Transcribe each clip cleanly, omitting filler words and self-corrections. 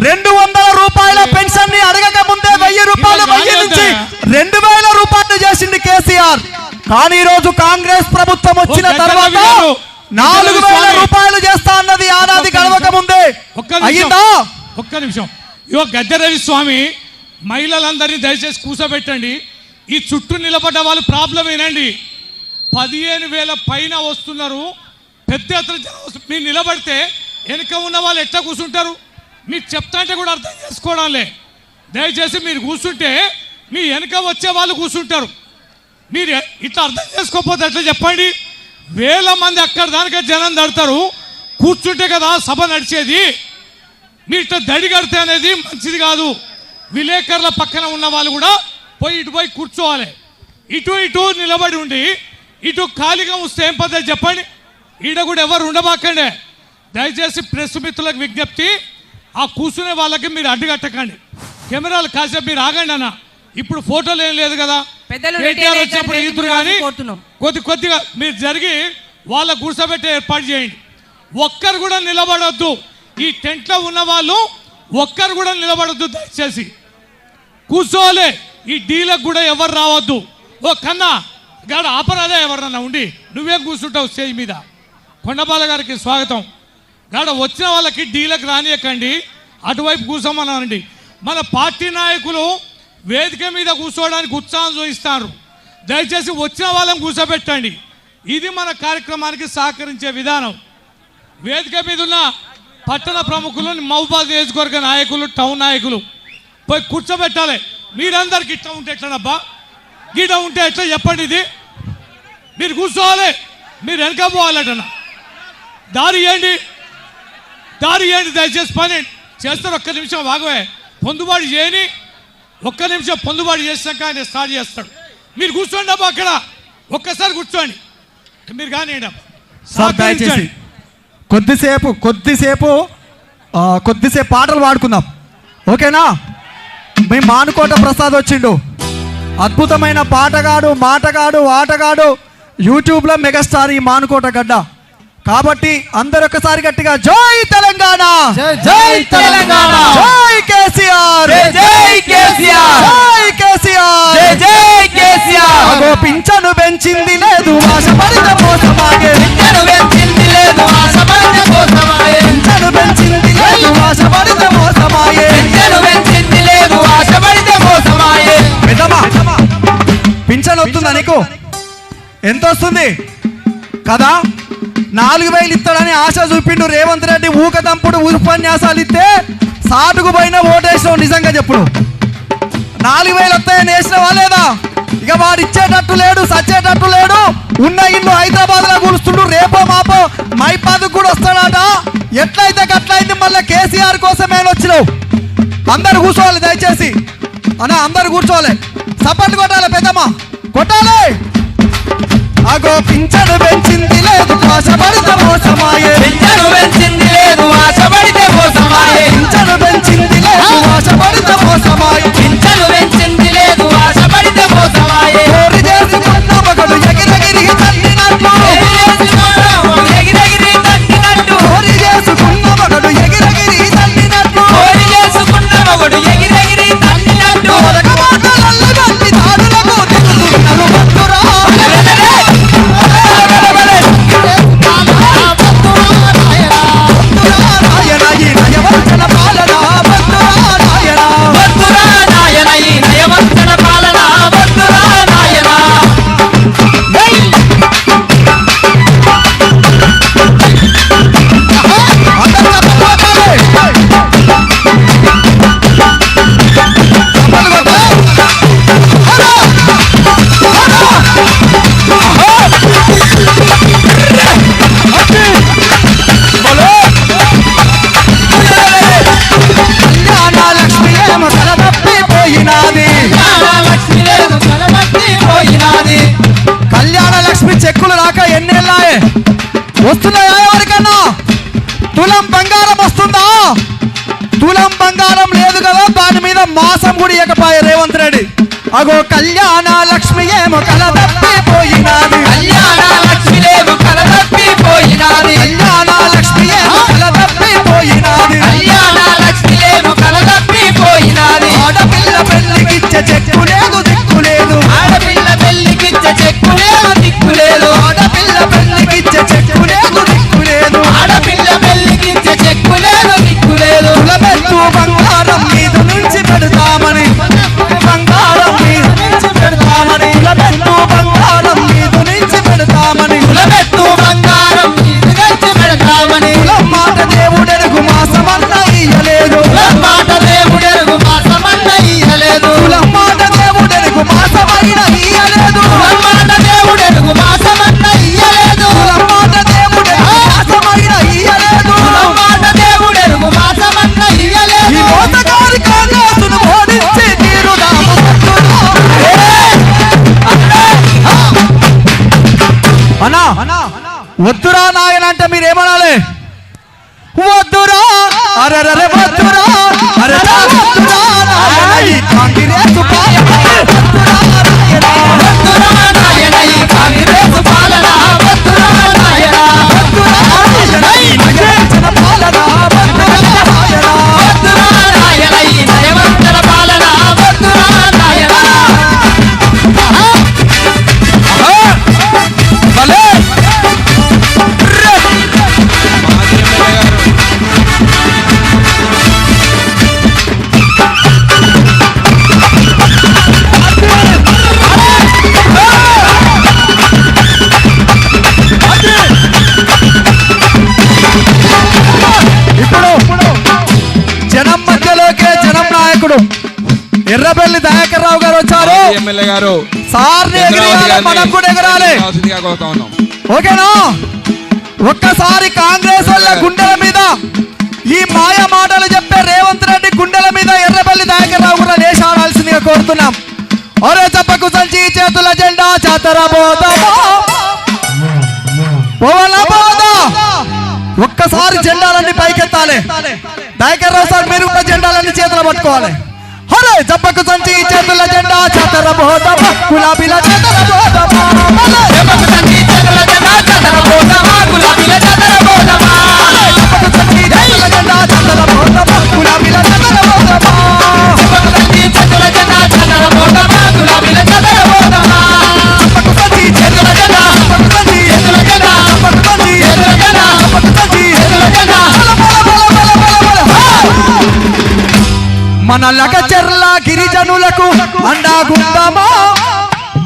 200 రూపాయల పెన్షన్ ని అడగక ముందే 1000 రూపాయలు 1000 నుంచి 2000 రూపాయలు చేసింది కేసీఆర్. కానీ ఈ రోజు కాంగ్రెస్ ప్రభుత్వం వచ్చిన తర్వాత 4000 రూపాయలు చేస్తా అన్నది ఆనాది గడవక ముందే అయ్యిందా? ఒక్క నిమిషం. ఇగో గద్దెరవి స్వామి, మహిళలందరినీ దయచేసి కూర్చోబెట్టండి. ఈ చుట్టూ నిలబడ్డ వాళ్ళు ప్రాబ్లం ఏనండి, 15,000 పైన వస్తున్నారు, పెద్ద ఎత్తున మీరు నిలబడితే వెనుక ఉన్న వాళ్ళు ఎట్లా కూర్చుంటారు? మీకు చెప్తా అంటే కూడా అర్థం చేసుకోవడంలే. దయచేసి మీరు కూర్చుంటే మీ వెనుక వచ్చే వాళ్ళు కూర్చుంటారు. మీరు ఇట్లా అర్థం చేసుకోకపోతే ఎట్లా చెప్పండి? వేల మంది అక్కడ దానికే జనం దడతారు, కూర్చుంటే కదా సభ నడిచేది. మీరు ఇట్లా దడి కడితే అనేది మంచిది కాదు. విలేకరుల పక్కన ఉన్న వాళ్ళు కూడా ఇటు పోయి కూర్చోవాలి. ఇటు నిలబడి ఉండి ఇటు ఖాళీగా వస్తే ఏం పద్ధతి చెప్పండి? ఈడ కూడా ఎవరు ఉండబాకండి. దయచేసి ప్రెస్ మిత్రులకు విజ్ఞప్తి, ఆ కూర్చునే వాళ్ళకి మీరు అడ్డుకట్టకండి. కెమెరాలు కాసేపు మీరు ఆగండి అన్న. ఇప్పుడు ఫోటోలు ఏం లేదు కదా, కేటీఆర్ వచ్చినప్పుడు ఈదురు, కానీ కొద్దిగా మీరు జరిగి వాళ్ళ కూర్చోబెట్టే ఏర్పాటు చేయండి. ఒక్కరు కూడా నిలబడొద్దు. ఈ టెంట్లో ఉన్న వాళ్ళు ఒక్కరు కూడా నిలబడొద్దు. దయచేసి కూర్చోవాలి. ఈ డీలకు కూడా ఎవరు రావద్దు. ఓ కన్నా గాడ ఆపరాదే ఎవరన్నా ఉండి, నువ్వేం కూర్చుంటావు స్టేజ్ మీద? కొండబాల గారికి స్వాగతం. గాడ వచ్చిన వాళ్ళకి డీలకు రానియకండి, అటువైపు కూర్చోమన్నానండి. మన పార్టీ నాయకులు వేదిక మీద కూర్చోవడానికి ఉత్సాహం చూపిస్తారు. దయచేసి వచ్చిన వాళ్ళని కూర్చోబెట్టండి. ఇది మన కార్యక్రమానికి సహకరించే విధానం. వేదిక మీద ఉన్న పట్టణ ప్రముఖులు, మహబూబాద్ నియోజకవర్గ నాయకులు, టౌన్ నాయకులు పోయి కూర్చోబెట్టాలి. మీరందరికి ఇట్లా ఉంటే ఎట్లనబ్బా, గీట ఉంటే ఎట్లా చెప్పండి? ఇది మీరు కూర్చోవాలి, మీరు వెనక పోవాలటన్నా. దారి ఇవ్వండి. దయచేసి పని చేస్తారు. ఒక్క నిమిషం వాగవే, పొందుబాటు చేయని. ఒక్క నిమిషం పొందుబాటు చేసినాక ఆయన స్టార్ట్ చేస్తాడు. మీరు కూర్చోండి అబ్బా, అక్కడ ఒక్కసారి కూర్చోండి. మీరు కానివ్వండి అబ్బా. కొద్దిసేపు పాటలు పాడుకుందాం, ఓకేనా? మీ మానుకోట ప్రసాద్ వచ్చిండు, అద్భుతమైన పాటగాడు, మాటగాడు, ఆటగాడు, యూట్యూబ్లో మెగాస్టార్ ఈ మానుకోట గడ్డ. కాబట్టి అందరు ఒకసారి గట్టిగా జై తెలంగాణ, జై తెలంగాణ, జై కేసీఆర్, జై కేసీఆర్, జై కేసీఆర్, జై కేసీఆర్. అగో పింఛను పెంచింది లేదు, ఆశపడిన మోసమాగే. పింఛను పెంచింది లేదు, ఆశపడిన మోసమాగే. పింఛను పెంచింది లేదు, ఆశపడిన మోసమాగే. పింఛను పెంచింది లేదు, ఆశపడిన మోసమాగే. పెద్దమ్మా, పింఛన్ వస్తుందా నీకు? ఎంత వస్తుంది కదా? 4000 ఇస్తాడని ఆశ చూపిండు రేవంత్ రెడ్డి. ఊకదంపుడు ఉపన్యాసాలు ఇస్తే సాటుకు పోయిన ఓటేసినావు. నిజంగా చెప్పుడు, 4000 వస్తాయని వేసినవా లేదా? ఇక వాడు ఇచ్చేటట్టు లేడు, సచ్చేటట్టు లేడు. ఉన్న ఇల్లు హైదరాబాద్ లో కూలుస్తుండు, రేపో మాపో మైపాదుకు కూడా వస్తాడట. ఎట్లయితే గట్లయింది. మళ్ళీ కేసీఆర్ కోసమే వచ్చినావు. అందరు కూర్చోవాలి దయచేసి అన్న, అందరు కూర్చోవాలి. సపోర్ట్ కొట్టాలి, పెద్దమ్మ కొట్టాలి. అగో పింఛను పెంచింది లేదు, ఆశపడితే మోసమాయే. పింఛను పెంచింది లేదు, ఆశపడితే మోసమాయే. పింఛను పెంచింది లేదు, ఆశపడితే మోసమాయే. పింఛను పెంచింది లేదు, ఆశపడితే మోసమాయే. కోరి చేసుకున్న మగడు ఎగిరెగిరి తన్నినట్టు, ఎగిరెగిరి తన్నినట్టు, కోరి చేసుకున్న మగడు ఎగిరెగిరి తన్నినట్టు, కోరి చేసుకున్న మగడు ఎగిరెగిరి తన్నినట్టు. మాటలల్లి బట్టి దాడులకు దిగుతున్నారు భక్తురా. చెక్కులు రాక ఎన్నేళ్ళాయే వస్తున్నాయా? ఎవరికన్నా తులం బంగారం వస్తుందా? తులం బంగారం లేదు కదా, దాని మీద మాసం కూడా ఇవ్వకపోయే రేవంత్ రెడ్డి. అగో కళ్యాణ లక్ష్మి ఏమో కల తప్పిపోయినాది, కళ్యాణ లక్ష్మి ఏమో కల తప్పిపోయినాది, కళ్యాణ లక్ష్మి ఏమో వద్దురా అరెరే వద్దురా అరే వద్దురా నాయన ఈ కాంగ్రెస్ పాలన వద్దురా నాయన ఈ కాంగ్రెస్ పాలన వద్దురా నాయన వద్దురా నాయన ఈ నయవంచన పాలన వద్దురా నాయన వద్దురా నాయన ఈ నయవంచన పాలన వద్దురా నాయన భలే ఇప్పుడు జనం మధ్యలోకే జనం నాయకుడు ఎర్రబెల్లి దయాకర్ రావు గారు వచ్చారు. ఎమ్మెల్యే గారు సార్ని ఎగిరేయాలి, మనం కూడా ఎగరాలి. ఓకేనా? ఒక్కసారి కాంగ్రెస్ వాళ్ళ గుండెల మీద ఈ మాయ మాటలు చెప్పే రేవంత్ రెడ్డి గుండెల మీద ఎర్రబెల్లి దయాకర్ రావు కూడా లేచి ఆడాల్సిందిగా కోరుతున్నాం. ఒరే చెప్పకు సంచి చేతుల జెండా చాతర పోదామా పోవాలా పోదా? ఒక్కసారి జెండాలన్నీ పైకెత్తాలి. దయాకర్ రావు సార్ మీరు కూడా జెండాలన్నీ చేతులు పట్టుకోవాలి. హరే జబ్బకు సంచి చేతుల జెండా చాతర పోదామా గులాబీల చేతుల పోదామా జపకు సంచి చేతుల జెండా చాతర పోదామా గులాబీల చాతర పోదామా జబ్బకు సంచి చేతుల జెండా చాతర పోదామా గులాబీల చేతుల పోదామా జపకు సంచి చేతుల జెండా చాతర పోదామా గులాబీల చాతర పోదామా జబ్బకు సంచి చేతుల జెండా జబ్బకు సంచి చేతుల జెండా జబ్బకు సంచి చేతుల జెండా జబ్బకు సంచి చేతుల జెండా మన లగచర్ల గిరిజనులకు అండాగుందామా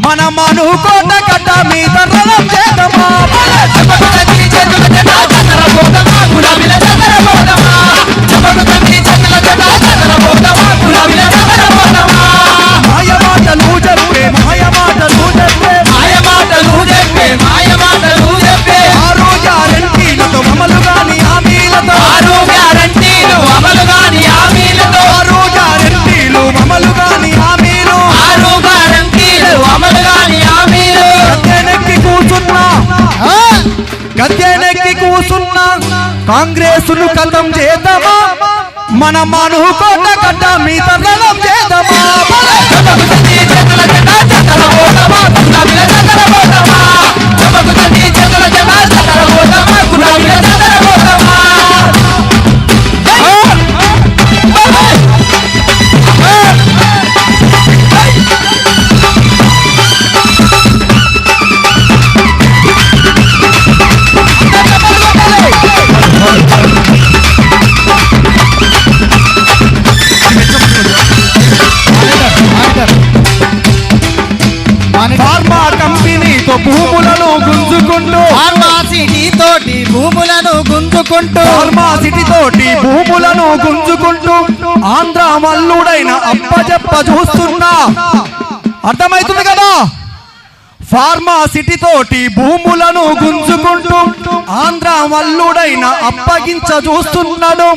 మన మనుకోట గడ్డ మీద రణం చేద్దామా జపకు సంచి చేతుల జెండా చాతర పోదామా గులాబీల చాతర పోదామా జపకు సంచి చేతుల జెండా చాతర పోదామా గులాబీల చాతర పోదామా మాయ మాటలు చెప్పే మాయ మాటలు చెప్పే మాయ మాటలు చెప్పే మాయ మాటలు చెప్పే ఆరు గ్యారెంటీలతో అమలు గాని హామీలతో ఆరు గ్యారంటీలు అమలు కాని హామీలతో ఆరు గ్యారెంటీలు అమలు గాని హామీలు ఆరు గ్యారంటీలు అమలు కాని హామీలు గద్దెనెక్కి కూర్చున్నా గద్దెనెక్కి కూర్చున్నా కాంగ్రెసును కథం చేద్దామా మన మనుకోట గడ్డ మీద రణం చేద్దామా జపకు సంచి చేతుల జెండా చాతర పోదామా గులాబీల చాతర పోదామా జపకు సంచి చేతుల జెండా చాతర పోదామా గులాబీల చాతర పోదామా ఫార్మా కంపెనీతో భూములను గుంజుకుంటూ ఫార్మా సిటీ తోటి భూములను గుంజుకుంటూ ఫార్మా సిటీ తోటి భూములను గుంజుకుంటూ ఆంధ్ర మల్లుడైన అప్పచెప్ప చూస్తున్నా. అర్థమైతుంది కదా? ఫార్మా సిటీ తోటి భూములను గుంజుకుంటూ ఆంధ్ర మల్లుడైన అప్పగించ చూస్తున్నాడు.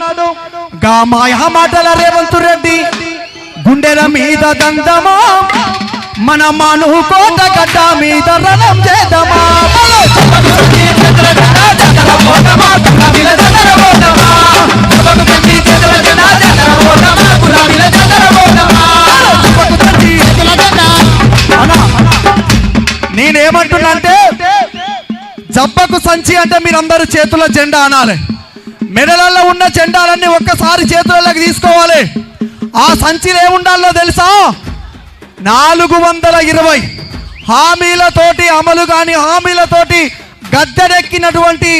గా మాయ మాటల రేవంత్ రెడ్డి గుండెల మీద దందమా మన మనుకోట గడ్డ మీద రణం చేద్దామా జపకు సంచి చేతుల జెండా చాతర పోదామా గులాబీల చాతర పోదామా జపకు సంచి చేతుల జెండా చాతర పోదామా గులాబీల చాతర పోదామా చేతుల జెండా అన్నా, నేనేమంటున్నా అంటే జబ్బకు సంచి అంటే మీరందరూ చేతుల జెండా అనాలి. మెడలలో ఉన్న జెండాలన్నీ ఒక్కసారి చేతులలోకి తీసుకోవాలి. ఆ సంచిలో ఏముండాలో తెలుసా? 420 హామీలతోటి అమలు కాని హామీలతోటి గద్దెనెక్కినటువంటి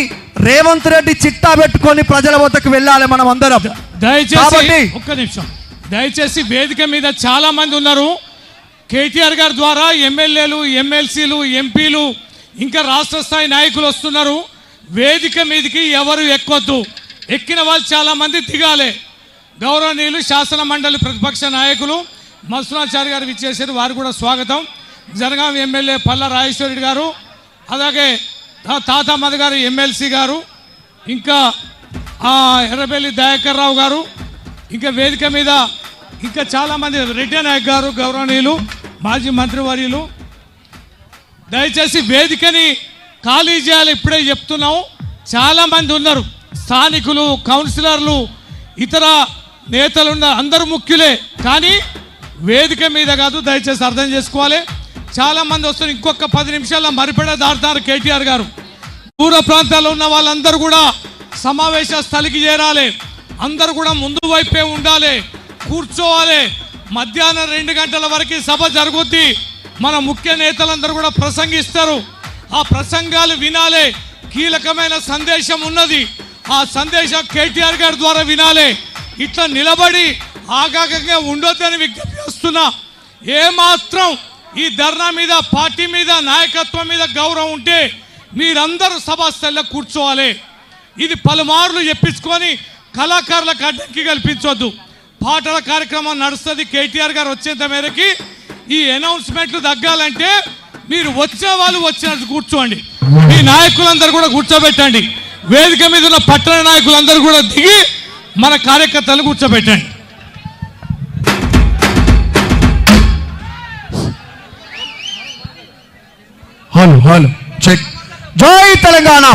రేవంత్ రెడ్డి చిట్టా పెట్టుకొని ప్రజల వద్దకు వెళ్ళాలి మనం అందరం. దయచేసి ఒక్క నిమిషం, దయచేసి వేదిక మీద చాలా మంది ఉన్నారు. కేటీఆర్ గారి ద్వారా ఎమ్మెల్యేలు, ఎమ్మెల్సీలు, ఎంపీలు, ఇంకా రాష్ట్ర స్థాయి నాయకులు వస్తున్నారు. వేదిక మీదకి ఎవరు ఎక్కొద్దు. ఎక్కిన వాళ్ళు చాలా మంది దిగాలి. గౌరవనీయులు శాసన మండలి ప్రతిపక్ష నాయకులు మధుసూదనాచారి గారు విచ్చేసారు, వారు కూడా స్వాగతం. జనగాం ఎమ్మెల్యే పల్ల రాజేశ్వరరెడ్డి గారు, అలాగే తాతామద గారు ఎమ్మెల్సీ గారు, ఇంకా ఎర్రబెల్లి దయాకర్ రావు గారు, ఇంకా వేదిక మీద ఇంకా చాలామంది, రెడ్డి నాయక్ గారు గౌరవనీయులు మాజీ మంత్రివర్యులు. దయచేసి వేదికని ఖాళీ చేయాలి. ఇప్పుడే చెప్తున్నాం, చాలామంది ఉన్నారు. స్థానికులు, కౌన్సిలర్లు, ఇతర నేతలున్న అందరూ ముఖ్యులే, కానీ వేదిక మీద కాదు. దయచేసి అర్థం చేసుకోవాలి. చాలామంది వస్తారు. ఇంకొక 10 నిమిషాల్లో మరిపెడ దాటుతారు కేటీఆర్ గారు. దూర ప్రాంతాల్లో ఉన్న వాళ్ళందరూ కూడా సమావేశ స్థలికి చేరాలి. అందరూ కూడా ముందు వైపే ఉండాలి, కూర్చోవాలి. మధ్యాహ్నం 2 గంటల వరకు సభ జరుగుద్ది. మన ముఖ్య నేతలందరూ కూడా ప్రసంగిస్తారు. ఆ ప్రసంగాలు వినాలి. కీలకమైన సందేశం ఉన్నది. ఆ సందేశం కేటీఆర్ గారి ద్వారా వినాలి. ఇట్లా నిలబడి ఆగాగంగా ఉండొద్దని విజ్ఞప్తి చేస్తున్నా. ఏమాత్రం ఈ ధర్నా మీద, పార్టీ మీద, నాయకత్వం మీద గౌరవం ఉంటే మీరందరూ సభాస్థల్లో కూర్చోవాలి. ఇది పలుమార్లు చెప్పించుకొని కళాకారులకు అడ్డంకి కల్పించవద్దు. పాటల కార్యక్రమం నడుస్తుంది. కేటీఆర్ గారు వచ్చేంత మేరకి ఈ అనౌన్స్మెంట్లు తగ్గాలంటే మీరు వచ్చిన వాళ్ళు వచ్చినట్టు కూర్చోండి. మీ నాయకులందరూ కూడా కూర్చోబెట్టండి. వేదిక మీద ఉన్న పట్టణ నాయకులందరూ కూడా దిగి మన కార్యకర్తలు కూర్చోబెట్టండి. Hello hello check. జై తెలంగాణ,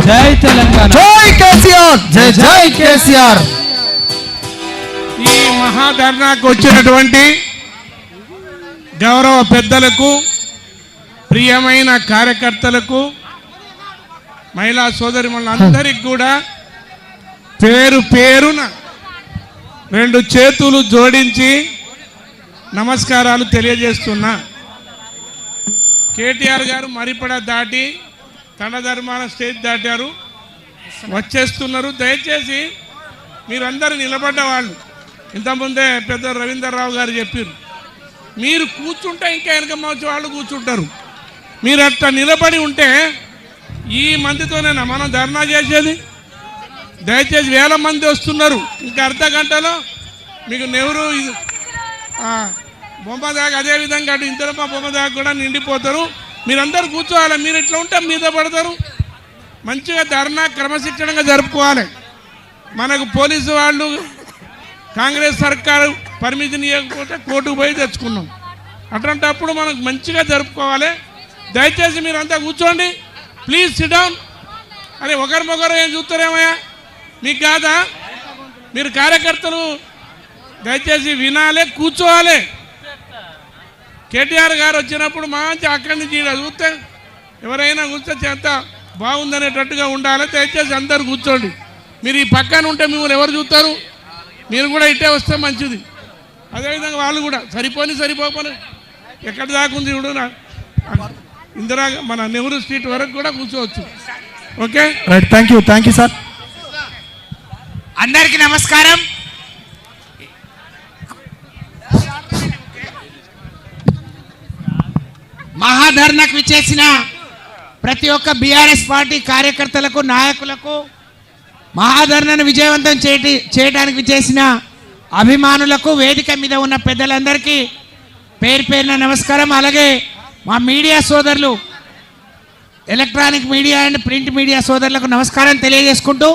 జై తెలంగాణ, జై కేసీఆర్, జై జై కేసీఆర్. ఈ మహాధర్నాకు వచ్చినటువంటి గౌరవ పెద్దలకు, ప్రియమైన కార్యకర్తలకు, మహిళా సోదరిమణులందరికీ కూడా పేరు పేరున 2 చేతులు జోడించి నమస్కారాలు తెలియజేస్తున్నా. కేటీఆర్ గారు మరిపడ దాటి తండధర్మాన స్టేజ్ దాటారు, వచ్చేస్తున్నారు. దయచేసి మీరందరూ నిలబడ్డ వాళ్ళు, ఇంతకుముందే పెద్ద రవీందర్రావు గారు చెప్పారు, మీరు కూర్చుంటే ఇంకా వెనక వచ్చే వాళ్ళు కూర్చుంటారు. మీరు అట్లా నిలబడి ఉంటే ఈ మందితోనేనా మనం ధర్నా చేసేది? దయచేసి వేల మంది వస్తున్నారు. ఇంకా అర్ధ గంటలో మీకు నెహ్రూ బొమ్మ దాకా, అదేవిధంగా అటు ఇంతరమ్మ బొమ్మ దాకా కూడా నిండిపోతారు. మీరందరూ కూర్చోవాలి. మీరు ఇట్లా ఉంటే మీద పడతారు. మంచిగా ధర్నా క్రమశిక్షణగా జరుపుకోవాలి. మనకు పోలీసు వాళ్ళు, కాంగ్రెస్ సర్కారు పర్మిషన్ ఇవ్వకపోతే కోర్టుకు పోయి తెచ్చుకున్నాం. అటువంటప్పుడు మనకు మంచిగా జరుపుకోవాలి. దయచేసి మీరంతా కూర్చోండి. Please SIT down. అరే ఒకరినొకరు ఏం చూస్తారేమయ్యా, మీకు కాదా? మీరు కార్యకర్తలు దయచేసి వినాలి, కూర్చోవాలి. కేటీఆర్ గారు వచ్చినప్పుడు మంచి అక్కడి నుంచి చూస్తే ఎవరైనా కూర్చో చేత బాగుందనేటట్టుగా ఉండాలి. దయచేసి అందరు కూర్చోండి. మీరు ఈ పక్కన ఉంటే మిమ్మల్ని ఎవరు చూస్తారు? మీరు కూడా ఇట్టే వస్తే మంచిది. అదేవిధంగా వాళ్ళు కూడా సరిపోని ఎక్కడి దాకా ఉంది చూడు, ఇందిరా మన నెహ్రూ స్ట్రీట్ వరకు కూడా కూర్చోవచ్చు. Okay, right. Thank you sir. అందరికీ నమస్కారం. మహాధర్నాకు విచ్చేసిన ప్రతి ఒక్క బీఆర్ఎస్ పార్టీ కార్యకర్తలకు, నాయకులకు, మహాధర్నాను విజయవంతం చేయడానికి విచ్చేసిన అభిమానులకు, వేదిక మీద ఉన్న పెద్దలందరికీ పేరు పేరున నమస్కారం. అలాగే మా మీడియా సోదరులు, electronic media and print media సోదరులకు నమస్కారం తెలియజేసుకుంటూ,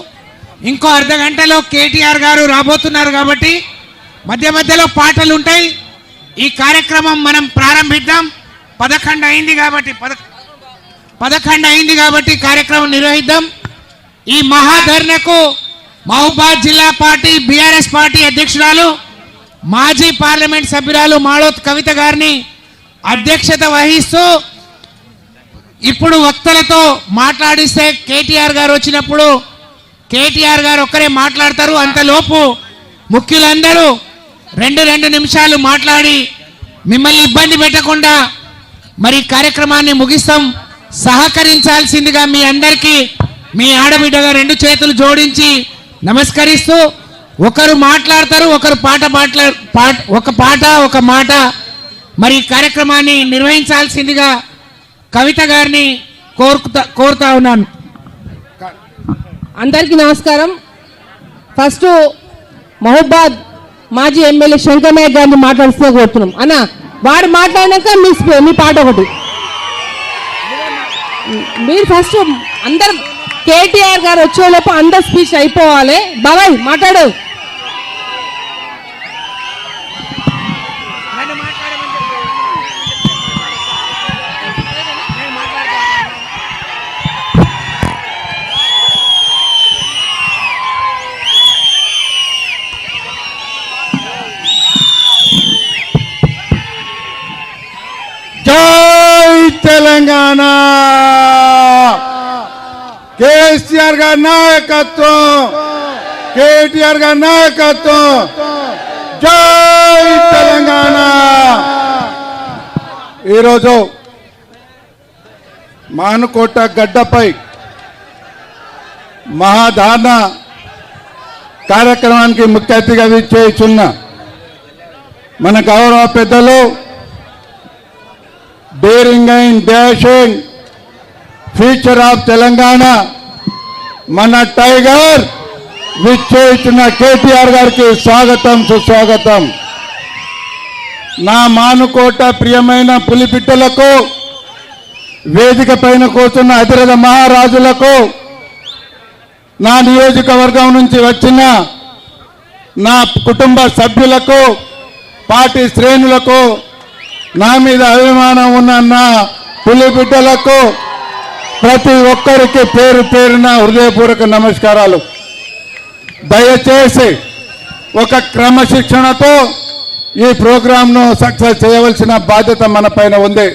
ఇంకో అర్ధ గంటలో కేటీఆర్ గారు రాబోతున్నారు కాబట్టి మధ్య మధ్యలో పాటలు ఉంటాయి. ఈ కార్యక్రమం మనం ప్రారంభిద్దాం. 11 అయింది కాబట్టి కార్యక్రమం నిర్వహిద్దాం. ఈ మహాధర్నకు మహబూబాద్ జిల్లా పార్టీ బీఆర్ఎస్ పార్టీ అధ్యక్షురాలు, మాజీ పార్లమెంట్ సభ్యురాలు మాళోత్ కవిత గారిని అధ్యక్షత వహిస్తూ ఇప్పుడు వక్తలతో మాట్లాడిస్తే కేటీఆర్ గారు వచ్చినప్పుడు కేటీఆర్ గారు ఒక్కరే మాట్లాడతారు. అంతలోపు ముఖ్యులందరూ 2 నిమిషాలు మాట్లాడి మిమ్మల్ని ఇబ్బంది పెట్టకుండా మరి కార్యక్రమాన్ని ముగిస్తాం. సహకరించాల్సిందిగా మీ అందరికీ మీ ఆడబిడ్డగా 2 చేతులు జోడించి నమస్కరిస్తూ, ఒకరు మాట్లాడతారు, ఒకరు ఒక మాట మరి కార్యక్రమాన్ని నిర్వహించాల్సిందిగా కవిత గారిని కోరుతా ఉన్నాను. అందరికీ నమస్కారం. ఫస్ట్ మహబూబాద్ మాజీ ఎమ్మెల్యే శంకరయ్య గారిని మాట్లాడుతూ కోరుతున్నాం. అన్న వాడు మాట్లాడినాక మీ పాట ఒకటి. మీరు ఫస్ట్ అందరు కేటీఆర్ గారు వచ్చేలోపు అందరు స్పీచ్ అయిపోవాలి. బాబాయ్ మాట్లాడు. తెలంగాణ కేసీఆర్ గారి నాయకత్వం, కేటీఆర్ గారి నాయకత్వం, జై తెలంగాణ. ఈరోజు మానుకోట గడ్డపై మహాదాన కార్యక్రమానికి ముఖ్య అతిథిగా విచ్చేస్తున్న మన గౌరవ పెద్దలు, daring and dashing future of Telangana మన టైగర్ విచ్చేస్తున్న కేటీఆర్ గారికి స్వాగతం సుస్వాగతం. నా మానుకోట ప్రియమైన పులిపిట్టలకు, వేదిక పైన కూర్చున్న అతిరథ మహారాజులకు, నా నియోజకవర్గం నుంచి వచ్చిన నా కుటుంబ సభ్యులకు, పార్టీ శ్రేణులకు, నా మీద అభిమానం ఉన్న నా పులిబిడ్డలకు ప్రతి ఒక్కరికి పేరు పేరున హృదయపూర్వక నమస్కారాలు. దయచేసి ఒక క్రమశిక్షణతో ఈ ప్రోగ్రాంను సక్సెస్ చేయవలసిన బాధ్యత మన పైన ఉంది.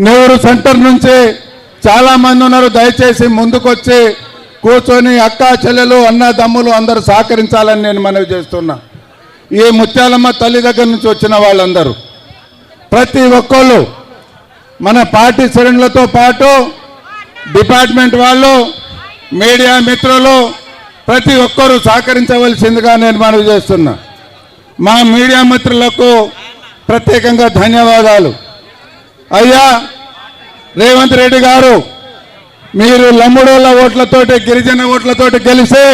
నెహ్రూ సెంటర్ నుంచి చాలామంది ఉన్నారు. దయచేసి ముందుకొచ్చి కూర్చొని అక్కా చెల్లెలు అన్నదమ్ములు అందరూ సహకరించాలని నేను మనవి చేస్తున్నా. ఈ ముత్యాలమ్మ తల్లి దగ్గర నుంచి వచ్చిన వాళ్ళందరూ ప్రతి ఒక్కళ్ళు మన పార్టీ శ్రేణులతో పాటు డిపార్ట్మెంట్ వాళ్ళు, మీడియా మిత్రులు ప్రతి ఒక్కరూ సహకరించవలసిందిగా నేను మనవి చేస్తున్నా. మా మీడియా మిత్రులకు ప్రత్యేకంగా ధన్యవాదాలు. అయ్యా రేవంత్ రెడ్డి గారు, మీరు లంబడోళ్ళ ఓట్లతోటి, గిరిజన ఓట్లతోటి గెలిచి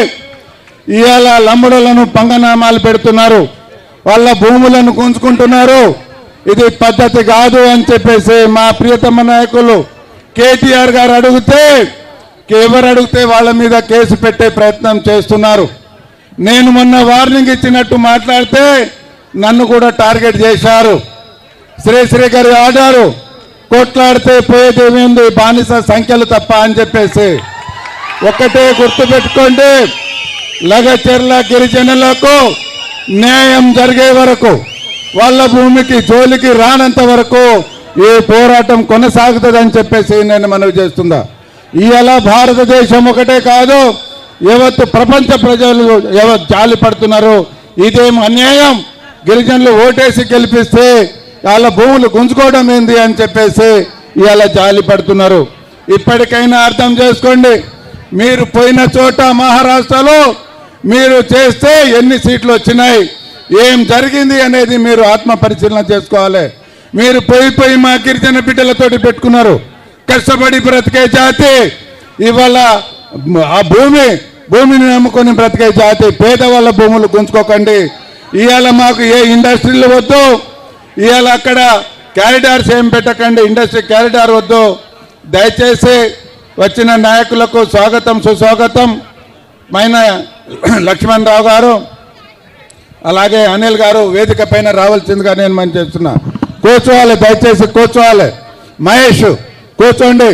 ఇవాళ లంబడోళ్లను పంగనామాలు పెడుతున్నారు, వాళ్ళ భూములను గుంజుకుంటున్నారు. ఇది పద్ధతి కాదు అని చెప్పేసి మా ప్రియతమ నాయకులు కేటీఆర్ గారు అడిగితే, ఎవరు అడిగితే వాళ్ళ మీద కేసు పెట్టే ప్రయత్నం చేస్తున్నారు. నేను మొన్న వార్నింగ్ ఇచ్చినట్టు మాట్లాడితే నన్ను కూడా టార్గెట్ చేశారు. శ్రీశ్రీ గారు ఆడారు, కొట్లాడితే పోయేదేమేంది బానిస సంఖ్యలు తప్ప అని చెప్పేసి. ఒక్కటే గుర్తుపెట్టుకోండి, లగచెర్ల గిరిజనులకు న్యాయం జరిగే వరకు, వాళ్ళ భూమికి జోలికి రానంత వరకు ఈ పోరాటం కొనసాగుతుందని చెప్పేసి నేను మనవి చేస్తుందా. ఇవాళ భారతదేశం ఒకటే కాదు, యావత్ ప్రపంచ ప్రజలు యావత్ జాలి పడుతున్నారు. ఇదేం అన్యాయం, గిరిజనులు ఓటేసి గెలిపిస్తే వాళ్ళ భూములు గుంజుకోవడం ఏంది అని చెప్పేసి ఇవాళ జాలి పడుతున్నారు. ఇప్పటికైనా అర్థం చేసుకోండి, మీరు పోయిన చోట మహారాష్ట్రలో మీరు చేస్తే ఎన్ని సీట్లు వచ్చినాయి, ఏం జరిగింది అనేది మీరు ఆత్మ పరిశీలన చేసుకోవాలి. మీరు పోయి మా గిరిజన బిడ్డలతోటి పెట్టుకున్నారు. కష్టపడి బ్రతికే జాతి ఇవాళ ఆ భూమిని నమ్ముకొని బ్రతికే జాతి. పేదవాళ్ళ భూములు గుంజుకోకండి. ఇవాళ మాకు ఏ ఇండస్ట్రీలు వద్దు, ఇవాళ అక్కడ క్యారిడార్స్ ఏం పెట్టకండి, ఇండస్ట్రీ క్యారిడార్ వద్దు. దయచేసి వచ్చిన నాయకులకు స్వాగతం సుస్వాగతం. మైన లక్ష్మణ్ రావు గారు, అలాగే అనిల్ గారు వేదిక పైన రావాల్సిందిగా నేను మనం చేస్తున్నా. కూర్చోవాలి, దయచేసి కూర్చోవాలి. మహేష్ కూర్చోండి,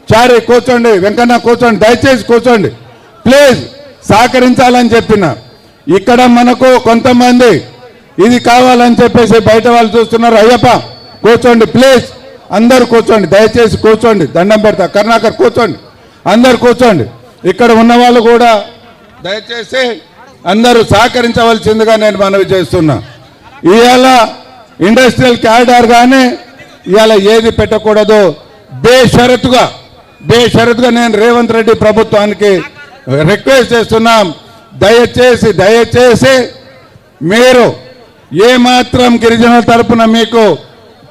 చారి కూర్చోండి, వెంకన్న కూర్చోండి, దయచేసి కూర్చోండి ప్లీజ్. సహకరించాలని చెప్పిన ఇక్కడ మనకు కొంతమంది ఇది కావాలని చెప్పేసి బయట వాళ్ళు చూస్తున్నారు. అయ్యప్ప కూర్చోండి ప్లీజ్, అందరు కూర్చోండి, దయచేసి కూర్చోండి, దండం పెడతా. కరుణాకర్ కూర్చోండి, అందరు కూర్చోండి. ఇక్కడ ఉన్న వాళ్ళు కూడా దయచేసి అందరూ సహకరించవలసిందిగా నేను మనవి చేస్తున్నా. ఇవాళ ఇండస్ట్రియల్ క్యారిడార్ కానీ ఇవాళ ఏది పెట్టకూడదు. బేషరతుగా నేను రేవంత్ రెడ్డి ప్రభుత్వానికి రిక్వెస్ట్ చేస్తున్నాం, దయచేసి మీరు ఏమాత్రం గిరిజనుల తరపున మీకు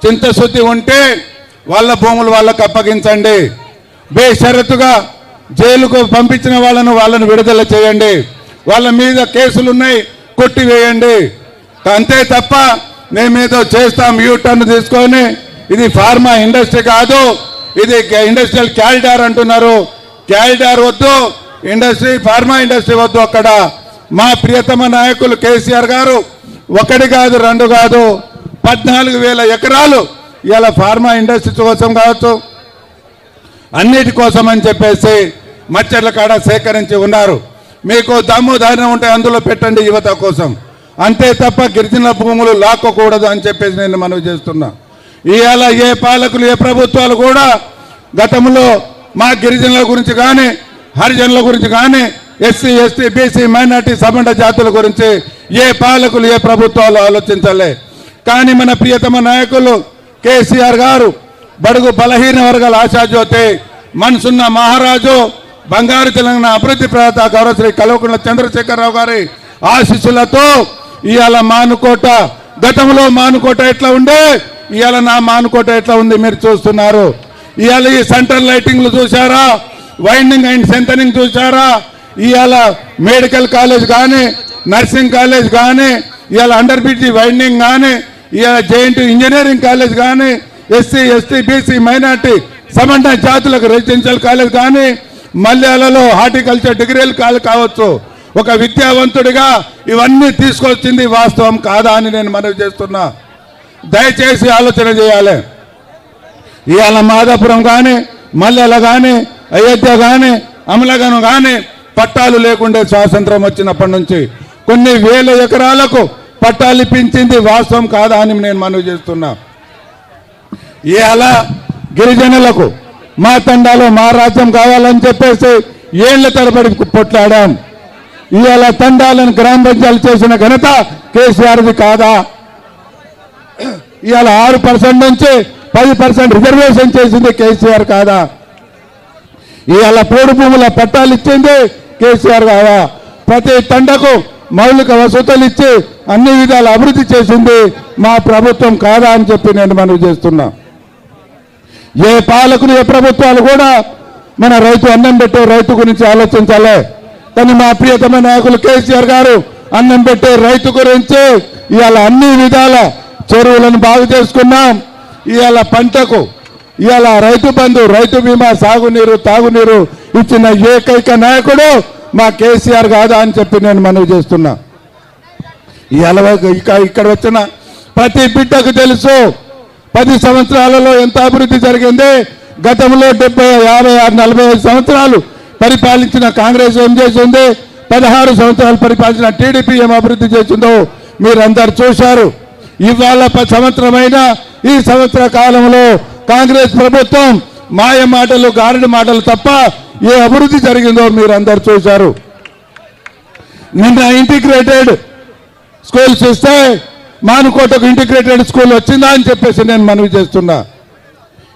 చింతశుద్ధి ఉంటే వాళ్ళ భూములు వాళ్ళకు అప్పగించండి. బేషరతుగా జైలుకు పంపించిన వాళ్ళను విడుదల చేయండి. వాళ్ళ మీద కేసులున్నాయి, కొట్టివేయండి. అంతే తప్ప మేమేదో చేస్తాం యూటర్న్ తీసుకొని, ఇది ఫార్మా ఇండస్ట్రీ కాదు, ఇది ఇండస్ట్రియల్ క్యారిడార్ అంటున్నారు. క్యారిడార్ వద్దు, ఫార్మా ఇండస్ట్రీ వద్దు. అక్కడ మా ప్రియతమ నాయకులు కేసీఆర్ గారు ఒకటి కాదు రెండు కాదు 14,000 ఎకరాలు ఇలా ఫార్మా ఇండస్ట్రీ కోసం కావచ్చు, అన్నిటి కోసం అని చెప్పేసి మచ్చర్ల కాడ సేకరించి ఉన్నారు. మీకు దమ్ము ధైర్యం ఉంటే అందులో పెట్టండి యువత కోసం, అంతే తప్ప గిరిజన భూములు లాక్కోకూడదు అని చెప్పేసి నేను మనవి చేస్తున్నా. ఇవాళ ఏ పాలకులు ఏ ప్రభుత్వాలు కూడా గతంలో మా గిరిజనుల గురించి కానీ హరిజనుల గురించి కానీ ఎస్సీ ఎస్టీ బీసీ మైనార్టీ సమండ జాతుల గురించి ఏ పాలకులు ఏ ప్రభుత్వాలు ఆలోచించలే. కానీ మన ప్రియతమ నాయకులు కేసీఆర్ గారు బడుగు బలహీన వర్గాల ఆశాజ్యోతి మనసున్న మహారాజు బంగారు తెలంగాణ అభివృద్ధి ప్రదాత గౌరవ శ్రీ కల్వకుంట్ల చంద్రశేఖరరావు గారి ఆశీస్సులతో ఇవాళ మానుకోట, గతంలో మానుకోట ఎట్లా ఉండే ఇవాళ నా మానుకోట ఎట్లా ఉంది మీరు చూస్తున్నారు. ఇవాళ ఈ సెంట్రల్ లైటింగ్లు చూసారా, వైండింగ్ అండ్ సెంటరింగ్ చూసారా, ఇవాళ మెడికల్ కాలేజ్ కానీ నర్సింగ్ కాలేజ్ కానీ ఇవాళ అండర్ బ్రిడ్జి వైండింగ్ కానీ ఇవాళ జేఎన్టీ ఇంజనీరింగ్ కాలేజ్ కానీ ఎస్సీ ఎస్టీ బీసీ మైనార్టీ సమండ జాతులకు రెసిడెన్షియల్ కాలేజ్ కానీ మల్యాలలో హార్టికల్చర్ డిగ్రీలు కావచ్చు. ఒక విద్యావంతుడిగా ఇవన్నీ తీసుకొచ్చింది వాస్తవం కాదా అని నేను మనవి చేస్తున్నా. దయచేసి ఆలోచన చేయాలి. ఇవాళ మాదాపురం కానీ మల్లెల కానీ అయోధ్య కానీ అమలగను కానీ పట్టాలు లేకుండే స్వాతంత్రం వచ్చినప్పటి నుంచి కొన్ని వేల ఎకరాలకు పట్టాలు ఇప్పించింది వాస్తవం కాదా అని నేను మనవి చేస్తున్నా. ఇవాళ గిరిజనులకు మా తండాలో మా రాజ్యం కావాలని చెప్పేసి ఏళ్ల తరబడి పొట్లాడాం. ఇవాళ తండాలను గ్రామ పంచాయతీలు చేసిన ఘనత కేసీఆర్ది కాదా? ఇవాళ 6% నుంచి 10% రిజర్వేషన్ చేసింది కేసీఆర్ కాదా? ఇవాళ పోడు భూముల పట్టాలు ఇచ్చింది కేసీఆర్ కాదా? ప్రతి తండకు మౌలిక వసతులు ఇచ్చి అన్ని విధాల అభివృద్ధి చేసింది మా ప్రభుత్వం కాదా అని చెప్పి నేను మనవి చేస్తున్నా. ఏ పాలకులు ఏ ప్రభుత్వాలు కూడా మన రైతు అన్నం పెట్టే రైతు గురించి ఆలోచించాలి. కానీ మా ప్రియతమ నాయకులు కేసీఆర్ గారు అన్నం పెట్టే రైతు గురించి ఇవాళ అన్ని విధాల చెరువులను బాగు చేసుకున్నాం. ఇవాళ పంటకు ఇవాళ రైతు బంధు, రైతు బీమా, సాగునీరు, తాగునీరు ఇచ్చిన ఏకైక నాయకుడు మా కేసీఆర్ కాదా అని చెప్పి నేను మనవి చేస్తున్నా. ఇవాళ ఇక్కడ వచ్చిన ప్రతి బిడ్డకు తెలుసు 10 సంవత్సరాలలో ఎంత అభివృద్ధి జరిగింది. గతంలో 70, 50, 45 సంవత్సరాలు పరిపాలించిన కాంగ్రెస్ ఏం చేసింది, 16 సంవత్సరాలు పరిపాలించిన టీడీపీ ఏం అభివృద్ధి చేసిందో మీరందరూ చూశారు. ఇవాళ 10 సంవత్సరమైన ఈ సంవత్సర కాలంలో కాంగ్రెస్ ప్రభుత్వం మాయ మాటలు, గారడి మాటలు తప్ప ఏ అభివృద్ధి జరిగిందో మీరందరూ చూశారు. నిన్న ఇంటిగ్రేటెడ్ స్కూల్స్ ఇస్తే మానుకోటకు ఇంటిగ్రేటెడ్ స్కూల్ వచ్చిందా అని చెప్పేసి నేను మనవి చేస్తున్నా.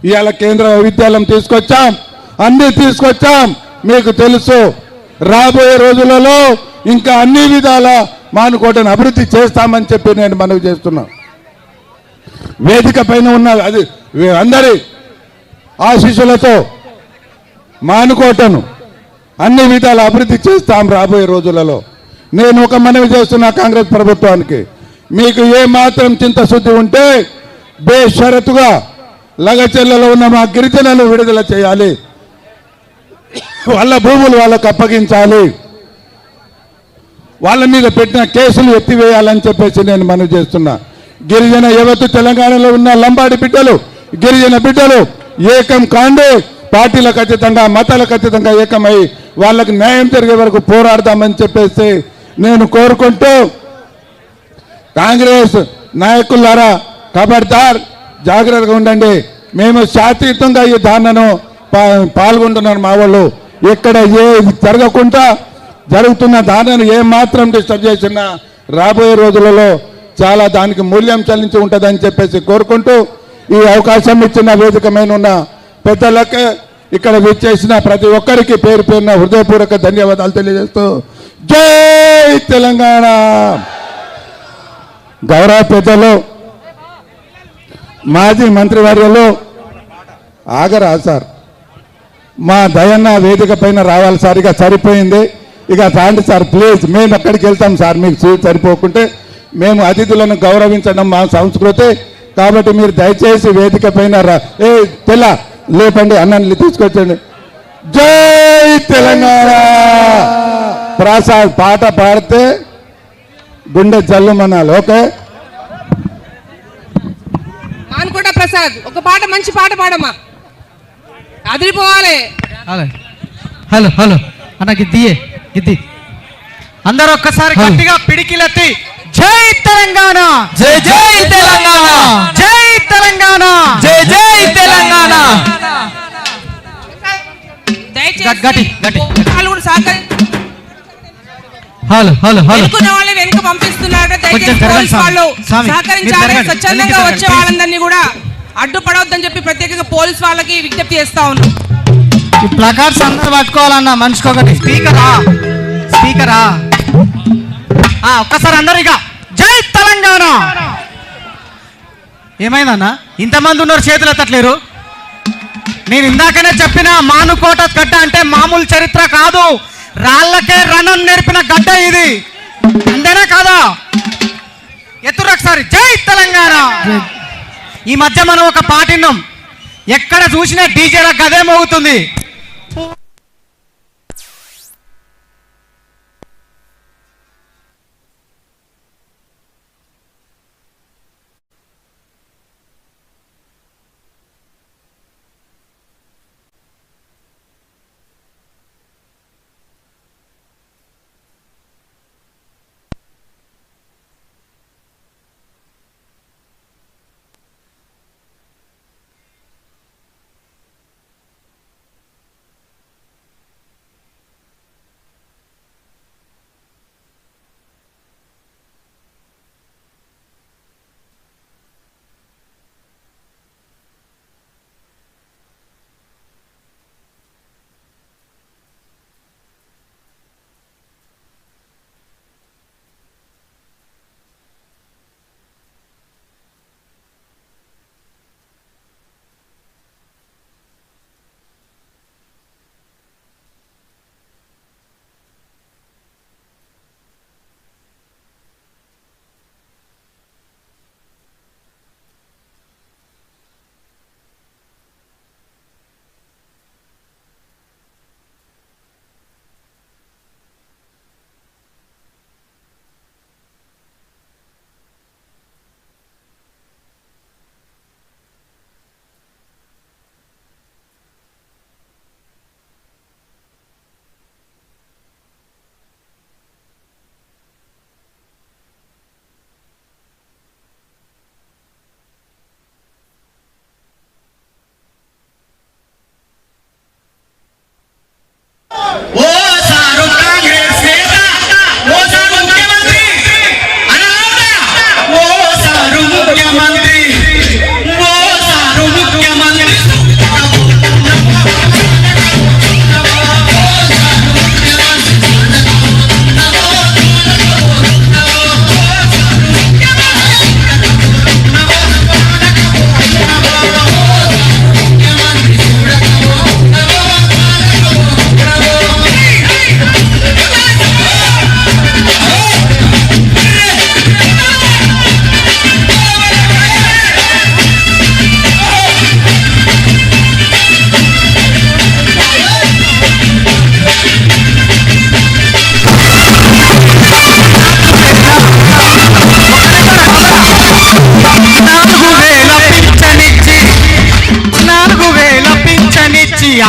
ఇవాళ కేంద్ర విద్యాలయం తీసుకొచ్చాం, అన్ని తీసుకొచ్చాం. మీకు తెలుసు రాబోయే రోజులలో ఇంకా అన్ని విధాల మానుకోటను అభివృద్ధి చేస్తామని చెప్పి నేను మనవి చేస్తున్నా. వేదిక పైన ఉన్న అది అందరి ఆశీస్సులతో మానుకోటను అన్ని విధాల అభివృద్ధి చేస్తాం రాబోయే రోజులలో. నేను ఒక మనవి చేస్తున్నా కాంగ్రెస్ ప్రభుత్వానికి, మీకు ఏ మాత్రం చింతశుద్ధి ఉంటే బేషరతుగా లగచెర్లలో ఉన్న మా గిరిజనులు విడుదల చేయాలి, వాళ్ళ భూములు వాళ్ళకు అప్పగించాలి, వాళ్ళ మీద పెట్టిన కేసులు ఎత్తివేయాలని చెప్పేసి నేను మనవి చేస్తున్నా. గిరిజన యువత తెలంగాణలో ఉన్న లంబాడి బిడ్డలు, గిరిజన బిడ్డలు ఏకం కాండి పార్టీలకు అతీతంగా, మతాలకు అతీతంగా ఏకమై వాళ్ళకి న్యాయం జరిగే వరకు పోరాడదామని చెప్పేసి నేను కోరుకుంటూ, కాంగ్రెస్ నాయకులారా ఖబర్దార్, జాగ్రత్తగా ఉండండి. మేము శాంతియుతంగా ఈ ధారణను పాల్గొంటున్నారు. మా వాళ్ళు ఎక్కడ ఏ జరగకుండా జరుగుతున్న ధారణను ఏమాత్రం డిస్టర్బ్ చేసినా రాబోయే రోజులలో చాలా దానికి మూల్యం చెల్లించి ఉంటుందని చెప్పేసి కోరుకుంటూ, ఈ అవకాశం ఇచ్చిన వేదికమైన ఉన్న పెద్దలకే ఇక్కడ విచ్చేసిన ప్రతి ఒక్కరికి పేరు పేరున హృదయపూర్వక ధన్యవాదాలు తెలియజేస్తూ జై తెలంగాణ. గౌరవ పెద్దలు మాజీ మంత్రివర్యులు ఆగరా సార్, మా దయన్న వేదిక పైన రావాలి సార్. ఇక సరిపోయింది, ఇక రాండి సార్ ప్లీజ్. మేము ఎక్కడికి వెళ్తాం సార్, మీకు సీట్ సరిపోకుంటే. మేము అతిథులను గౌరవించడం మా సంస్కృతి కాబట్టి మీరు దయచేసి వేదిక పైన ఏ తెల్ల లేపండి, అన్నని తీసుకొచ్చండి. జై తెలంగాణ. ప్రసాద్ పాట పాడితే గుండె జల్లుమనాలి. ఓకే మానుకోట ప్రసాద్ ఒక పాట, మంచి పాట పాడమ్మా, అదిరిపోవాలి. హలో హలో అన్న గిద్ది అందరూ ఒక్కసారి గట్టిగా పిడికిలెత్తి జై తెలంగాణ, జై జై తెలంగాణ, జై తెలంగాణ జై జై తెలంగాణ. గట్టి గట్టి. వాళ్ళు కూడా హలో హలో హలో వెనుకున్న వాళ్ళని వెనుక పంపిస్తున్నారు. దయచేసి పోలీస్ వాళ్ళు సహకరించాలి. స్వచ్ఛందంగా వచ్చే వాళ్ళందరినీ కూడా అడ్డుపడవద్దని చెప్పి ప్రత్యేకంగా పోలీస్ వాళ్ళకి విజ్ఞప్తి చేస్తా ఉన్నాం. ఈ ప్లకార్డ్స్ అందరూ పట్టుకోవాలన్నా మనిషికి ఒకటి. స్పీకరా స్పీకరా ఒక్కసారి అందరు ఇక జై తెలంగాణ. ఏమైందన్నా ఇంతమంది ఉన్నారు చేతులు ఎత్తట్లేరు? నేను ఇందాకనే చెప్పిన మానుకోట గడ్డ అంటే మామూలు చరిత్ర కాదు, రాళ్లకే రణం నేర్పిన గడ్డ ఇది. అంతేనా కాదా? ఎత్తురు ఒకసారి జై తెలంగాణ. ఈ మధ్య మనం ఒక పాట విన్నాం, ఎక్కడ చూసినా డీజేల గదే మోగుతుంది.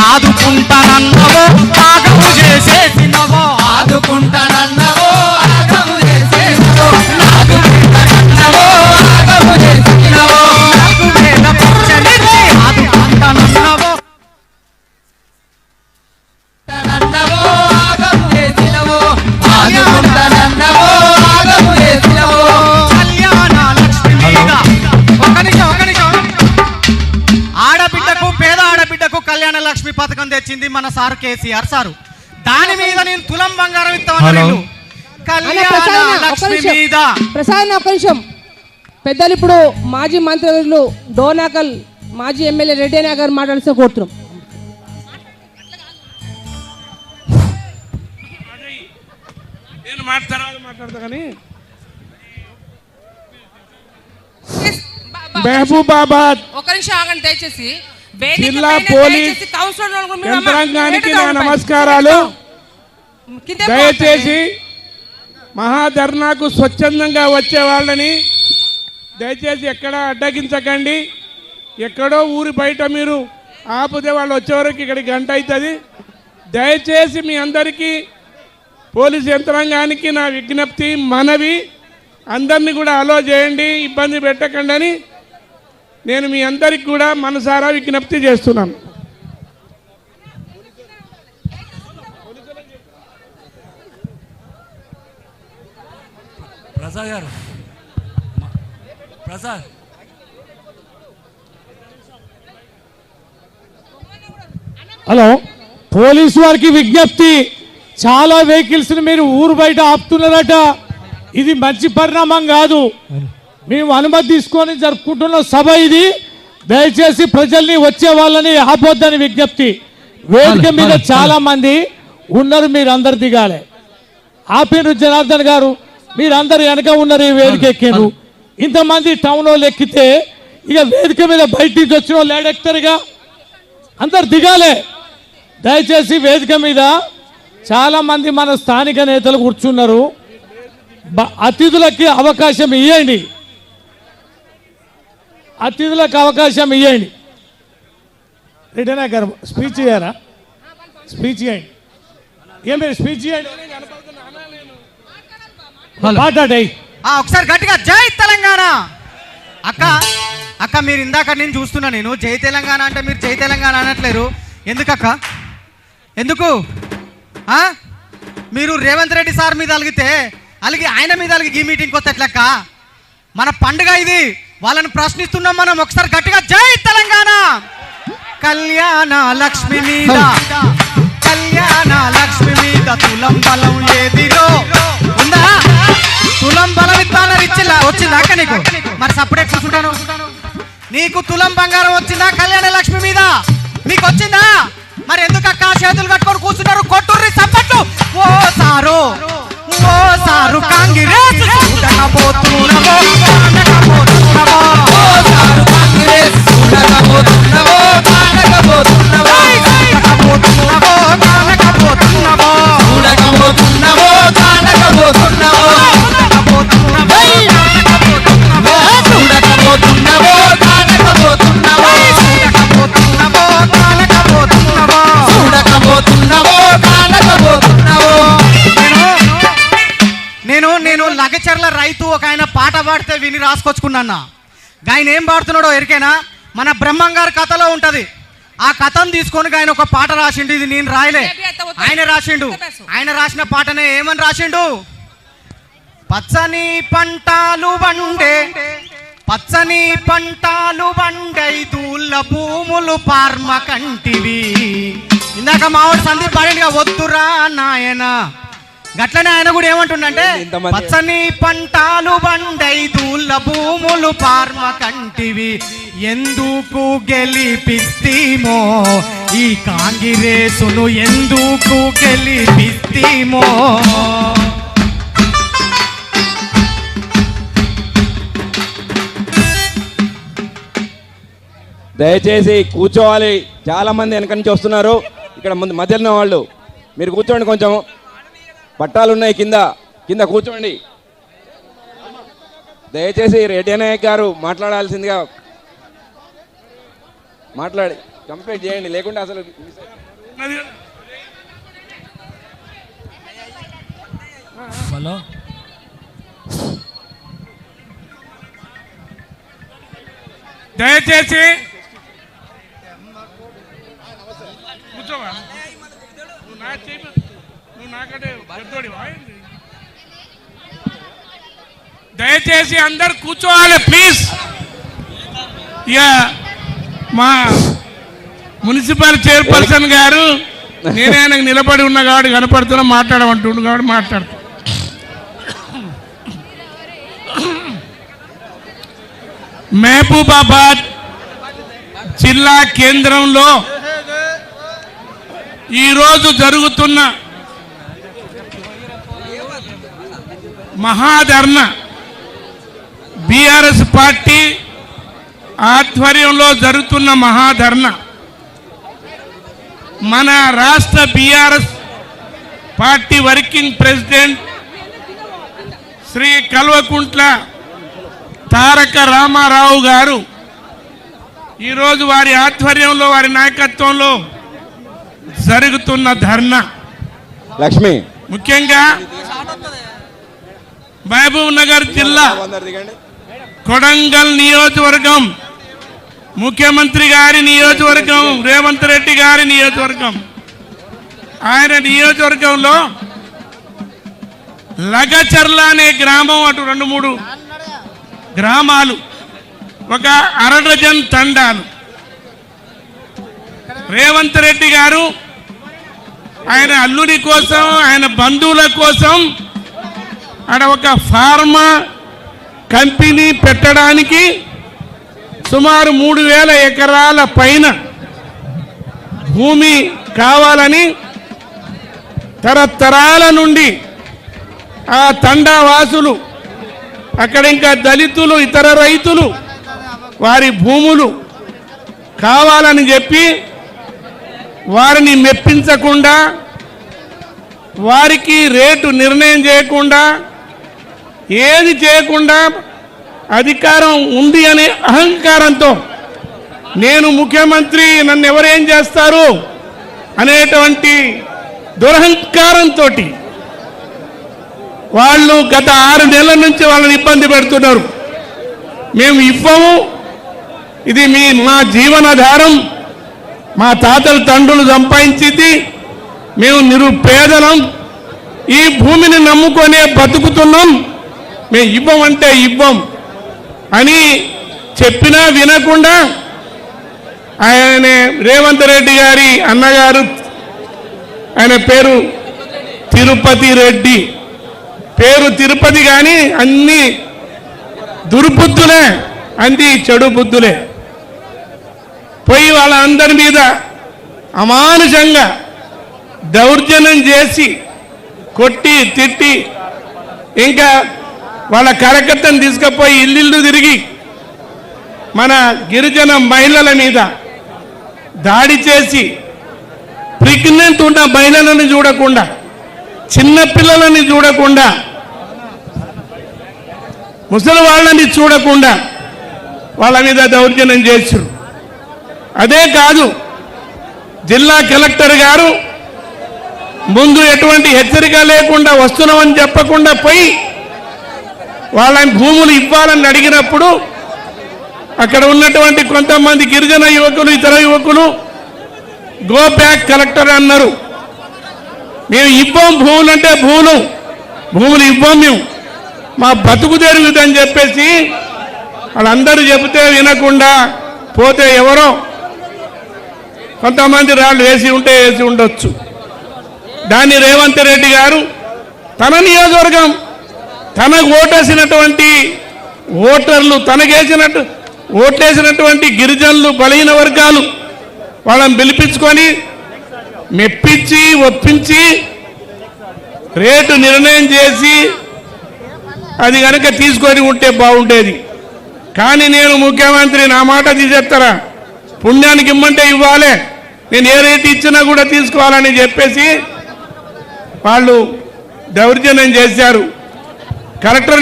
ఆదుకుంటానన్నవో ఆగము చేసేసినవో ఆదుకుంటానన్నవో ఆగము చేసేసినవో ఆదుకుంటానన్నవో ఆగము చేసేసినవో నాకు వేల పిచ్చనిచ్చి ఆదుకుంటానన్నవో ఆదుకుంటానన్నవో ఆగము చేసినవో ఆదుకుంటానన్నవో ఆగము చేసినవో కళ్యాణ లక్ష్మి మీద ఒక నిమిషం ఆడబిడ్డకు పేద ఆడబిడ్డకు కళ్యాణ లక్ష్మి పథకం తెచ్చింది మన సార్ కేసీఆర్ సారు. దాని మీద నేను తులం బంగారం ఇస్తామన్నారు. ప్రసాద్ ఒక నిమిషం. పెద్దలు ఇప్పుడు మాజీ మంత్రులు డోనాకల్ మాజీ ఎమ్మెల్యే రెడ్డి అన్న గారు మాట్లాడితే కోరుతున్నాం. నేను మాట్లాడతా కానీ మహబూబాబాద్ ఒక నిమిషం ఆగండి దయచేసి. జిల్లా పోలీస్ యంత్రాంగానికి నా నమస్కారాలు. దయచేసి మహాధర్నాకు స్వచ్ఛందంగా వచ్చే వాళ్ళని దయచేసి ఎక్కడ అడ్డగించకండి. ఎక్కడో ఊరి బయట మీరు ఆపితే వాళ్ళు వచ్చేవరకు ఇక్కడికి గంట అవుతుంది. దయచేసి మీ అందరికీ పోలీస్ యంత్రాంగానికి నా విజ్ఞప్తి, మనవి, అందరినీ కూడా అలో చేయండి, ఇబ్బంది పెట్టకండి అని నేను మీ అందరికి కూడా మనసారా విజ్ఞప్తి చేస్తున్నాను. ప్రసాద్ గారు, ప్రసాద్ హలో, పోలీసు వారికి విజ్ఞప్తి, చాలా వెహికల్స్ మీరు ఊరు బయట ఆపుతున్నారట. ఇది మంచి పరిణామం కాదు. మేము అనుమతి తీసుకొని జరుపుకుంటున్న సభ ఇది. దయచేసి ప్రజల్ని వచ్చే వాళ్ళని ఆపొద్దని విజ్ఞప్తి. వేదిక మీద చాలా మంది ఉన్నారు, మీరు అందరు దిగాలి. ఆపిరు జనార్దన్ గారు, మీరందరు వెనక ఉన్నారు, ఈ వేదిక ఎక్కారు. ఇంతమంది టౌన్ వాళ్ళు ఎక్కితే ఇక వేదిక మీద బయట నుంచి వచ్చిన వాళ్ళు ఏడెక్తారుగా, అందరు దిగాలి. దయచేసి వేదిక మీద చాలా మంది మన స్థానిక నేతలు కూర్చున్నారు. అతిథులకి అవకాశం ఇవ్వండి, అతిథులకు అవకాశం ఇవ్వండి. రిటర్న్ గారు స్పీచ్ ఇయ్యారా? స్పీచ్ ఇవ్వండి. ఏం మీరు స్పీచ్ ఇవ్వండి, మాట్లాడాయి. ఒకసారి గట్టిగా జై తెలంగాణ. అక్క అక్క మీరు ఇందాక నేను చూస్తున్నా, నేను జై తెలంగాణ అంటే మీరు జై తెలంగాణ అనట్లేరు ఎందుకక్క? ఎందుకు మీరు రేవంత్ రెడ్డి సార్ మీద అలిగితే అలిగి ఆయన మీద అలిగి ఈ మీటింగ్కి వస్తే ఎట్లక్క? మన పండుగ ఇది, వాళ్ళని ప్రశ్నిస్తున్నాం మనం. ఒకసారి గట్టిగా జై తెలంగాణ. కళ్యాణ లక్ష్మి మీద, కళ్యాణ లక్ష్మి మీద తులం బలం ఏదిరో ఉందా? తులం బలం ఇస్తానని ఇచ్చిలా వచ్చిందాక నీకు? మరి సపరేట్ కూర్చుంటాను. నీకు తులం బంగారం వచ్చిందా కళ్యాణ లక్ష్మి మీద? మీకు వచ్చిందా? మరి ఎందుకు అక్క చేతులు కట్టుకొని కూర్చున్నారు? కొట్టుర్రి చప్పట్లు. ఓ సారు, ఓ సారు కాంగ్రెస్ చూడకపోతున్నావో, కానకపోతున్నావో. ఓ సారు కాంగ్రెస్ చూడకపోతున్నావో, కానకపోతున్నావో. చూడకపోతున్నావో, కానకపోతున్నావో. చూడకపోతున్నావో, కానకపోతున్నావో. నేను లగచర్ల రైతు ఒక ఆయన పాట పాడితే విని రాసుకొచ్చుకున్నా. ఆయన ఏం పాడుతున్నాడో ఎరికేనా? మన బ్రహ్మం గారి కథలో ఉంటది. ఆ కథను తీసుకొని ఆయన ఒక పాట రాసిండు. ఇది నేను రాయలే, ఆయన రాసిండు. ఆయన రాసిన పాటనే ఏమని రాసిండు? పచ్చని పంటాలు వండే, పచ్చని పంటాలు వండై దూళ్ళ భూములు పార్మ కంటివి. ఇందాక మావాడు సందీప్ పాడిగా వద్దురా నాయన. గట్లనే ఆయన కూడా ఏమంటుండంటే, పచ్చని పంటాలు వండై దూళ్ళ భూములు పార్మ కంటివి. ఎందుకు గెలిపిస్తీమో ఈ కాంగ్రెసును, ఎందుకు గెలిపిస్తీమో. దయచేసి కూర్చోవాలి. చాలా మంది వెనక నుంచి వస్తున్నారు. ఇక్కడ ముందు మధ్యలో వాళ్ళు మీరు కూర్చోండి. కొంచెం పట్టాలు ఉన్నాయి కింద, కింద కూర్చోండి. దయచేసి రెడ్డి నాయక్ గారు మాట్లాడాల్సిందిగా మాట్లాడి కంప్లీట్ చేయండి, లేకుంటే అసలు. హలో, దయచేసి కూర్చోవా. నువ్వు నాకంటే పెద్దోడివా? దయచేసి అందరు కూర్చోవాలి ప్లీజ్. ఇక మా మున్సిపల్ చైర్పర్సన్ గారు నేనే ఆయనకు నిలబడి ఉన్న కాబట్టి కనపడుతున్నా, మాట్లాడమంటుండు కాబట్టి మాట్లాడుతున్నా. మహబూబాబాద్ జిల్లా కేంద్రంలో ఈరోజు జరుగుతున్న మహాధర్నా, బీఆర్ఎస్ పార్టీ ఆధ్వర్యంలో జరుగుతున్న మహాధర్నా, మన రాష్ట్ర BRS party working president Shri Kalvakuntla Taraka Rama Rao గారు ఈరోజు వారి ఆధ్వర్యంలో, వారి నాయకత్వంలో జరుగుతున్న ధర్నా లక్ష్మి ముఖ్యంగా మహబూబ్ నగర్ జిల్లా కొడంగల్ నియోజకవర్గం ముఖ్యమంత్రి గారి నియోజకవర్గం, రేవంత్ రెడ్డి గారి నియోజకవర్గం. ఆయన నియోజకవర్గంలో లగచర్ల అనే గ్రామం, అటు 2-3 గ్రామాలు, ఒక అరడజన్ తండాలు. రేవంత్ రెడ్డి గారు ఆయన అల్లుడి కోసం, ఆయన బంధువుల కోసం ఆడ ఒక ఫార్మా కంపెనీ పెట్టడానికి సుమారు 3000 ఎకరాల పైన భూమి కావాలని తరతరాల నుండి ఆ తండావాసులు, అక్కడ ఇంకా దళితులు, ఇతర రైతులు వారి భూములు కావాలని చెప్పి వారిని మెప్పించకుండా, వారికి రేటు నిర్ణయం చేయకుండా, ఏది చేయకుండా అధికారం ఉంది అనే అహంకారంతో నేను ముఖ్యమంత్రి, నన్ను ఎవరేం చేస్తారు అనేటువంటి దురహంకారంతో వాళ్ళు గత 6 నెలల నుంచి వాళ్ళని ఇబ్బంది పెడుతున్నారు. మేము ఇవ్వము, ఇది మా జీవనాధారం, మా తాతలు తండ్రులు సంపాదించింది, మేము నిరుపేదలం, ఈ భూమిని నమ్ముకొనే బతుకుతున్నాం, మేము ఇవ్వమంటే ఇవ్వం అని చెప్పినా వినకుండా ఆయన రేవంత్ రెడ్డి గారి అన్నగారు, ఆయన పేరు తిరుపతి రెడ్డి, పేరు తిరుపతి, కానీ అన్ని దుర్బుద్ధులే, అన్ని చెడు బుద్ధులే. పోయి వాళ్ళందరి మీద అమానుషంగా దౌర్జన్యం చేసి కొట్టి తిట్టి, ఇంకా వాళ్ళ కార్యకర్తను తీసుకుపోయి ఇల్లు తిరిగి మన గిరిజన మహిళల మీద దాడి చేసి, ప్రెగ్నెంట్ ఉన్న మహిళలను చూడకుండా, చిన్నపిల్లలని చూడకుండా, ముసలి వాళ్ళని చూడకుండా వాళ్ళ మీద దౌర్జన్యం చేశారు. అదే కాదు, జిల్లా కలెక్టర్ గారు ముందు ఎటువంటి హెచ్చరిక లేకుండా వస్తున్నామని చెప్పకుండా పోయి వాళ్ళని భూములు ఇవ్వాలని అడిగినప్పుడు అక్కడ ఉన్నటువంటి కొంతమంది గిరిజన యువకులు, ఇతర యువకులు గో బ్యాక్ కలెక్టర్ అన్నారు. మేము ఇవ్వం భూములు అంటే భూములు ఇవ్వం, మేము మా బతుకు తెరుగుదని చెప్పేసి వాళ్ళందరూ చెబితే వినకుండా పోతే ఎవరో కొంతమంది రాళ్ళు వేసి ఉండొచ్చు. దాన్ని రేవంత్ రెడ్డి గారు తన నియోజకవర్గం, తనకు ఓటేసినటువంటి ఓటర్లు, ఓట్లేసినటువంటి గిరిజనులు, బలహీన వర్గాలు వాళ్ళని పిలిపించుకొని మెప్పించి ఒప్పించి రేటు నిర్ణయం చేసి అది కనుక తీసుకొని ఉంటే బాగుండేది. కానీ నేను ముఖ్యమంత్రి, నా మాట తీసేస్తారా, పుణ్యానికి ఇమ్మంటే ఇవ్వాలి, నేను ఏ రేటు ఇచ్చినా కూడా తీసుకోవాలని చెప్పేసి వాళ్ళు దౌర్జన్యం చేశారు. కలెక్టర్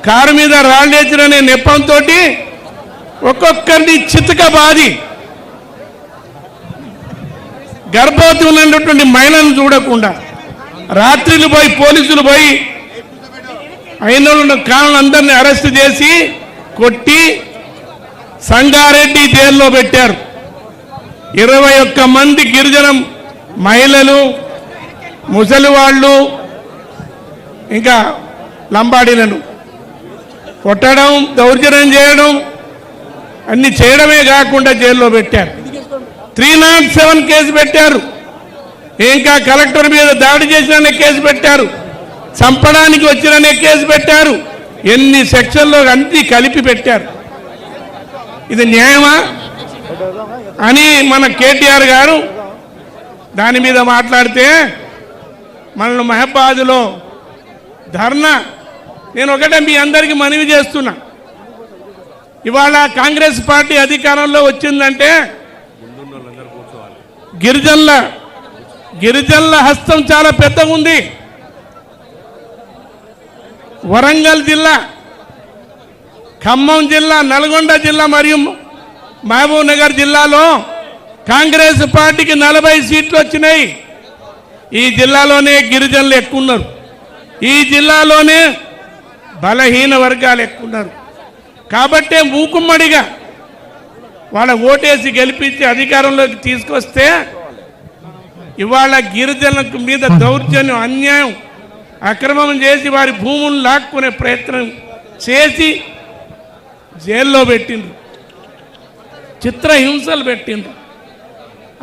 కారు మీద రాళ్ళు వేసిన నెప్పంతో ఒక్కొక్కరిని చితక బాది, గర్భవతి ఉన్నటువంటి మహిళలను చూడకుండా రాత్రిలు పోయి పోలీసులు పోయి అయిన కాళ్ళందరినీ అరెస్ట్ చేసి కొట్టి సంగారెడ్డి జైల్లో పెట్టారు. 21 మంది గిరిజన మహిళలు, ముసలి వాళ్ళు, ఇంకా లంబాడీలను కొట్టడం, దౌర్జన్యం చేయడం, అన్ని చేయడమే కాకుండా జైల్లో పెట్టారు. 307 కేసు పెట్టారు. ఇంకా కలెక్టర్ మీద దాడి చేసిన కేసు పెట్టారు, చంపడానికి వచ్చిననే కేసు పెట్టారు, ఎన్ని సెక్షన్లో అన్ని కలిపి పెట్టారు. ఇది న్యాయమా అని మన కేటీఆర్ గారు దాని మీద మాట్లాడితే మన మహబాద్లో ధర్నా. నేను ఒకటే మీ అందరికీ మనవి చేస్తున్నా, ఇవాళ కాంగ్రెస్ పార్టీ అధికారంలో వచ్చిందంటే గిరిజనుల హస్తం చాలా పెద్దగా ఉంది. వరంగల్ జిల్లా, ఖమ్మం జిల్లా, నల్గొండ జిల్లా మరియు మహబూబ్ నగర్ జిల్లాలో కాంగ్రెస్ పార్టీకి 40 సీట్లు వచ్చినాయి. ఈ జిల్లాలోనే గిరిజనులు ఎక్కువ ఉన్నారు, ఈ జిల్లాలోనే బలహీన వర్గాలు ఎక్కువ ఉన్నారు. కాబట్టే మూకుమ్మడిగా వాళ్ళ ఓటేసి గెలిపించి అధికారంలోకి తీసుకొస్తే ఇవాళ గిరిజనుల మీద దౌర్జన్యం, అన్యాయం, అక్రమం చేసి వారి భూములు లాక్కునే ప్రయత్నం చేసి జైల్లో పెట్టిండ్రు, చిత్రహింసలు పెట్టిండ్రు.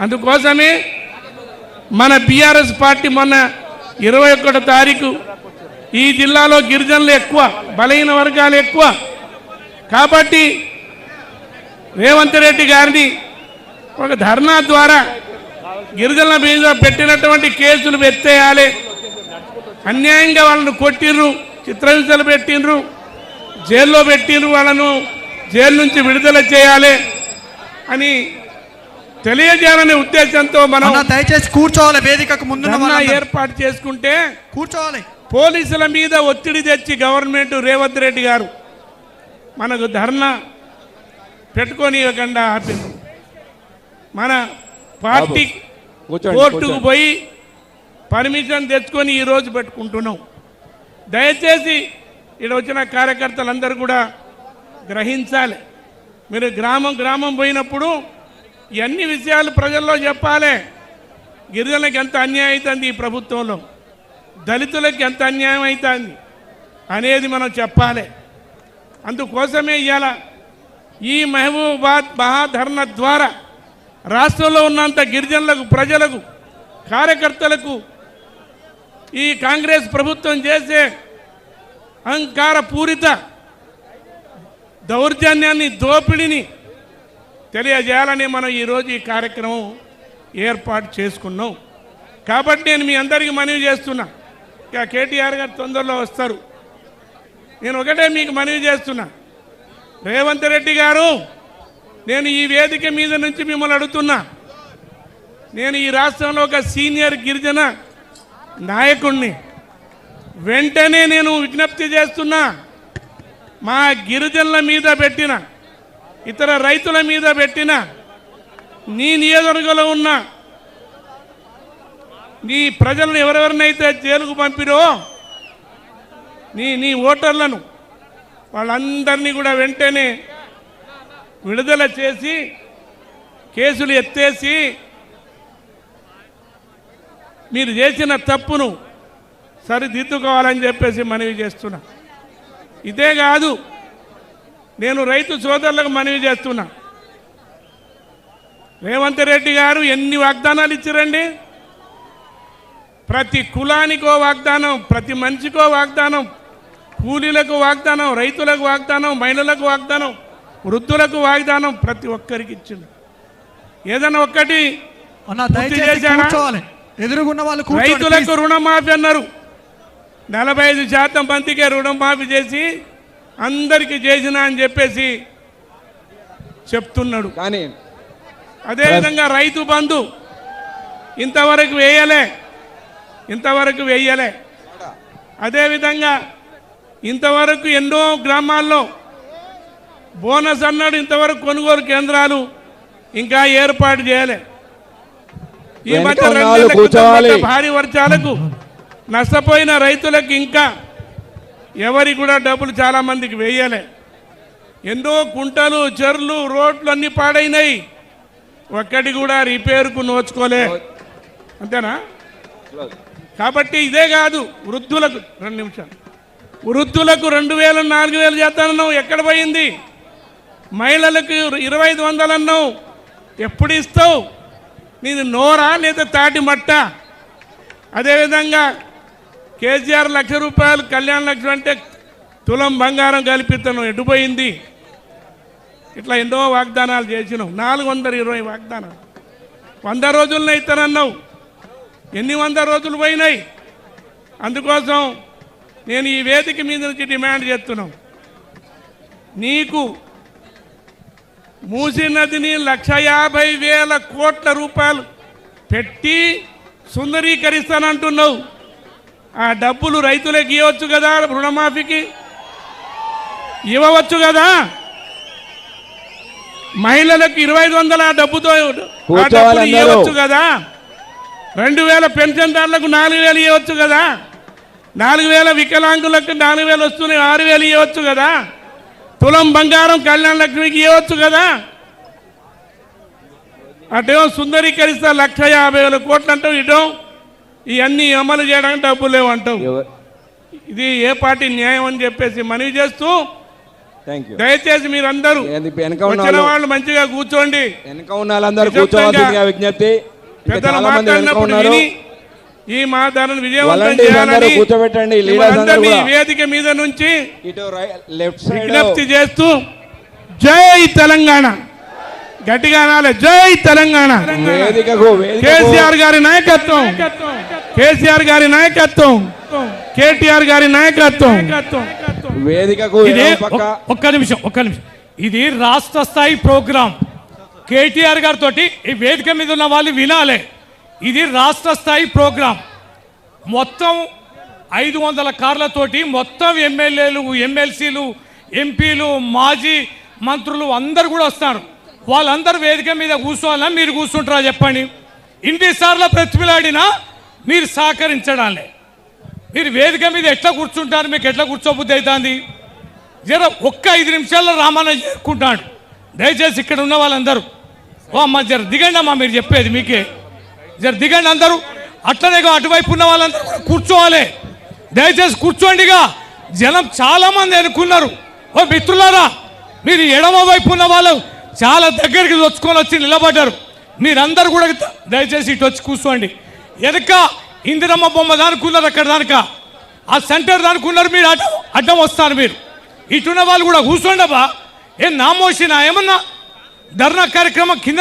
అందుకోసమే మన బీఆర్ఎస్ పార్టీ మొన్న 21 తారీఖు ఈ జిల్లాలో గిరిజనులు ఎక్కువ, బలహీన వర్గాలు ఎక్కువ కాబట్టి రేవంత్ రెడ్డి గారిని ఒక ధర్నా ద్వారా గిరిజనుల మీద పెట్టినటువంటి కేసులు ఎత్తేయాలి, అన్యాయంగా వాళ్ళను కొట్టిండ్రు, చిత్రహింసలు పెట్టిండ్రు, జైల్లో పెట్టిండ్రు, వాళ్ళను జైలు నుంచి విడుదల చేయాలి అని తెలియజేయాలనే ఉద్దేశంతో మనం దయచేసి కూర్చోవాలి. వేదికకు ముందు ఏర్పాటు చేసుకుంటే కూర్చోవాలి. పోలీసుల మీద ఒత్తిడి తెచ్చి గవర్నమెంట్ రేవంత్ రెడ్డి గారు మనకు ధర్నా పెట్టుకొని ఇవ్వకుండా ఆపింది. మన పార్టీ కోర్టుకు పోయి పర్మిషన్ తెచ్చుకొని ఈరోజు పెట్టుకుంటున్నాం. దయచేసి ఇక్కడ వచ్చిన కార్యకర్తలందరూ కూడా గ్రహించాలి. మీరు గ్రామం గ్రామం పోయినప్పుడు ఇవన్నీ విషయాలు ప్రజల్లో చెప్పాలి. గిరిజనులకు ఎంత అన్యాయం అవుతుంది ఈ ప్రభుత్వంలో, దళితులకు ఎంత అన్యాయం అవుతుంది అనేది మనం చెప్పాలి. అందుకోసమే ఇవాళ ఈ మహబూబాబాద్ మహాధర్నా ద్వారా రాష్ట్రంలో ఉన్నంత గిరిజనులకు, ప్రజలకు, కార్యకర్తలకు ఈ కాంగ్రెస్ ప్రభుత్వం చేసే అహంకార పూరిత దౌర్జన్యాన్ని, దోపిడీని తెలియజేయాలని మనం ఈరోజు ఈ కార్యక్రమం ఏర్పాటు చేసుకున్నాం. కాబట్టి నేను మీ అందరికీ మనవి చేస్తున్నా, ఇక కేటీఆర్ గారు తొందరలో వస్తారు. నేను ఒకటే మీకు మనవి చేస్తున్నా, రేవంత్ రెడ్డి గారు, నేను ఈ వేదిక మీద నుంచి మిమ్మల్ని అడుగుతున్నా, నేను ఈ రాష్ట్రంలో ఒక సీనియర్ గిరిజన నాయకుడిని. వెంటనే నేను విజ్ఞప్తి చేస్తున్నా, మా గిరిజనుల మీద పెట్టిన, ఇతర రైతుల మీద పెట్టిన, నీ నియోజకవర్గంలో ఉన్న నీ ప్రజలను ఎవరెవరినైతే జైలుకు పంపిరో నీ ఓటర్లను వాళ్ళందరినీ కూడా వెంటనే విడుదల చేసి కేసులు ఎత్తేసి మీరు చేసిన తప్పును సరిదిద్దుకోవాలని చెప్పేసి మనవి చేస్తున్నా. ఇదే కాదు, నేను రైతు సోదరులకు మనవి చేస్తున్నా, రేవంత్ రెడ్డి గారు ఎన్ని వాగ్దానాలు ఇచ్చారండి. ప్రతి కులానికో వాగ్దానం, ప్రతి మనిషికో వాగ్దానం, కూలీలకు వాగ్దానం, రైతులకు వాగ్దానం, మహిళలకు వాగ్దానం, వృద్ధులకు వాగ్దానం, ప్రతి ఒక్కరికి ఇచ్చింది. ఏదైనా ఒక్కటి ఎదురుగున్న వాళ్ళు రైతులకు రుణమాఫీ అన్నారు, 45% మందికే రుణమాఫీ చేసి అందరికీ చేసిన అని చెప్పేసి చెప్తున్నాడు. కానీ అదేవిధంగా రైతు బంధు ఇంతవరకు వేయలే. అదేవిధంగా ఇంతవరకు ఎన్నో గ్రామాల్లో బోనస్ అన్నాడు, ఇంతవరకు కొనుగోలు కేంద్రాలు ఇంకా ఏర్పాటు చేయలే. ఈ మధ్య భారీ వర్షాలకు నష్టపోయిన రైతులకు ఇంకా ఎవరికి కూడా డబ్బులు చాలా మందికి వేయలే. ఎన్నో కుంటలు, చెర్లు, రోడ్లు అన్నీ పాడైనాయి, ఒక్కటి కూడా రిపేర్కు నోచుకోలే. అంతేనా? కాబట్టి ఇదే కాదు, వృద్ధులకు 2 నిమిషాలు, వృద్ధులకు 2000 4000 చేస్తానన్నావు, ఎక్కడ పోయింది? మహిళలకు 2500 అన్నావు, ఎప్పుడు ఇస్తావు? నీది నోరా లేదా తాటి మట్ట? అదేవిధంగా కేసీఆర్ ₹1,00,000 కళ్యాణ లక్ష్యం అంటే తులం బంగారం కల్పిస్తాను, ఎటుపోయింది? ఇట్లా ఎన్నో వాగ్దానాలు చేసినావు, 420 వాగ్దానాలు. 100 రోజులనే ఇస్తానన్నావు, ఎన్ని 100 రోజులు పోయినాయి? అందుకోసం నేను ఈ వేదిక మీద నుంచి డిమాండ్ చేస్తున్నాం, నీకు మూసీ నదిని 1,50,000 కోట్ల రూపాయలు పెట్టి సుందరీకరిస్తానంటున్నావు. ఆ డబ్బులు రైతులకు ఇవ్వచ్చు కదా, రుణమాఫీకి ఇవ్వవచ్చు కదా, మహిళలకు 2500 ఆ డబ్బుతో ఇవ్వచ్చు కదా, 2000 పెన్షన్దారులకు 4000 ఇవ్వచ్చు కదా, 4000 వికలాంగులకు 4000 వస్తున్నాయి, 6000 ఇవ్వచ్చు కదా, తులం బంగారం కళ్యాణ లక్ష్మికి ఇవ్వచ్చు కదా. అటేమో సుందరీకరిస్తా 1,50,000 కోట్లు అంటావు, ఇటో ఇవన్నీ అమలు చేయడానికి డబ్బులు లేవు అంటావు. ఇది ఏ పార్టీ న్యాయం అని చెప్పేసి మనవి చేస్తూ దయచేసి మీరందరూ వచ్చిన వాళ్ళు మంచిగా కూర్చోండి. వెనక ఉన్న వాళ్ళందరూ కూర్చోవాల్సిందిగా విజ్ఞప్తి. పెద్దలు మాట్లాడినప్పుడు విని ఈ మాదాలను విజయవంతం చేయాలని కూర్చోబెట్టండి. అందరినీ వేదిక మీద నుంచి విజ్ఞప్తి చేస్తూ జై తెలంగాణ గట్టిగా అనాలి, జై తెలంగాణ. కేసీఆర్ గారి నాయకత్వం, కేసీఆర్ గారి నాయకత్వం, కేటీఆర్ గారి నాయకత్వం. వేదికకు ఒక్క నిమిషం. ఇది రాష్ట్ర స్థాయి ప్రోగ్రాం. కేటీఆర్ గారితో ఈ వేదిక మీద ఉన్న వాళ్ళు వినాలి. ఇది రాష్ట్ర స్థాయి ప్రోగ్రాం. మొత్తం 500 కార్లతోటి మొత్తం ఎమ్మెల్యేలు, ఎమ్మెల్సీలు, ఎంపీలు, మాజీ మంత్రులు అందరు కూడా వస్తారు. వాళ్ళందరూ వేదిక మీద కూర్చోవాలన్నా మీరు కూర్చుంటారా చెప్పండి? ఇన్నిసార్లు ప్రతిపిలాడినా మీరు సహకరించడాలే. మీరు వేదిక మీద ఎట్లా కూర్చుంటారు? మీకు ఎట్లా కూర్చోబుద్ధి అవుతుంది? జర ఒక్క 5 నిమిషాల్లో రామన్న చేరుకుంటాడు. దయచేసి ఇక్కడ ఉన్న వాళ్ళందరూ ఓ అమ్మ జర దిగండి అమ్మా, మీరు చెప్పేది మీకే. జర దిగండి అందరూ. అట్లనే అటువైపు ఉన్న వాళ్ళందరూ కూడా కూర్చోవాలి. దయచేసి కూర్చోండిగా. జనం చాలా మంది అనుకున్నారు. ఓ మిత్రులారా, మీరు ఎడమ వైపు ఉన్న వాళ్ళు చాలా దగ్గరికి వచ్చుకొని వచ్చి నిలబడ్డారు. మీరందరూ కూడా దయచేసి ఇటు వచ్చి కూర్చోండి. వెనక ఇందిరమ్మ బొమ్మ దానుకున్నారు, అక్కడ దానిక ఆ సెంటర్ దానుకున్నారు. మీరు అడ్డం వస్తారు. మీరు ఇటున్న వాళ్ళు కూడా కూర్చోండి అబ్బా. ఏం నామోషినా ఏమన్నా? ధర్నా కార్యక్రమం కింద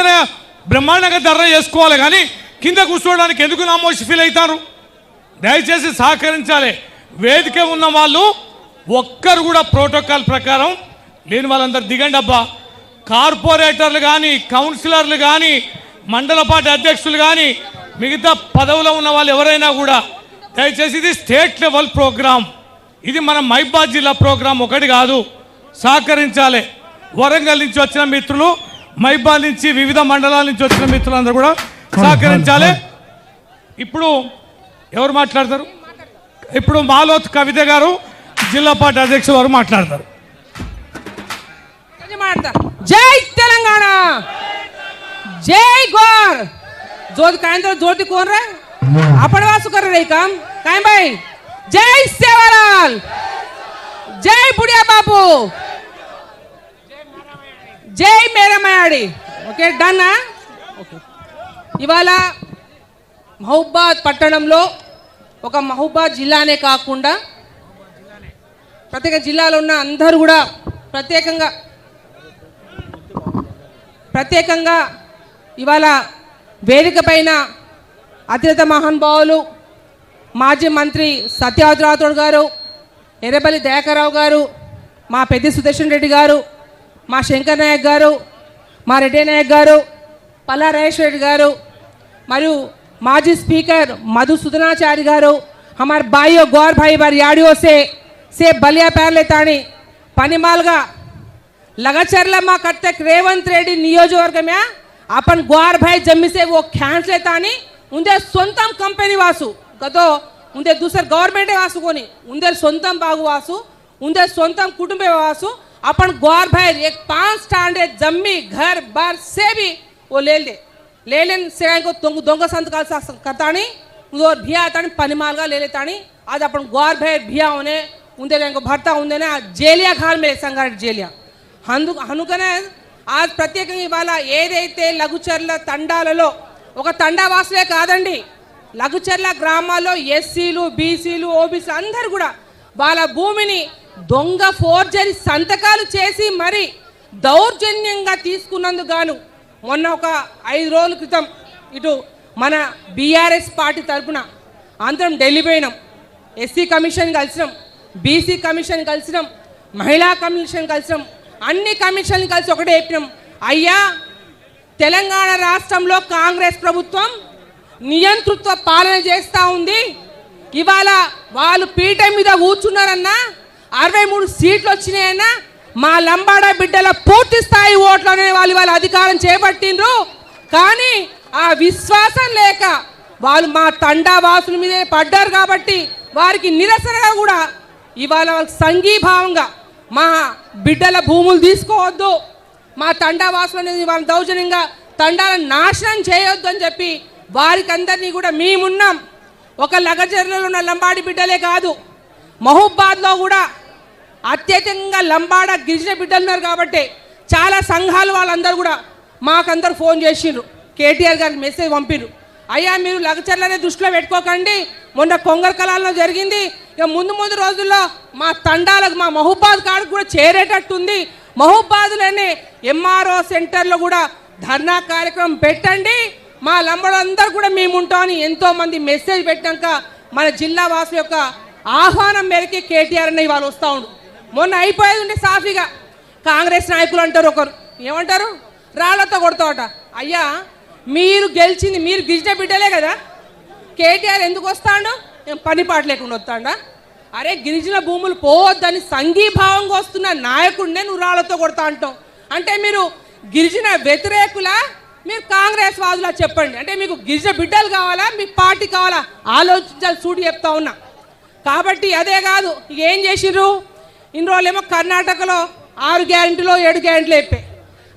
బ్రహ్మాండంగా ధర్నా చేసుకోవాలి, కానీ కింద కూర్చోవడానికి ఎందుకు నామోషి ఫీల్ అవుతారు? దయచేసి సహకరించాలి. వేదిక ఉన్న వాళ్ళు ఒక్కరు కూడా ప్రోటోకాల్ ప్రకారం లేని వాళ్ళందరూ దిగండి అబ్బా. కార్పొరేటర్లు కానీ, కౌన్సిలర్లు కానీ, మండల పార్టీ అధ్యక్షులు కానీ, మిగతా పదవులో ఉన్న వాళ్ళు ఎవరైనా కూడా దయచేసి ఇది స్టేట్ లెవెల్ ప్రోగ్రాం. ఇది మన మహబూబాబాద్ జిల్లా ప్రోగ్రాం ఒకటి కాదు. సహకరించాలి. వరంగల్ నుంచి వచ్చిన మిత్రులు, మహబూబాబాద్ నుంచి, వివిధ మండలాల నుంచి వచ్చిన మిత్రులందరూ కూడా సహకరించాలి. ఇప్పుడు ఎవరు మాట్లాడతారు? ఇప్పుడు మాలోత్ కవిత గారు, జిల్లా పార్టీ అధ్యక్షులు వారు మాట్లాడతారు. జై తెలంగాణ, जय गौर जोर कायन तो जोर दी कौन रहे अपन वासु कर रही काम कायन भाई जय सेवालाल जय बुढ़िया बाबू जय मेरा मयाड़ी ओके डन ఇవాళ మహబూబాద్ పట్టణంలో ఒక మహబూబాద్ జిల్లానే కాకుండా ప్రత్యేక జిల్లాలో ఉన్న అందరూ కూడా ప్రత్యేకంగా ఇవాళ వేదిక పైన అత్యంత మహానుభావులు మాజీ మంత్రి సత్యవతి రాథోడ్ గారు, ఎర్రబెల్లి దయాకర్రావు గారు, మా పెద్ది సుదర్శన్ రెడ్డి గారు, మా శంకర్ నాయక్ గారు, మా రెడ్డి నాయక్ గారు, పల్లా రాజేశ్వర రెడ్డి గారు, మరియు माजी स्पीकर मधुसूदनाचार्य गारू हमारे भाइयों गौर भाई बरियाड़ियों से बलिया पैर लेतानी पनिमालगा लगाचरला मा कट्टे रेवंत रेड्डी नियोजकवर्ग में अपन गौर भाई जम्मी से वो ख्यास लेतानी उनके सोंतम कंपनी वासु गतो उनके दूसरे गवर्नमेंट वासु कोनी उनके सोंतम बागु वासु उनके सोंतम कुटुंबे वासु अपन गौर भाई एक 5 स्टैंडर्ड जम्मी घर बार से भी वो ले लेन से को दोंग संतकाल करतानी और भिया आतानी पनिमालगा ले लेतानी आज अपन गौर भाई भिया होने उनके को भरता उन्हें जेलिया घाल में संगारेट जेलिया हनुकने आज ప్రత్యేకంగా ఇవాళ ఏదైతే లఘుచర్ల తండాలలో ఒక తండా వాసులే కాదండి లఘుచర్ల గ్రామాల్లో ఎస్సీలు బీసీలు ఓబీసీలు అందరూ కూడా వాళ్ళ భూమిని దొంగ ఫోర్జరీ సంతకాలు చేసి మరి దౌర్జన్యంగా తీసుకున్నందుకు గాను మొన్న ఒక 5 రోజుల క్రితం ఇటు మన బీఆర్ఎస్ పార్టీ తరపున అందరం ఢిల్లీ పోయినాం ఎస్సీ కమిషన్ కలిసినాం బీసీ కమిషన్ కలిసినాం మహిళా కమిషన్ కలిసినాం అన్ని కమిషన్లు కలిసి ఒకటే చెప్పినాం అయ్యా తెలంగాణ రాష్ట్రంలో కాంగ్రెస్ ప్రభుత్వం నియంతృత్వ పాలన చేస్తూ ఉంది ఇవాళ వాళ్ళు పీఠం మీద కూర్చున్నారన్నా 63 సీట్లు వచ్చినాయన్నా మా లంబాడ బిడ్డల పూర్తి స్థాయి ఓట్లనే వాళ్ళు అధికారం చేపట్టిండ్రు కానీ ఆ విశ్వాసం లేక వాళ్ళు మా తండా వాసుల మీదే పడ్డారు కాబట్టి వారికి నిరసనగా కూడా ఇవాళ వాళ్ళకి సంఘీభావంగా మా బిడ్డల భూములు తీసుకోవద్దు మా తండా వాసులని వాళ్ళని దౌర్జన్యంగా తండాలను నాశనం చేయొద్దు అని చెప్పి వారికి అందరినీ కూడా మేమున్నాం. ఒక లగచర్లలో ఉన్న లంబాడి బిడ్డలే కాదు, మహబూబాద్లో కూడా అత్యధికంగా లంబాడ గిరిజన బిడ్డలు ఉన్నారు కాబట్టి చాలా సంఘాలు వాళ్ళందరూ కూడా మాకందరూ ఫోన్ చేసిండ్రు, కేటీఆర్ గారికి మెసేజ్ పంపిర్రు. అయ్యా మీరు లగచర్లనే దృష్టిలో పెట్టుకోకండి, మొన్న కొంగర కళాల్లో జరిగింది, ఇక ముందు ముందు రోజుల్లో మా తండాలకు మా మహబూబాద్ కాడికి కూడా చేరేటట్టుంది, మహబూబాద్లోనే ఎంఆర్ఓ సెంటర్లో కూడా ధర్నా కార్యక్రమం పెట్టండి, మా లంబడందరూ కూడా మేము ఉంటామని ఎంతోమంది మెసేజ్ పెట్టాక మన జిల్లా వాసుల యొక్క ఆహ్వానం మేరకి కేటీఆర్ అన్న ఇవాళ వస్తూ ఉండు. మొన్న అయిపోయేది ఉండే సాఫీగా కాంగ్రెస్ నాయకులు అంటారు, ఒకరు ఏమంటారు రాళ్లతో కొడతావట. అయ్యా మీరు గెలిచింది, మీరు గిరిజన బిడ్డలే కదా, కేటీఆర్ ఎందుకు వస్తాడు, పని పాట లేకుండా వస్తాడా? అరే గిరిజన భూములు పోవద్దని సంఘీభావంగా వస్తున్న నాయకుడినే నువ్వు రాళ్లతో కొడతా అంటావు అంటే మీరు గిరిజన వ్యతిరేకులా, మీరు కాంగ్రెస్ వాదులా చెప్పండి. అంటే మీకు గిరిజన బిడ్డలు కావాలా, మీ పార్టీ కావాలా, ఆలోచించాలి సూటి చెప్తా ఉన్నా. కాబట్టి అదే కాదు, ఇక ఏం చేసిర్రు, ఇన్ని రోజులేమో కర్ణాటకలో 6 గ్యారెంటీలో 7 గ్యారెంటీలు అయిపోయి,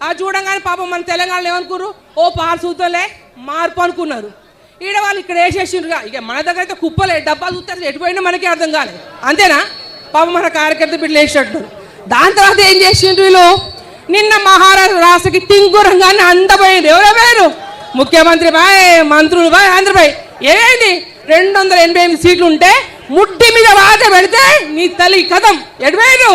అది చూడంగానే పాపం మన తెలంగాణలో ఏమనుకున్నారు, ఓ పార్సూతలే మార్పు అనుకున్నారు. ఈడ వాళ్ళు ఇక్కడ వేసేసిండ్రుగా, ఇక మన దగ్గర అయితే కుప్పలే డబ్బాలు చూస్తారు, ఎటుపోయినా మనకే అర్థం కాలేదు, అంతేనా? పాపం మన కార్యకర్త బిడ్డలు వేసేటట్టు. దాని తర్వాత ఏం చేసిండ్రు వీళ్ళు, నిన్న మహారాష్ట్ర రాష్ట్రకి తింగురంగానే అందపోయింది. ఎవరెవరు ముఖ్యమంత్రి బాయ్, మంత్రులు బాయ్, ఆంధ్రబాయ్ ఏమైంది, 288 సీట్లు ఉంటే ముడ్డి మీద వాత పెడితే నీ తల్లి కథం ఎటువైరు,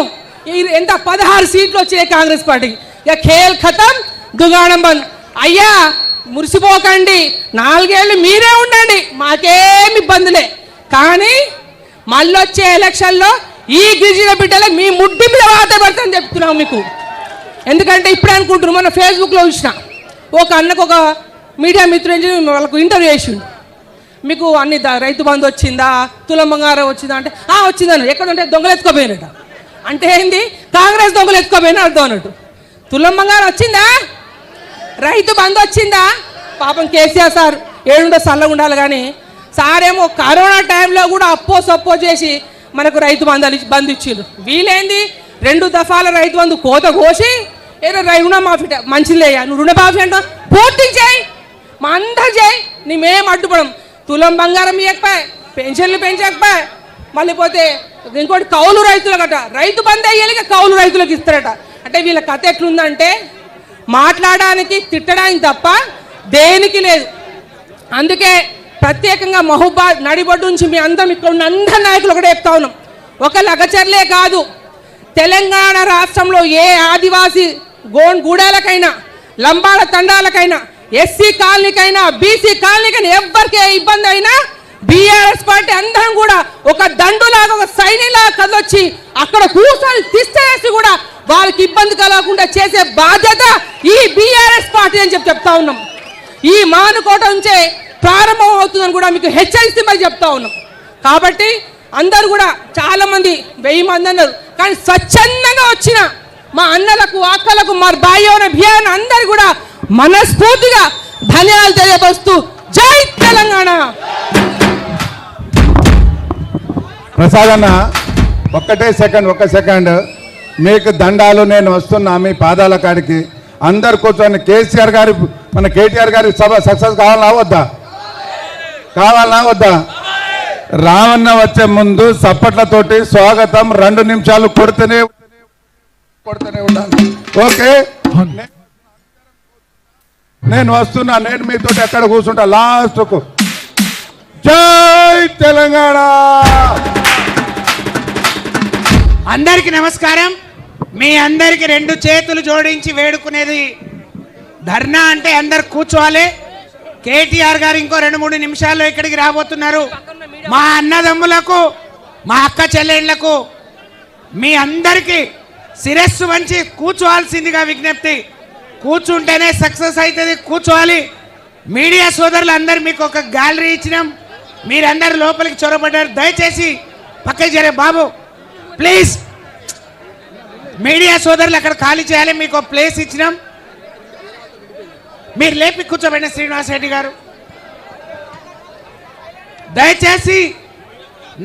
ఎంత 16 సీట్లు వచ్చాయి కాంగ్రెస్ పార్టీకి. ఇక ఖేల్ ఖతం, దుగాణం బంద్. అయ్యా మురిసిపోకండి, 4 ఏళ్ళు మీరే ఉండండి, మాకేమి ఇబ్బందులే, కానీ మళ్ళీ వచ్చే ఎలక్షన్లో ఈ గిరిజన బిడ్డలకు మీ ముడ్డి మీద వాత పెడతానని చెప్తున్నాం మీకు. ఎందుకంటే ఇప్పుడే అనుకుంటున్నాం, మన ఫేస్బుక్లో చూసిన ఒక అన్నకు ఒక మీడియా మిత్రుడు వాళ్ళకు ఇంటర్వ్యూ చేసిండు, మీకు అన్ని రైతు బంధు వచ్చిందా, తులం బంగారం వచ్చిందా అంటే వచ్చిందన్న. ఎక్కడంటే దొంగలు ఎత్తుకోపోయినట, అంటే ఏంది కాంగ్రెస్ దొంగలు ఎత్తుకోపోయిన అర్థం అన్నట్టు. తులం బంగారం వచ్చిందా, రైతు బంధు వచ్చిందా, పాపం కేసీఆర్ సార్ ఏడుండో చల్లగా ఉండాలి, కానీ సారేమో కరోనా టైంలో కూడా అప్పో సప్పో చేసి మనకు రైతు బంధు ఇచ్చిండ్రు. వీలేంది 2 దఫాల రైతు బంధు కోత కోసి ఏదో రుణమాఫీ మంచిది, నువ్వు రుణమాఫీ అంటావు, పూర్తి చేయి, మా అందరు చేయి, మేమేం అడ్డుపడం. తులం బంగారం ఇవ్వకపోయా, పెన్షన్లు పెంచకపోయా, మళ్ళీ పోతే ఇంకోటి కౌలు రైతులు గట రైతు బంద్ అయ్యేది కౌలు రైతులకు ఇస్తారట. అంటే వీళ్ళ కథ ఎట్లుందంటే మాట్లాడడానికి తిట్టడానికి తప్ప దేనికి లేదు. అందుకే ప్రత్యేకంగా మహబూబాద్ నడిబొడ్డు నుంచి మీ అందరం ఇక్కడ ఉన్న అందరి నాయకులు ఒకటే చెప్తా ఉన్నాం, ఒక లగచర్లే కాదు, తెలంగాణ రాష్ట్రంలో ఏ ఆదివాసీ గూడాలకైనా, లంబాడ తండాలకైనా, ఎస్సీ కాలనీకైనా, బీసీ కాలనీకైనా ఎవరికి ఏ ఇబ్బంది అయినా బీఆర్ఎస్ పార్టీ అందరం కూడా ఒక దండులాగా, ఒక సైనిలాగా కదొచ్చి అక్కడ కూర్చొని తీసేసి కూడా వాళ్ళకి ఇబ్బంది కలగకుండా చేసే బాధ్యత ఈ బీఆర్ఎస్ పార్టీ అని చెప్తా ఉన్నాం. ఈ మానుకోట నుంచే ప్రారంభం అవుతుందని కూడా మీకు హెచ్చరిస్తే మరి చెప్తా ఉన్నాం. కాబట్టి అందరూ కూడా చాలా మంది 1000 మంది అన్నారు, కానీ స్వచ్ఛందంగా వచ్చిన మా అన్నలకు, అక్కలకు, మా భాయ్యోన బియ్యాన అందరు కూడా మనస్ఫూర్తిగా ధన్యవాదాలు తెలియపరుస్తూ జై తెలంగాణ. ప్రసాద్ అన్న ఒక్క సెకండ్ మీకు దండాలు, నేను వస్తున్నా మీ పాదాల కాడికి, అందరు కూర్చొని కేసీఆర్ గారి, మన కేటీఆర్ గారి సభ సక్సెస్ కావాలన్నా వద్దా? రావన్న వచ్చే ముందు చప్పట్లతోటి స్వాగతం 2 నిమిషాలు కొడుతూనే ఉండాలి. ఓకే, నేను వస్తున్నా, నేను మీతో ఎక్కడ కూర్చుంటా లాస్ట్కు. జై తెలంగాణ. అందరికి నమస్కారం. మీ అందరికి 2 చేతులు జోడించి వేడుకునేది, ధర్నా అంటే అందరు కూర్చోవాలి. కేటీఆర్ గారు ఇంకో 2-3 నిమిషాల్లో ఇక్కడికి రాబోతున్నారు. మా అన్నదమ్ములకు, మా అక్క చెల్లెళ్లకు, మీ అందరికీ శిరస్సు వంచి కూర్చోవాల్సిందిగా విజ్ఞప్తి. కూర్చుంటేనే సక్సెస్ అవుతుంది, కూర్చోవాలి. మీడియా సోదరులు అందరు మీకు ఒక గ్యాలరీ ఇచ్చినాం, మీరందరూ లోపలికి చొరబడ్డారు, దయచేసి పక్కకి జరే బాబు ప్లీజ్. మీడియా సోదరులు అక్కడ ఖాళీ చేయాలి, మీకు ప్లేస్ ఇచ్చినాం, మీరు లేపి కూర్చోబెట్టిన శ్రీనివాస్ రెడ్డి గారు దయచేసి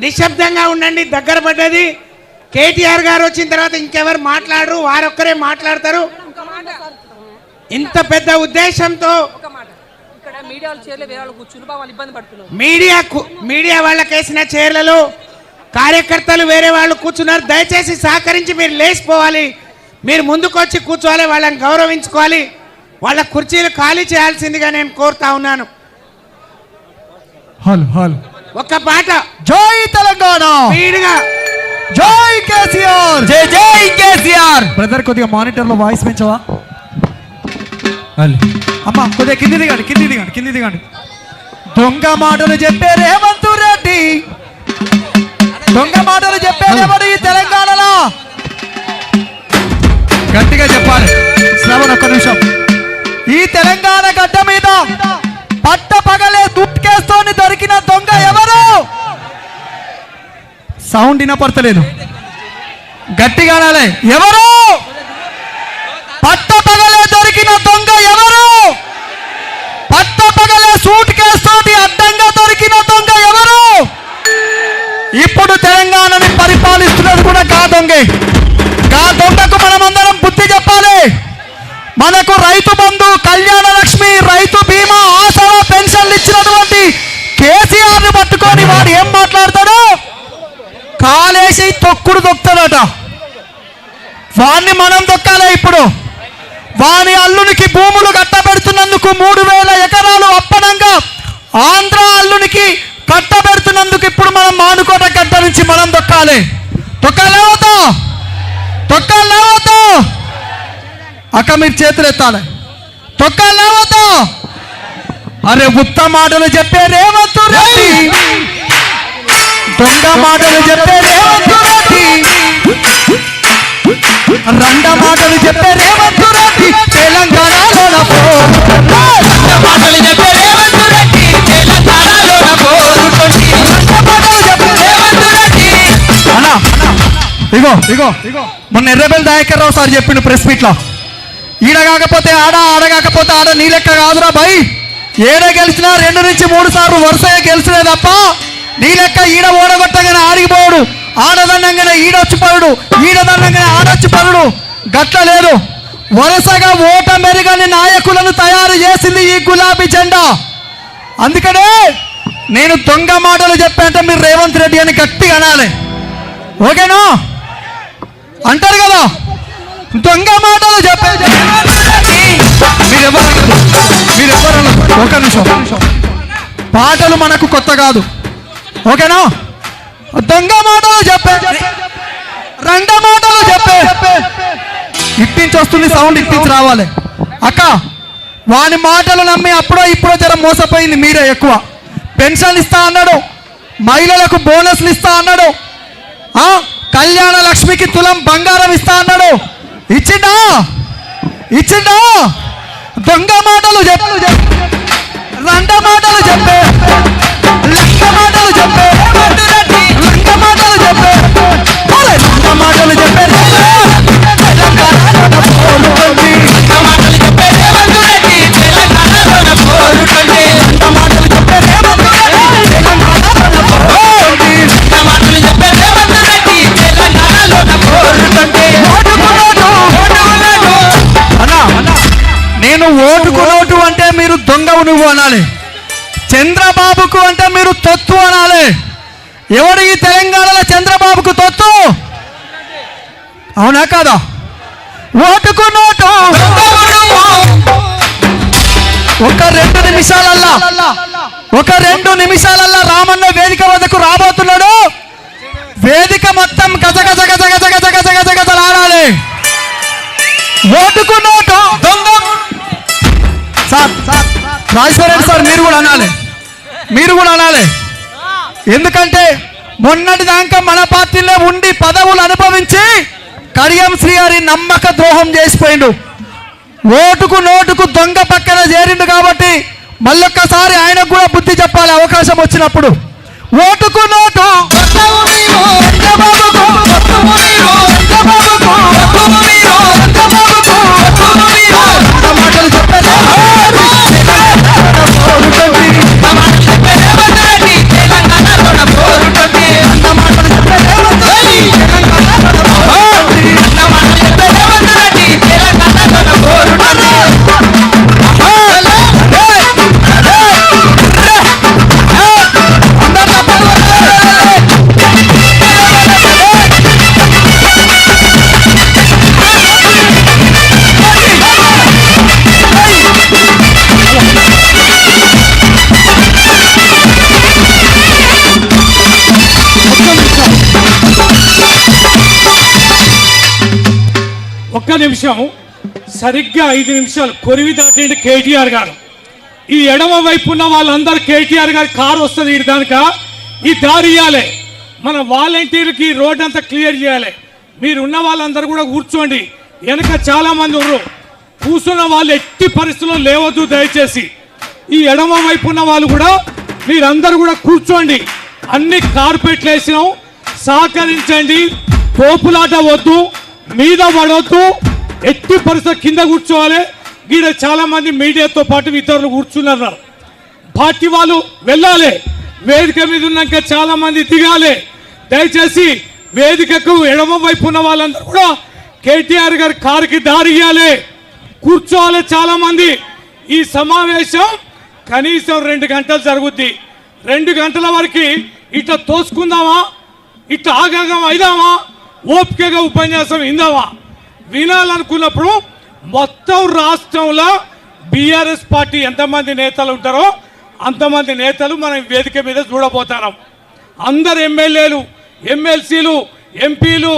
నిశ్శబ్దంగా ఉండండి. దగ్గర పడ్డది. కేటీఆర్ గారు వచ్చిన తర్వాత ఇంకెవరు మాట్లాడరు, వారొక్కరే మాట్లాడతారు. ఇంత పెద్ద ఉద్దేశంతో ఇక్కడ మీడియా వాళ్ళ చైర్లో వేరే వాళ్ళు కూర్చుని వాళ్ళు ఇబ్బంది పడుతున్నారు. మీడియా వాళ్ళకేసిన చైర్లలో కార్యకర్తలు వేరే వాళ్ళు కూర్చున్నారు. దయచేసి సహకరించి మీరు లేచిపోవాలి, మీరు ముందుకు వచ్చి కూర్చోవాలి, వాళ్ళని గౌరవించుకోవాలి, వాళ్ళ కుర్చీలు ఖాళీ చేయాల్సిందిగా నేను కోరుతా ఉన్నాను. హలో హలో ఒక్క పాట జై తెలంగాణ, స్పీడ్గా జై కేసీఆర్, జై జై కేసీఆర్. బ్రదర్ కొద్దిగా మానిటర్ లో వాయిస్ పెంచవా? అమ్మా కొద్దిగా కింది దిగండి. దొంగ మాటలు చెప్పే రేవంత్ రెడ్డి, దొంగ మాటలు చెప్పేదేవాడు ఈ తెలంగాణలో. గట్టిగా చెప్పాలి శ్రవణ్, ఒక్క నిమిషం. ఈ తెలంగాణ గడ్డ మీద పట్ట పగలే దుట్కేస్తోని దొరికిన దొంగ ఎవరు? సౌండ్ వినపడతలేదు, గట్టిగా అనాలి. ఎవరు? పట్ట పగలే దొరికిన దొంగ ఎవరు? పట్ట పగలే సూట్ కేస్తోటి అడ్డంగా దొరికిన దొంగ ఎవరు? ఇప్పుడు తెలంగాణని పరిపాలిస్తున్నది కూడా గా దొంగే. గా దొంగకు మనమందరం బుద్ధి చెప్పాలి. మనకు రైతు బంధు, కళ్యాణ లక్ష్మి, రైతు బీమా, ఆసరా పెన్షన్లు ఇచ్చినటువంటి కేసీఆర్ ని పట్టుకొని వాడు ఏం మాట్లాడతాడు? కాలేసి తొక్కుడు దొక్కుతాడట. వాణ్ణి మనం దొక్కాలి. ఇప్పుడు వాని అల్లునికి భూములు కట్టబెడుతున్నందుకు 3000 ఎకరాలు అప్పనంగా ఆంధ్ర అల్లునికి కట్టబెడుతున్నందుకు ఇప్పుడు మనం మానుకోట గడ్డ నుంచి మనం దొక్కాలి. తొక్కాలేవద్దు అక్క, మీరు చేతులు ఎత్తాలి. తొక్కాలేవద్దు. అరే ఉత్త మాటలు చెప్పే రేవంత్ రెడ్డి, దొంగ మాటలు చెప్పే రేవంత్ రెడ్డి, రండ మాటలు చెప్పే రేవంత్ రెడ్డి తెలంగాణలో మాటలు చెప్పే రేవంత్ రెడ్డి తెలంగాణలో పోరుకొండి. మాటలు చెప్పే రేవంత్ రెడ్డి. అన్నా ఇగో మొన్న ఎర్రబెల్లి దయాకర్ రావు సార్ చెప్పిండు ప్రెస్ మీట్ లో, ఈడ కాకపోతే ఆడ కాకపోతే ఆడ నీ లెక్క కాదురా భయ్. ఏడ గెలిచినా 2 నుంచి 3 సార్లు వరుసగా గెలిచినే తప్ప నీ లెక్క ఈడ ఓడగొట్టగానే ఆడిపోడు, ఆడదన్నంగానే ఈడొచ్చి పరుడు, ఈడదన్నంగానే ఆడొచ్చి పరుడు. గట్ల లేదు. వరుసగా ఓట మెరుగని నాయకులను తయారు చేసింది ఈ గులాబీ జెండా. అందుకనే నేను దొంగ మాటలు చెప్పానంటే మీరు రేవంత్ రెడ్డి అని గట్టిగా అనాలి. ఓకేనా? అంటారు కదా దొంగ మాటలు చెప్పే. మీరెవరు ఒక నిమిషం. పాటలు మనకు కొత్త కాదు, ఓకేనా? దొంగ మాటలు చెప్పే, రండ మాటలు చెప్పే. ఇట్టించి వస్తుంది సౌండ్, ఇట్టించి రావాలి. అక్క వాని మాటలు నమ్మి అప్పుడో ఇప్పుడో జర మోసపోయింది మీరే ఎక్కువ. పెన్షన్ ఇస్తా అన్నాడు, మహిళలకు బోనస్లు ఇస్తా అన్నాడు, కళ్యాణ లక్ష్మికి తులం బంగారం ఇస్తా అన్నాడు. ఇచ్చిండా? దొంగ మాటలు చెప్పు, రండ మాటలు చెప్పే, లంక మాటలు చెప్పే, లంక మాటలు చెప్పే, లంక మాటలు చెప్పే. నేను ఓటుకు నోటు అంటే మీరు దొంగవు నువ్వు అనాలి. చంద్రబాబుకు అంటే మీరు తొత్తు అనాలి. ఎవడు ఈ తెలంగాణలో చంద్రబాబుకు తొత్తు? అవునా కాదా? ఓటుకు నోటు. ఒక 2 నిమిషాలల్లా రామన్న వేదిక వద్దకు రాబోతున్నాడు. వేదిక మొత్తం గజ గజ గజ గజ గజ గజ గజ గజలాడాలి. ఓటుకు నోటు దొంగ. సార్ రాజేశ్వరరెడ్డి సార్ మీరు కూడా అనాలి. ఎందుకంటే మొన్నటి దాకా మన పార్టీలో ఉండి పదవులు అనుభవించి కడియం శ్రీహరి నమ్మక ద్రోహం చేసిపోయిండు. ఓటుకు నోటుకు దొంగ పక్కన చేరిండు కాబట్టి మళ్ళొక్కసారి ఆయనకు కూడా బుద్ధి చెప్పాలి అవకాశం వచ్చినప్పుడు. ఓటుకు నోటు మాటలు చెప్పారు. ఒక్క నిమిషం, సరిగ్గా 5 నిమిషాలు కొరివి దాటిండి కేటీఆర్ గారు. ఈ ఎడమ వైపు ఉన్న వాళ్ళందరూ కేటీఆర్ గారి కారు వస్తుంది ఈ దానిక, ఈ దారి ఇవ్వాలి. మన వాలంటీర్కి రోడ్ అంతా క్లియర్ చేయాలి. మీరు ఉన్న వాళ్ళందరూ కూడా కూర్చోండి. వెనక చాలా మంది ఉన్నారు, కూర్చున్న వాళ్ళు ఎట్టి పరిస్థితుల్లో లేవద్దు దయచేసి. ఈ ఎడమ వైపు ఉన్న వాళ్ళు కూడా మీరందరూ కూడా కూర్చోండి. అన్ని కార్పెట్లు వేసినాం, సహకరించండి. తోపులాట వద్దు, మీద పడవద్దు, ఎట్టి పరిస్థితి కింద కూర్చోవాలి. గీడ చాలా మంది మీడియాతో పాటు ఇతరులు కూర్చున్నారు. పార్టీ వాళ్ళు వెళ్ళాలి, వేదిక మీద ఉన్నాక చాలా మంది దిగాలి. దయచేసి వేదికకు ఎడమ వైపు ఉన్న వాళ్ళందరూ కూడా కేటీఆర్ గారి కారుకి దారి ఇవ్వాలి, కూర్చోవాలి చాలా మంది. ఈ సమావేశం కనీసం 2 గంటలు జరుగుద్ది. 2 గంటల వరకు ఇట్లా తోసుకుందామా, ఇట్లా ఆగంగం అయిదామా, ఓపికగా ఉపన్యాసం ఇందామా? వినాలనుకున్నప్పుడు మొత్తం రాష్ట్రంలో బీఆర్ఎస్ పార్టీ ఎంతమంది నేతలు ఉంటారో అంతమంది నేతలు మనం వేదిక మీద చూడబోతున్నాం. అందరు ఎమ్మెల్యేలు, ఎమ్మెల్సీలు, ఎంపీలు,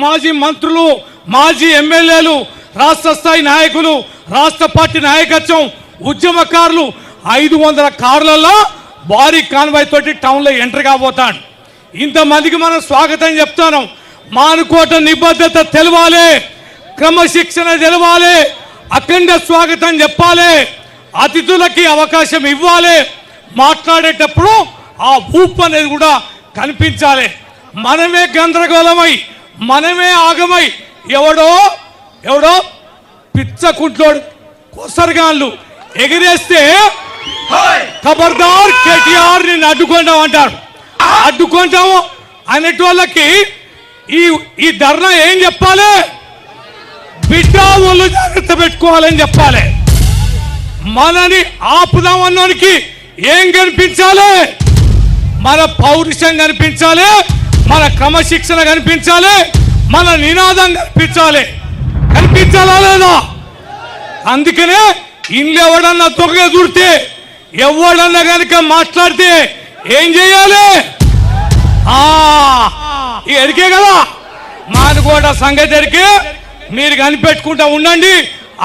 మాజీ మంత్రులు, మాజీ ఎమ్మెల్యేలు, రాష్ట్ర స్థాయి నాయకులు, రాష్ట్ర పార్టీ నాయకత్వం, ఉద్యమకారులు 500 కార్లలో భారీ కాన్వాయ్ తోటి టౌన్లో ఎంటర్ కాబోతాడు. ఇంతమందికి మనం స్వాగతం చెప్తాను. మానుకోట నిబద్ధత తెలవాలి, క్రమశిక్షణ తెలవాలి, అఖండ స్వాగతం చెప్పాలి, అతిథులకి అవకాశం ఇవ్వాలి. మాట్లాడేటప్పుడు ఆ ఊపు అనేది కూడా కనిపించాలి. మనమే గందరగోళమై, మనమే ఆగమై, ఎవడో పిచ్చకుంట్లోడు కొసరగాళ్ళు ఎగిరేస్తే ఖబర్దార్ కేటీఆర్ నేను అడ్డుకుంటాం అంటారు. అడ్డుకుంటాము అనేటోళ్ళకి ఈ ధర్నా ఏం చెప్పాలి? బిడ్డ వాళ్ళు జాగ్రత్త పెట్టుకోవాలని చెప్పాలి. మనని ఆపుదామన్నోనికి ఏం కనిపించాలి? మన పౌరుషం కనిపించాలి, మన క్రమశిక్షణ కనిపించాలి, మన నినాదం కనిపించాలా లేదా? అందుకనే ఇల్లు ఎవడన్నా తొగ దూరితే, ఎవడన్నా కనుక మాట్లాడితే ఏం చేయాలి? ఎరికే కదా మానుకోట సంగతి ఎరికే. మీరు కనిపెట్టుకుంటా ఉండండి,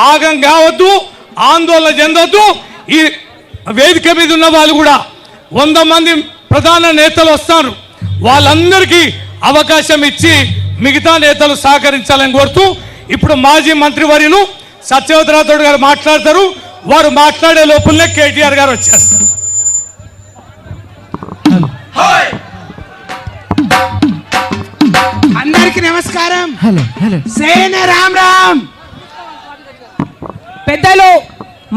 ఆగం కావద్దు, ఆందోళన చెందొద్దు. ఈ వేదిక మీద ఉన్న వాళ్ళు కూడా 100 మంది ప్రధాన నేతలు వస్తారు. వాళ్ళందరికీ అవకాశం ఇచ్చి మిగతా నేతలు సహకరించాలని కోరుతూ ఇప్పుడు మాజీ మంత్రివర్యులు సత్యవతి రాథోడ్ గారు మాట్లాడతారు. వారు మాట్లాడే లోపలనే కేటీఆర్ గారు వచ్చేస్తారు. అందరికి నమస్కారం. సేన రామ్ రామ్. పెద్దలు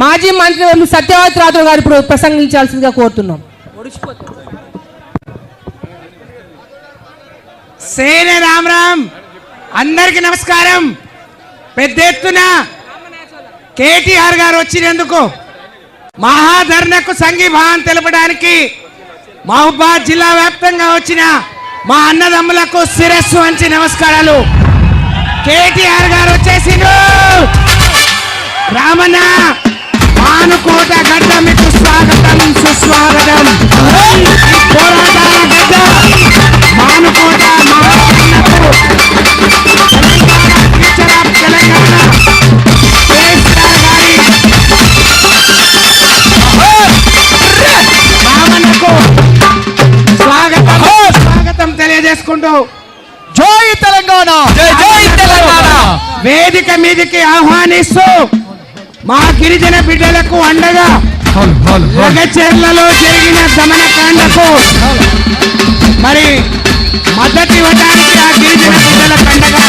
మాజీ మంత్రి సత్యవతి రాథోడ్ గారు ఇప్పుడు ప్రసంగించాల్సిందిగా కోరుతున్నాం. సేన రామ్ రామ్. అందరికి నమస్కారం. పెద్ద ఎత్తున కేటీఆర్ గారు వచ్చినందుకు మహాధర్నకు సంఘీభావం తెలపడానికి మహబూబాద్ జిల్లా వ్యాప్తంగా వచ్చిన మా అన్నదమ్ములకు శిరస్సు వంచి నమస్కారాలు. కేటీఆర్ గారు వచ్చేసిండు. రామన్న మానుకోట గడ్డ మీకు స్వాగతం సుస్వాగతం. పోరాటాల గడ్డ మానుకోట తెలంగాణ రామన్నకు స్వాగతం తెలియజేసుకుంటూ జై తెలంగాణ, జై తెలంగాణ వేదిక మీదకి ఆహ్వానిస్తూ మా గిరిజన బిడ్డలకు అండగా లగచెర్లలో జరిగిన దమనకాండకు మరి మద్దతు ఇవ్వడానికి ఆ గిరిజన బిడ్డలకు అండగా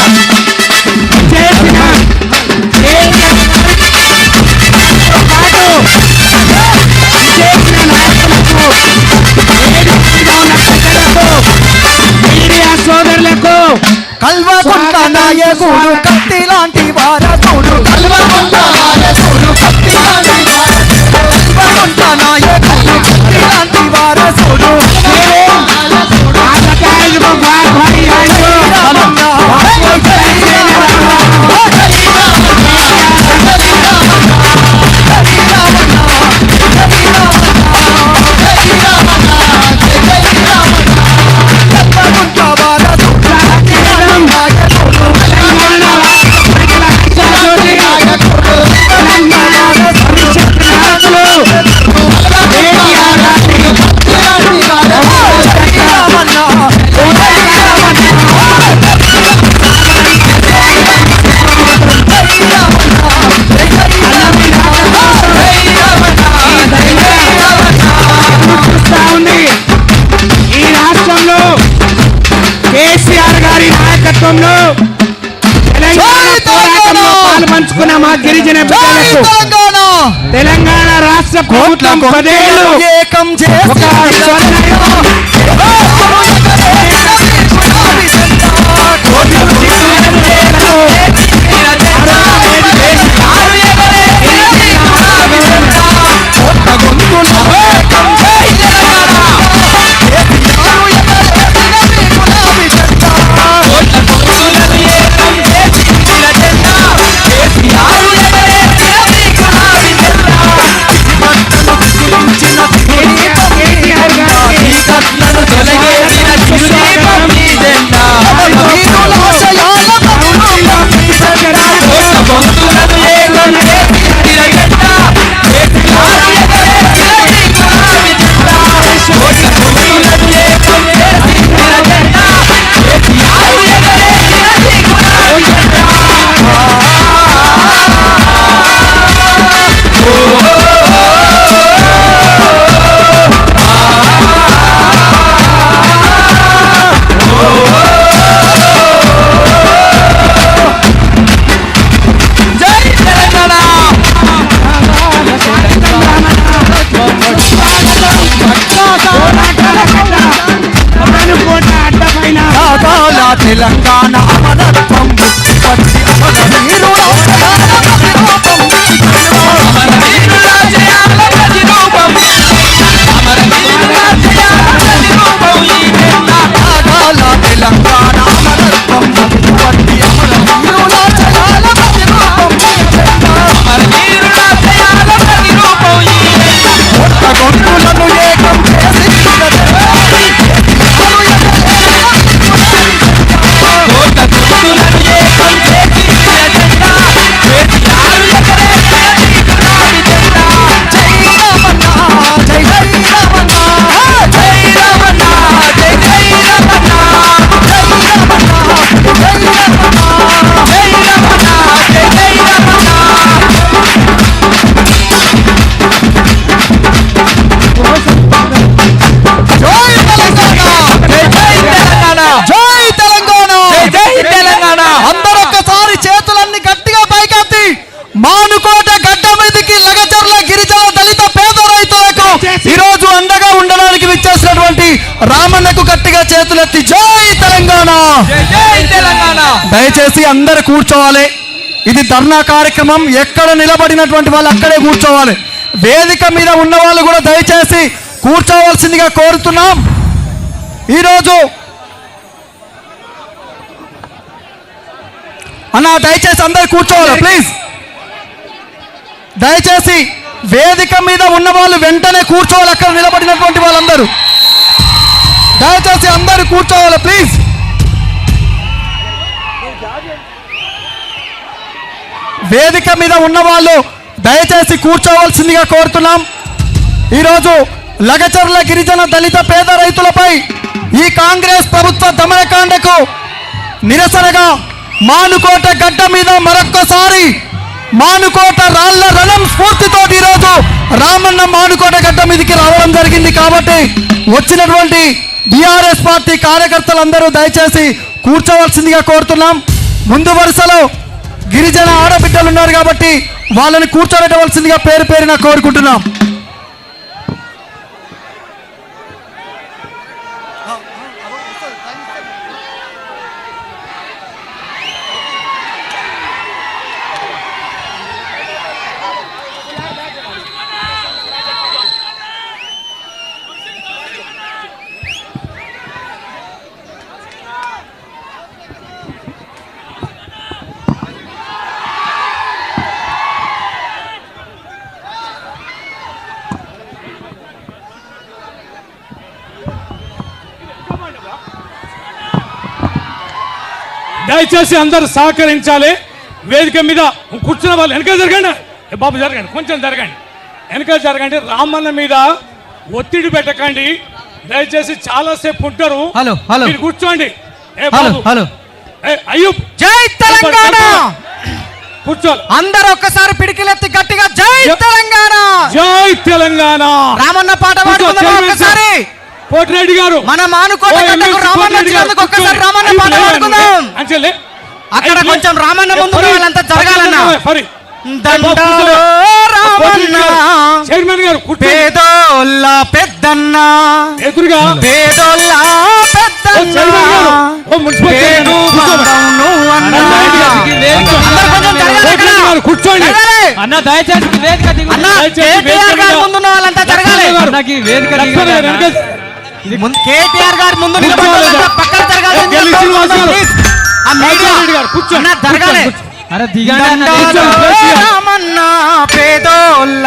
చేసిన పాటు చేసిన నాయకులకు, మీడియా సోదరులకు, కల్వకుంట్ల నాయకుడు కత్తి లాంటి వారసుడు, కల్వకుంట్ల నాయకుడు కత్తి లాంటి వారసుడు, కల్వకుంట్ల నాయకుడు కత్తి లాంటి వారసుడు. నాయకత్వంలో తెలంగాణ పోరాటంలో పాలు పంచుకున్న మా గిరిజన బిడ్డలకు తెలంగాణ రాష్ట్ర ప్రభుత్వం 10 ఏళ్లు ఏకం ఒక స్వర్ణయుగం తెలంగాణ అమరత్వం పచ్చి అమర వీరుల తెలంగాణ అమరత్వం పచ్చి అమర వీరుల జయాల గొంతులను ఏకం చేసి మానుకోట గడ్డ మీదకి లగచర్ల గిరిజన దళిత పేద రైతులకు ఈరోజు అండగా ఉండడానికి విచ్చేసినటువంటి రామన్నకు గట్టిగా చేతులెత్తి జై తెలంగాణ. దయచేసి అందరు కూర్చోవాలి. ఇది ధర్నా కార్యక్రమం. ఎక్కడ నిలబడినటువంటి వాళ్ళు అక్కడే కూర్చోవాలి. వేదిక మీద ఉన్న వాళ్ళు కూడా దయచేసి కూర్చోవలసిందిగా కోరుతున్నాం. ఈరోజు అన్న దయచేసి అందరు కూర్చోవాలి ప్లీజ్. దయచేసి వేదిక మీద ఉన్న వాళ్ళు వెంటనే కూర్చోవాలి. అక్కడ నిలబడినటువంటి వాళ్ళందరూ దయచేసి అందరూ కూర్చోవాలి ప్లీజ్. వేదిక మీద ఉన్న వాళ్ళు దయచేసి కూర్చోవలసిందిగా కోరుతున్నాం. ఈరోజు లగచర్ల గిరిజన దళిత పేద రైతులపై ఈ కాంగ్రెస్ ప్రభుత్వ దమనకాండకు నిరసనగా మానుకోట గడ్డ మీద మరొక్కసారి మానుకోట రాళ్ల రణం స్ఫూర్తితో ఈరోజు రామన్న మానుకోట గడ్డ మీదకి రావడం జరిగింది. కాబట్టి వచ్చినటువంటి బీఆర్ఎస్ పార్టీ కార్యకర్తలందరూ దయచేసి కూర్చోవలసిందిగా కోరుతున్నాం. ముందు వరుసలో గిరిజన ఆడబిడ్డలు ఉన్నారు కాబట్టి వాళ్ళని కూర్చోబెట్టవలసిందిగా పేరు పేరున కోరుకుంటున్నాం. దయచేసి అందరూ సహకరించాలి. వేదిక మీద కూర్చున్న వాళ్ళు వెనకాల జరగండి. బాబు జరగండి, కొంచెం జరగండి, వెనకాల జరగండి. రామన్న మీద ఒత్తిడి పెట్టకండి దయచేసి. చాలా సేపు ఉంటారు. హలో హలో మీరు కూర్చోండి. హలో హలో అయ్యూబ్ జై తెలంగాణ. కూర్చోండి అందరూ ఒక్కసారి పిడికిలెత్తి గట్టిగా జై తెలంగాణ. జై తెలంగాణ. రామన్న పాట పాడుకుందాం ఒక్కసారి. కోటిరెడ్డి గారు మన మానుకోట గడ్డకు రామన్న వచ్చినందుకు ఒక్కసారి రామన్న పాట పాడుకుందాం. అక్కడ కొంచెం రామన్న ముందు వాళ్ళంతా జరగాలన్నా. దండాలో రామన్న చైర్మన్ గారు పేదోళ్ళ పెద్దన్న ఎదురుగా పేదోళ్ళ పెద్దన్న పేరు బంధంను అన్న. అందరూ కొంచెం జరగాలి ఇక్కడ. కూర్చోండి అన్న దయచేసి వేదిక దిగు. అన్న కేటీఆర్ గారి ముందున్న వాళ్ళంతా జరగాలి. అన్నకి వేదిక కేటీఆర్ గారి ముందు నిలబడాలంటే పక్కన జరగాలి. ఆ మీడియా అన్న జరగాలి. అరే దిగండి రామన్న పేదోళ్ళ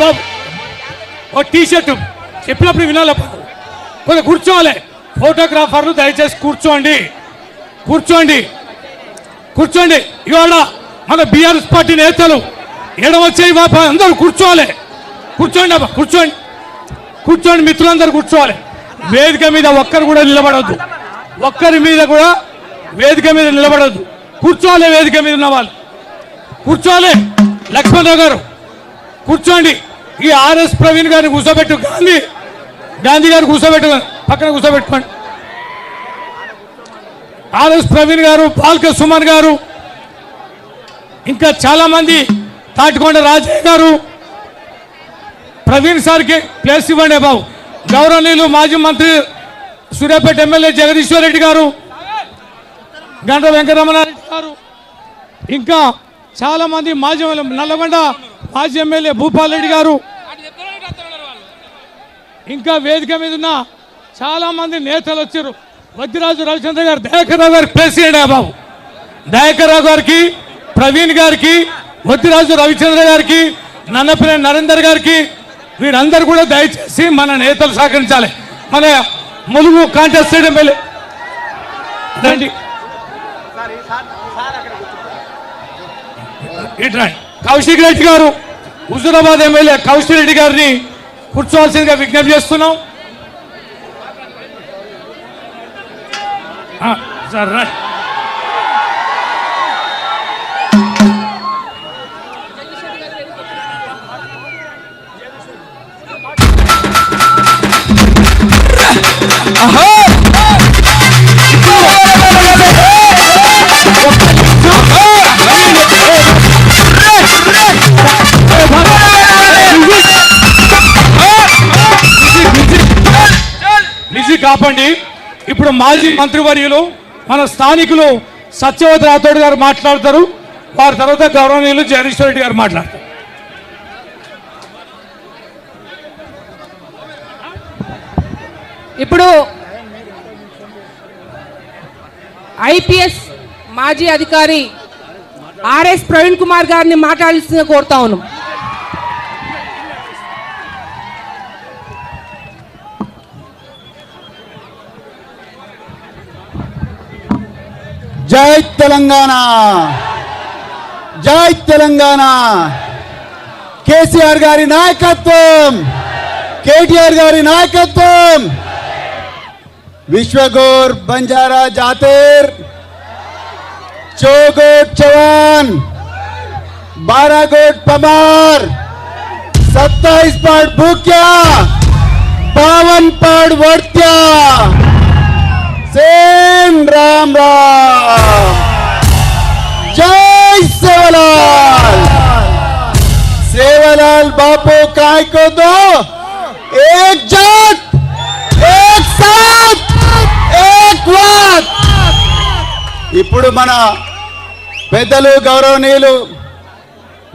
బాబు ఓ టీ షర్ట్ చెప్పినప్పుడు వినాలి. కొంచెం కూర్చోవాలి. ఫోటోగ్రాఫర్లు దయచేసి కూర్చోండి కూర్చోండి కూర్చోండి. ఇవాళ మన బీఆర్ఎస్ పార్టీ నేతలు ఎడవచ్చేయి బాబా అందరూ కూర్చోవాలి. కూర్చోండి అబ్బా కూర్చోండి కూర్చోండి మిత్రులందరూ కూర్చోవాలి. వేదిక మీద ఒక్కరు కూడా నిలబడవద్దు. ఒక్కరి మీద కూడా వేదిక మీద నిలబడవద్దు. కూర్చోవాలి. వేదిక మీద ఉన్న వాళ్ళు కూర్చోవాలి. లక్ష్మణరావు గారు కూర్చోండి. ఈ ఆర్ఎస్ ప్రవీణ్ గారిని కూర్చోబెట్టు. గాంధీ గారు కూర్చోబెట్టు, పక్కన కూర్చోబెట్టుకోండి. ఆర్ఎస్ ప్రవీణ్ గారు, పాల్క సుమన్ గారు, ఇంకా చాలా మంది, తాటికొండ రాజయ్య గారు. ప్రవీణ్ సార్కి ప్లేస్ ఇవ్వండి బాబు. గౌరవనీయులు మాజీ మంత్రి సూర్యాపేట ఎమ్మెల్యే జగదీశ్వర్ రెడ్డి గారు, గంట వెంకటరమణారెడ్డి గారు, ఇంకా చాలా మంది మాజీ నల్లగొండ మాజీ ఎమ్మెల్యే భూపాల్ రెడ్డి గారు, ఇంకా వేదిక మీద ఉన్న చాలా మంది నేతలు వచ్చారు. వద్దిరాజు రవిచంద్ర గారు, దయాకర్ రావు గారికి ప్లేస్ ఇవ్వండి బాబు. దయాకర్ రావు గారికి, ప్రవీణ్ గారికి, వద్దిరాజు రవిచంద్ర గారికి, నన్నపల్లి నరేందర్ గారికి, వీరందరూ కూడా దయచేసి మన నేతలు సహకరించాలి. మన ములుగు కాంటెస్ట్ ఎమ్మెల్యే రండి, కౌశిక్ రెడ్డి గారు, హుజూరాబాద్ ఎమ్మెల్యే కౌశిక్ రెడ్డి గారిని కూర్చోవాల్సిందిగా విజ్ఞప్తి చేస్తున్నాం. సార్ రండి. కాపండి. ఇప్పుడు మాజీ మంత్రివర్యులు మన స్థానికులు సత్యవతి రాథోడ్ గారు మాట్లాడతారు. వారి తర్వాత గౌరవనీయులు జగదీశ్వర్ రెడ్డి గారు మాట్లాడతారు. ఇప్పుడు ఐపీఎస్ మాజీ అధికారి ఆర్ఎస్ ప్రవీణ్ కుమార్ గారిని మాట్లాడాల్సిందిగా కోరుతా ఉన్నాం. జై తెలంగాణ, జై తెలంగాణ. కేసీఆర్ గారి నాయకత్వం, కేటీఆర్ గారి నాయకత్వం. विश्वगौर बंजारा जातेर, चौगोट चवान, 12 गोट पमार, 27 पाड़ भूक्या, 52 पाड़ वर्त्या. सेम राम राम. जय सेवालाल. सेवा सेवालाल बापू काय को दो एकजुट एक साथ एक वात ఇప్పుడు మన పెద్దలు గౌరవనీయులు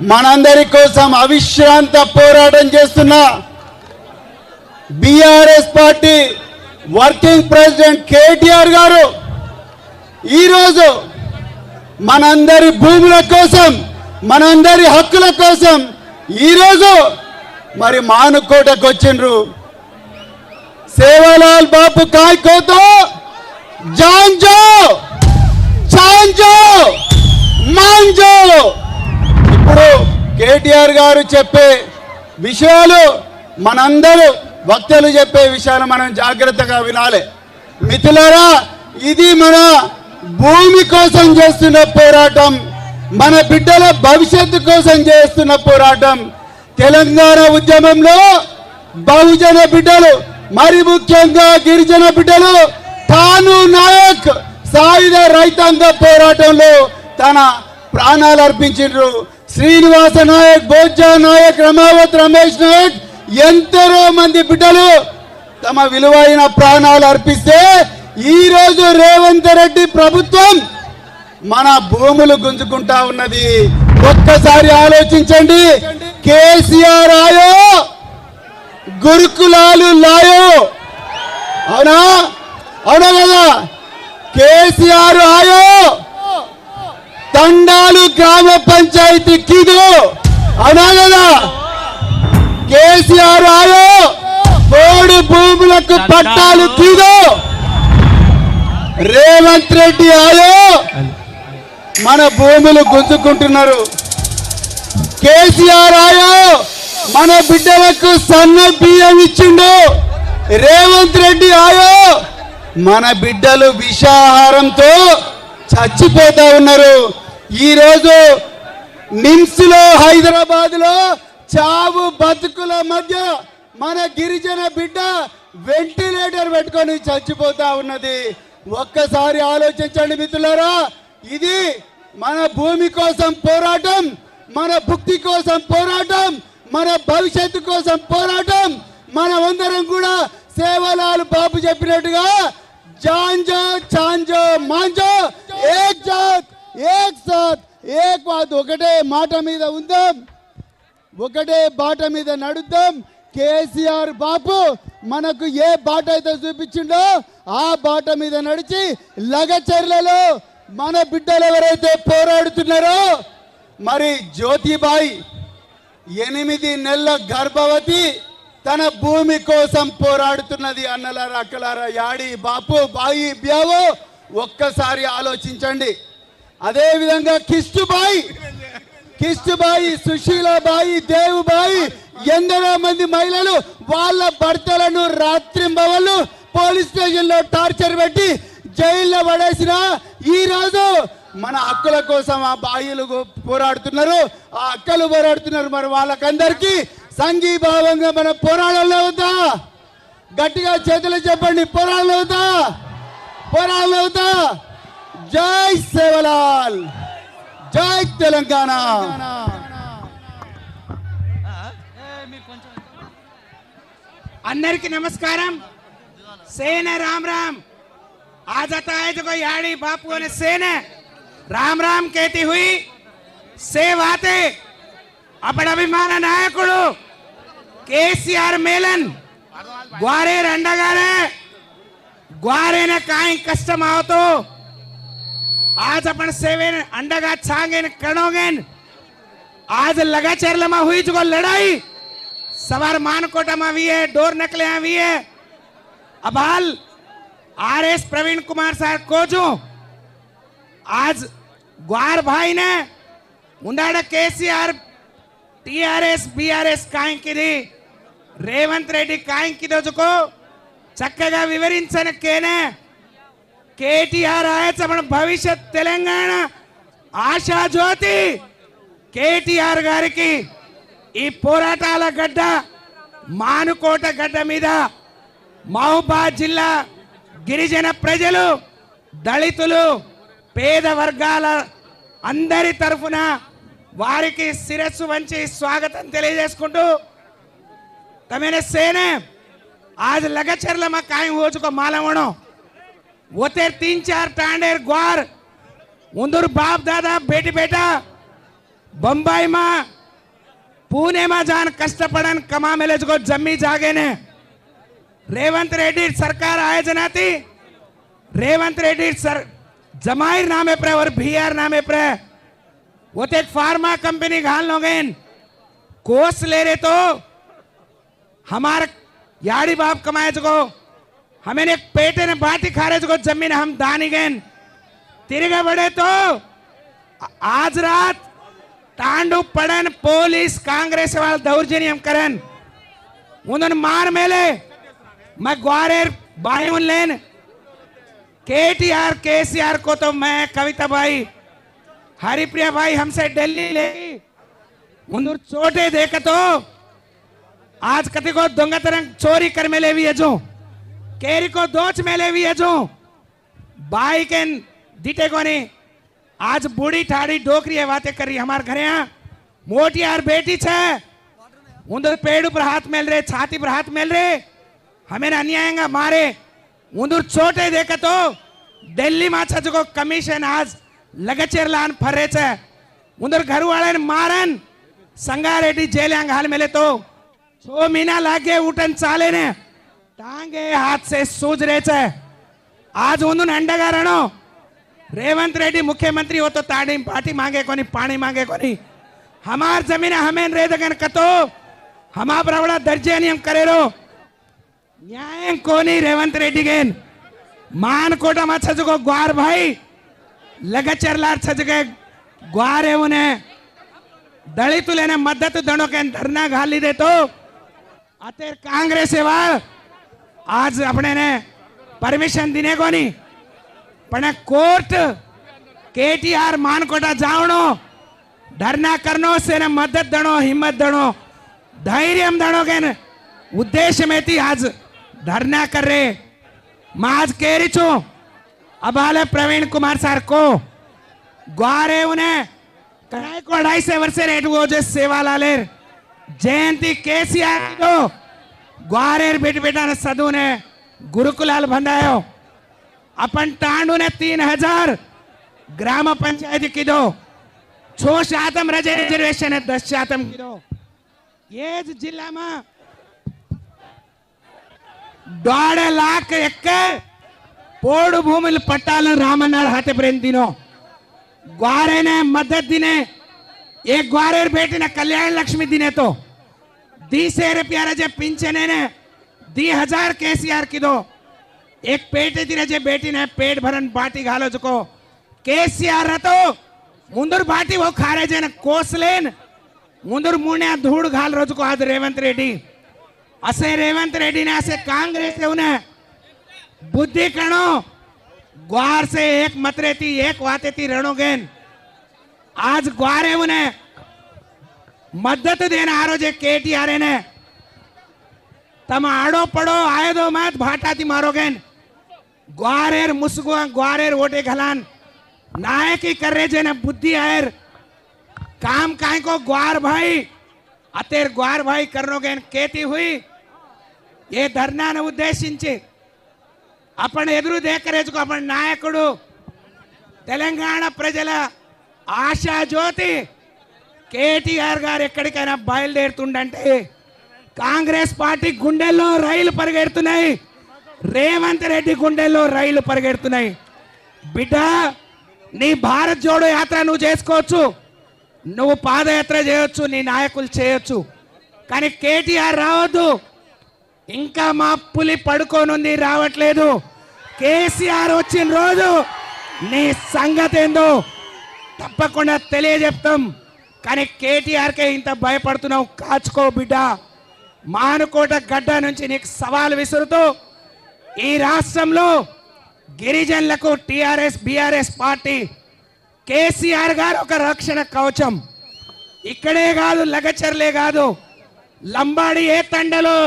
మనందరి కోసం అవిశ్రాంత పోరాటం చేస్తున్న BRS party working president KTR గారు ఈరోజు మనందరి భూముల కోసం మనందరి హక్కుల కోసం ఈరోజు మరి మానుకోటకు వచ్చిండ్రు సేవాలాల్ బాపు కాయ్కోతో జాంజో చాంజో మాంజో ఇప్పుడు కేటీఆర్ గారు చెప్పే విషయాలు మనందరూ వక్తలు చెప్పే విషయాలు మనం జాగ్రత్తగా వినాలి మిత్రులారా ఇది మన భూమి కోసం చేస్తున్న పోరాటం మన బిడ్డల భవిష్యత్తు కోసం చేస్తున్న పోరాటం తెలంగాణ ఉద్యమంలో బహుజన బిడ్డలు మరి ముఖ్యంగా గిరిజన బిడ్డలు తాను నాయక్ సాయుధ రైతాంగ పోరాటంలో తన ప్రాణాలు అర్పించారు శ్రీనివాస నాయక్ బోజ్జా నాయక్ రమావత్ రమేష్ నాయక్ ఎందరో మంది బిడ్డలు తమ విలువైన ప్రాణాలు అర్పిస్తే ఈ రోజు రేవంత్ రెడ్డి ప్రభుత్వం మన భూములు గుంజుకుంటా ఉన్నది ఒక్కసారి ఆలోచించండి కేసీఆర్ ఆయో గురుకులాలు లాయో అవునా అవునా కదా కేసీఆర్ ఆయో తండాలు గ్రామ పంచాయతీ కిదో అవునా కదా కేసీఆర్ ఆయో పోడు భూములకు పట్టాలు కిదో రేవంత్ రెడ్డి ఆయో మన భూములు గుంజుకుంటున్నారు కేసీఆర్ ఆయో మన బిడ్డలకు సన్న బియ్యం ఇచ్చిండు రేవంత్ రెడ్డి ఆయో మన బిడ్డలు విషాహారంతో చచ్చిపోతా ఉన్నారు ఈరోజు నిమ్స్ లో హైదరాబాద్ లో చావు బతుకుల మధ్య మన గిరిజన బిడ్డ వెంటిలేటర్ పెట్టుకొని చచ్చిపోతా ఉన్నది ఒక్కసారి ఆలోచించండి మిత్రులారా ఇది మన భూమి కోసం పోరాటం మన భుక్తి కోసం పోరాటం మన భవిష్యత్తు కోసం పోరాటం మనమందరం కూడా సేవలాల్ బాబు చెప్పినట్టుగా జాంజో చాంజో మాంజో ఏక్ జాత్ ఏక్ సాత్ ఏక్ వాత్ ఒకటే మాట మీద ఉందాం ఒకటే బాట మీద నడుద్దాం కేసీఆర్ బాపు మనకు ఏ బాట అయితే చూపించిండో ఆ బాట మీద నడిచి లగచర్లలో మన బిడ్డలు ఎవరైతే పోరాడుతున్నారో మరి జ్యోతిబాయి 8 నెలల గర్భవతి తన భూమి కోసం పోరాడుతున్నది అన్నలారా అక్కలారా యాడి బాపు బాయి బ్యావో ఒక్కసారి ఆలోచించండి అదే విధంగా కిష్టుబాయి సుశీలాబాయి దేవుబాయి ఎందరో మంది మహిళలు వాళ్ళ భర్తలను రాత్రింబవళ్ళు పోలీస్ స్టేషన్ లో టార్చర్ పెట్టి జైల్లో పడేసిన ఈ రోజు మన హక్కుల కోసం ఆ బాయిలు పోరాడుతున్నారు ఆ అక్కలు పోరాడుతున్నారు మరి వాళ్ళకందరికీ సంఘీభావంగా మన పోరాడాలి అవుతా గట్టిగా చేతులు చెప్పండి పోరాడాలి అవుతా జై సేవలాల్ జై తెలంగాణ అందరికి నమస్కారం सेना राम राम आज आता है जो कोई याड़ी बापू ने सेना राम राम कहती हुई सेव आते अपन अभिमान नायकुడు केसीआर मेलन ग्वारे रंडगारे ग्वारे ने काई कष्टम आवतो आज अपन सेवेन अंडगा छांगेन कणोगेन आज लगाचरलमा हुई जो लड़ाई सवार मानकोटा में भी है डोर नकले भी है अबाल आरएस प्रवीण कुमार साहब को जो आज ग्वार भाई ने उंडाड़ा केसीआर टीआरएस बीआरएस काई की रेवंत रेड्डी काई की को చక్కగా వివరించిన కేనే కేటీఆర్ ఆయచ మన భవిష్య తెలంగాణ ఆశా జ్యోతి కేటీఆర్ గారికి ఈ పోరాటాల గడ్డ మానుకోట గడ్డ మీద మహబూబాద్ జిల్లా గిరిజన ప్రజలు దళితులు పేద వర్గాల అందరి తరఫున వారికి శిరస్సు వంచి స్వాగతం తెలియజేసుకుంటూ तमेने सेने आज लगचरला में कायम हो चुका मालवणो वो तेर 3-4 टांडेर ग्वार उंदूर बाप दादा बेटी बेटा बंबई में पुणे में जान कष्टपड़न कमा मेले जो जमी जागे ने रेवंत रेड्डी सरकार आए जनाती रेवंत रेड्डी सर जमाईर नामे पर और भीआर नामे पर वो ते फार्मा कंपनी घाल लोगे कोस ले रहे तो हमारे याड़ी बाप कमाए जो हमें एक पेटे ने बाटी खा रहे जो जमीन हम दानी गए तिरगे बड़े तो आज रात तांडू पड़न पुलिस कांग्रेस वाले दौर्जन्य करन उन्होंने मार मेले मैं ग्वारेर बायून लेन KTR KCR को तो मैं कविता भाई हरिप्रिया भाई हमसे दिल्ली ले उन्होंने चोटे देखा तो आज कति को दोंगतरंग चोरी कर मेले भी है जो केरी को दोच मेले भी है जो बाइक एन दिटे को नहीं आज बूढ़ी ठाड़ी डोकरी है बातें कर रही हमारे घर यहाँ मोटी यार बेटी छे उधर पेड़ पर हाथ मेल रहे छाती पर हाथ मेल रहे हमें अन्यायंगा मारे उधर छोटे देखा तो दिल्ली में अच्छा जो कमीशन आज लगचेर लान फर्रे छे उधर घर वाले मारन संगारेड्डी जेल हाल मेले तो 6 महीना लागे उठन चाले ने टांगे हाथ से सूझ रहे छे आज उन्होंने अंडगा रणो रेवंत रेड्डी मुख्यमंत्री हो तो ताड़ी पार्टी मांगे कोनी पानी मांगे कोनी हमार जमीन हमें रे दगन कतो हमा प्रवड़ा दर्जे नियम करे रो न्याय कोनी रेवंत रेड्डी गेन मान कोटा मा छजको ग्वार भाई लगचरलार छजके ग्वार है उन्हें दलित लेने मदद दणो के धरना घाली दे तो अतेर कांग्रेस आज अपने ने परमिशन दिने को नहीं पण कोर्ट KTR मानकोटा जावणो धरना करनो से मदद दणो हिम्मत दणो धैर्य दणो के उद्देश्य में थी आज धरना कर रहे मैं आज कह रही छू अब हाले प्रवीण कुमार सर को ग्वारे उन्हें कड़ाई को 250 वर्ष रेट वो जो सेवा लालेर जयंती KCR को ग्वारेर बेट बेटा ने सदू ने गुरुकुलाल बंधायो अपन टांडू ने 3000 ग्राम पंचायत की दो 6% रिजर्वेशन है 10% की दो ये जिला में 1.5 लाख एक पोड़ भूमि पट्टाल रामनाड़ हाथे प्रेम दिनो ग्वारे ने मदद दिने एक ग्वारेर बेटी ने कल्याण लक्ष्मी दिने तो 10 रुपया जे पिंचने ने 10,000 KCR की दो एक पेटे दिने जे बेटी ने पेट भरन बाटी घालो जको KCR तो मुंदुर बाटी वो खारे जे ने कोसलेन मुंदुर मुने धूड़ घाल रोज को आज रेवंत रेड्डी असे रेवंत रेड्डी ने असे कांग्रेस उन्हें बुद्धि कणो ग्वार से एक मतरे थी एक वाते थी रणोगेन आज ग्वारे उन्हें मदद देना आ रोजे KTR ने तम आड़ो पड़ो आए दो मत भाटा थी मारोगेन ग्वारेर मुसगुआ ग्वारेर वोटे घलान नायकी कर रहे जे ने बुद्धि आयर काम काहे को ग्वार भाई अतेर ग्वार भाई करनोगेन केती हुई ये धरना न उद्देशिंची अपन एदुरु देकरेजुको अपन नायकुडु तेलंगाण प्रजल आशा ज्योति KTR గారు ఎక్కడికైనా బయలుదేరుతుండంటే కాంగ్రెస్ పార్టీ గుండెల్లో రైలు పరిగెడుతున్నాయి రేవంత్ రెడ్డి గుండెల్లో రైలు పరిగెడుతున్నాయి బిడ్డ నీ భారత్ జోడో యాత్ర నువ్వు చేసుకోవచ్చు నువ్వు పాదయాత్ర చేయొచ్చు నీ నాయకులు చేయొచ్చు కానీ KTR రావద్దు ఇంకా మా పులి పడుకోనుంది రావట్లేదు KCR వచ్చిన రోజు నీ సంగతి ఏందో తప్పకుండా తెలియజెప్తాం కానీ KTR కే ఇంత భయపడుతున్నావు కాచుకో బిడ్డ మానుకోట గడ్డ నుంచి నీకు సవాల్ విసురుతూ ఈ రాష్ట్రంలో గిరిజనులకు TRS BRS పార్టీ KCR గారు ఒక రక్షణ కవచం ఇక్కడే కాదు లగచర్లే కాదు లంబాడి ఏ తండలో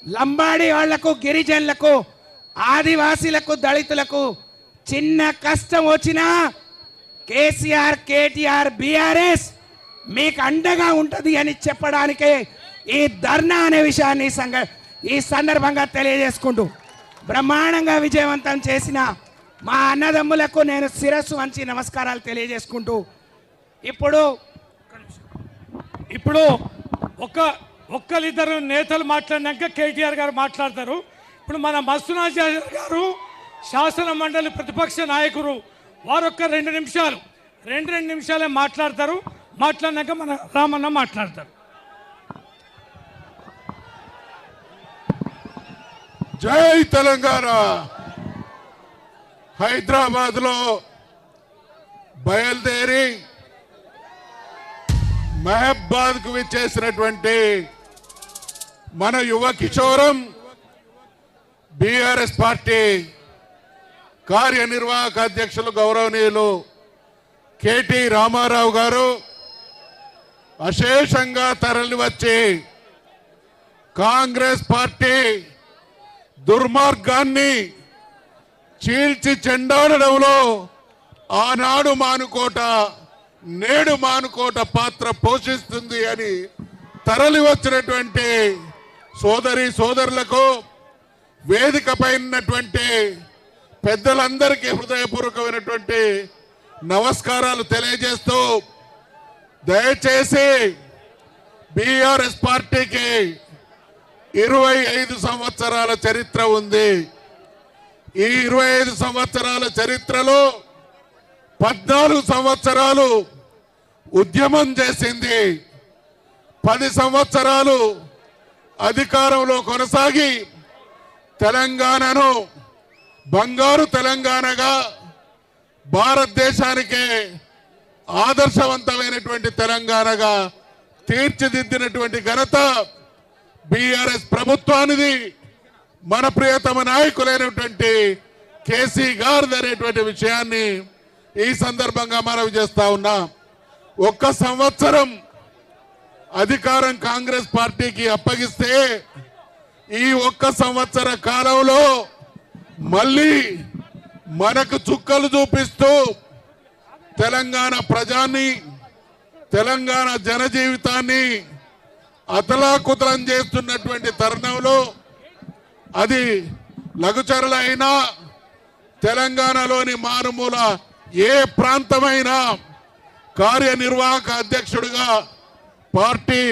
లంబాడి వాళ్లకు గిరిజనులకు ఆదివాసీలకు దళితులకు చిన్న కష్టం వచ్చినా KCR KTR BRS మీకు అండగా ఉంటుంది అని చెప్పడానికే ఈ ధర్నా అనే విషయాన్ని ఈ సందర్భంగా తెలియజేసుకుంటూ బ్రహ్మాండంగా విజయవంతం చేసిన మా అన్నదమ్ములకు నేను శిరస్సు వంచి నమస్కారాలు తెలియజేసుకుంటూ ఇప్పుడు ఒక్కరిద్దరు నేతలు మాట్లాడినాక కేటీఆర్ గారు మాట్లాడతారు. ఇప్పుడు మన మస్తునాజ్ గారు శాసన మండలి ప్రతిపక్ష నాయకులు వారు ఒక్క 2 నిమిషాలే మాట్లాడతారు. మాట్లాడినాక మన రామన్న మాట్లాడతారు. జై తెలంగాణ. హైదరాబాద్ లో బయలుదేరి మహబాద్ కు విచ్చేసినటువంటి మన యువ కిషోరం బీఆర్ఎస్ పార్టీ కార్యనిర్వాహక అధ్యక్షులు గౌరవనీయులు కేటీ రామారావు గారు అశేషంగా తరలివచ్చి కాంగ్రెస్ పార్టీ దుర్మార్గాన్ని చీల్చి చెండాడడంలో ఆనాడు మానుకోట నేడు మానుకోట పాత్ర పోషిస్తుంది అని తరలి వచ్చినటువంటి సోదరులకు వేదికపై ఉన్నటువంటి పెద్దలందరికీ హృదయపూర్వకమైనటువంటి నమస్కారాలు తెలియజేస్తూ దయచేసి బీఆర్ఎస్ పార్టీకి 25 సంవత్సరాల చరిత్ర ఉంది. ఈ 25 సంవత్సరాల చరిత్రలో 14 సంవత్సరాలు ఉద్యమం చేసింది. 10 సంవత్సరాలు అధికారంలో కొనసాగి తెలంగాణను బంగారు తెలంగాణగా భారతదేశానికే ఆదర్శవంతమైనటువంటి తెలంగాణగా తీర్చిదిద్దినటువంటి ఘనత బీఆర్ఎస్ ప్రభుత్వానిది. మన ప్రియతమ నాయకులైనటువంటి కేసీ గారిది అనేటువంటి విషయాన్ని ఈ సందర్భంగా మనవి చేస్తా ఉన్నా. 1 సంవత్సరం అధికారం కాంగ్రెస్ పార్టీకి అప్పగిస్తే ఈ 1 సంవత్సర కాలంలో మళ్ళీ మనకు చుక్కలు చూపిస్తూ తెలంగాణ ప్రజాన్ని తెలంగాణ జనజీవితాన్ని అతలాకుతలం చేస్తున్నటువంటి తరుణంలో అది లఘుచరుల అయినా తెలంగాణలోని మారుమూల ఏ ప్రాంతమైనా కార్యనిర్వాహక అధ్యక్షుడిగా పార్టీ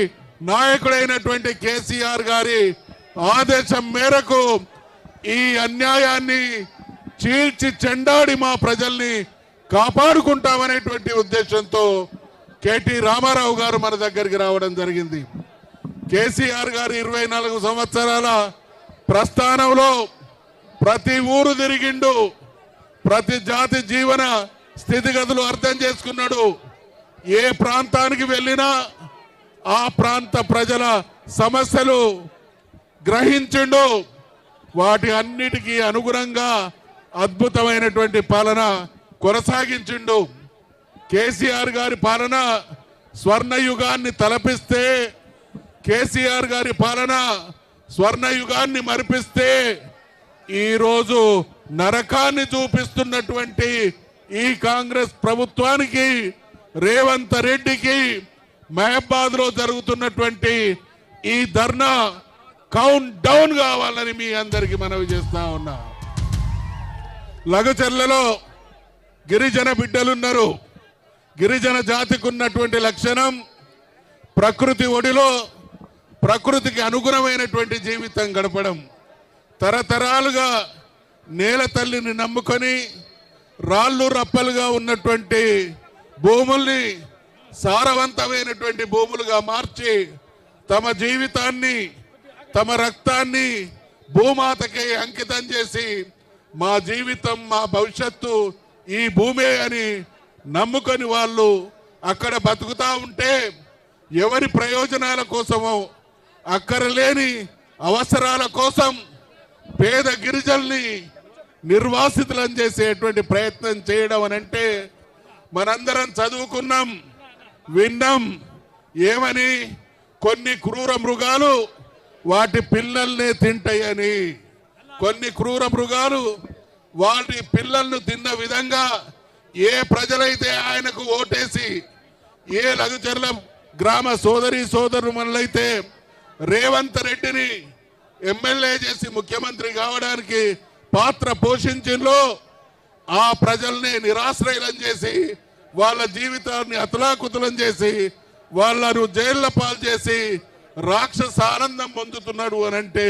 నాయకుడైనటువంటి కేసీఆర్ గారి ఆదేశం మేరకు ఈ అన్యాయాన్ని చీల్చి చెండాడి మా ప్రజల్ని కాపాడుకుంటామనేటువంటి ఉద్దేశంతో కేటీ రామారావు గారు మన దగ్గరికి రావడం జరిగింది. కేసీఆర్ గారు 24 సంవత్సరాల ప్రస్థానంలో ప్రతి ఊరు తిరిగిండు, ప్రతి జాతి జీవన స్థితిగతులు అర్థం చేసుకున్నాడు. ఏ ప్రాంతానికి వెళ్ళినా ఆ ప్రాంత ప్రజల సమస్యలు గ్రహించిండు. వాటి అన్నిటికీ అనుగుణంగా అద్భుతమైనటువంటి పాలన కొనసాగించిండు. కేసీఆర్ గారి పాలన స్వర్ణయుగాన్ని తలపిస్తే, కేసీఆర్ గారి పాలన స్వర్ణయుగాన్ని మరిపిస్తే ఈరోజు నరకాన్ని చూపిస్తున్నటువంటి ఈ కాంగ్రెస్ ప్రభుత్వానికి, రేవంత్ రెడ్డికి మహబాద్ లో జరుగుతున్నటువంటి ఈ ధర్నా కౌంట్ డౌన్ కావాలని మీ అందరికీ మనవి చేస్తా ఉన్నా. లగచర్లలో గిరిజన బిడ్డలున్నారు. గిరిజన జాతికి ఉన్నటువంటి లక్షణం ప్రకృతి ఒడిలో ప్రకృతికి అనుగుణమైనటువంటి జీవితం గడపడం. తరతరాలుగా నేల తల్లిని నమ్ముకొని రాళ్ళు రప్పలుగా ఉన్నటువంటి భూముల్ని సారవంతమైనటువంటి భూములుగా మార్చి తమ జీవితాన్ని తమ రక్తాన్ని భూమాతకి అంకితం చేసి మా జీవితం మా భవిష్యత్తు ఈ భూమే అని నమ్ముకొని వాళ్ళు అక్కడ బతుకుతా ఉంటే ఎవరి ప్రయోజనాల కోసమో అక్కరలేని అవసరాల కోసం పేద గిరిజనుల్ని నిర్వాసితులను చేసేటువంటి ప్రయత్నం చేయడం అనంటే మనందరం చదువుకున్నాం, విన్నాం. ఏమని? కొన్ని క్రూర మృగాలు వాటి పిల్లల్ని తింటాయని. కొన్ని క్రూర మృగాలు వాటి పిల్లలను తిన్న విధంగా ఏ ప్రజలైతే ఆయనకు ఓటేసి ఏ లగచర్ల గ్రామ సోదరులైతే రేవంత్ రెడ్డిని ఎమ్మెల్యే చేసి ముఖ్యమంత్రి కావడానికి పాత్ర పోషించిందో ఆ ప్రజల్ని నిరాశ్రయం చేసి వాళ్ళ జీవితాన్ని అతలాకుతలం చేసి వాళ్ళను జైళ్ల పాలు చేసి రాక్షస ఆనందం పొందుతున్నాడు అనంటే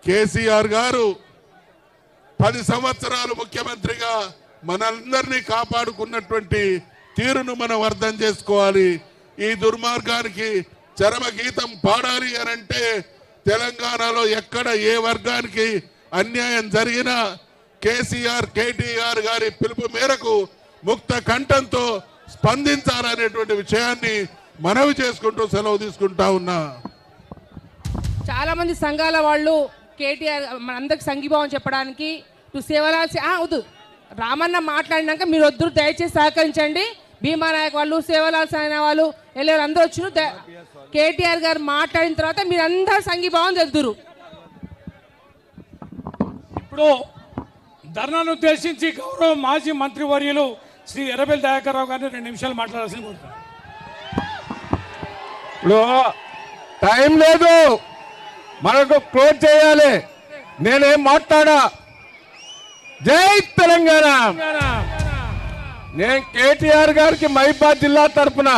కేసీఆర్ గారు 10 సంవత్సరాలు ముఖ్యమంత్రిగా మనందరినీ కాపాడుకున్నటువంటి తీరును మనం అర్థం చేసుకోవాలి. ఈ దుర్మార్గానికి చరమగీతం పాడాలి అనంటే తెలంగాణలో ఎక్కడ ఏ వర్గానికి అన్యాయం జరిగినా కేటీఆర్ గారి పిలుపు మేరకు ముక్త కంఠంతో స్పందించాలనేటువంటి విషయాన్ని మనవి చేసుకుంటూ సెలవు తీసుకుంటా ఉన్నా. చాలా మంది సంఘాల వాళ్ళు కేటీఆర్ మనందరికి సంఘీభావం చెప్పడానికి సేవలాల్సి వద్దు రామన్న మాట్లాడినాక మీరు వద్దు దయచేసి సహకరించండి. భీమానాయక్ వాళ్ళు సేవలాల్సి అయిన వాళ్ళు వెళ్ళారు అందరూ వచ్చిన కేటీఆర్ గారు మాట్లాడిన తర్వాత మీరు అందరూ సంఘీభావం తెలుదురు. ఇప్పుడు ధర్నాను ఉద్దేశించి గౌరవ మాజీ మంత్రివర్యులు శ్రీ ఎర్రబెల్లి దయాకర్ రావు గారిని 2 నిమిషాలు మాట్లాడాల్సింది కోరుతున్నాను. ఇప్పుడు టైం లేదు, మనకు క్లోజ్ చేయాలి. నేనేం మాట్లాడా. జై తెలంగాణ. నేను కేటీఆర్ గారికి మహిబాద్ జిల్లా తరఫున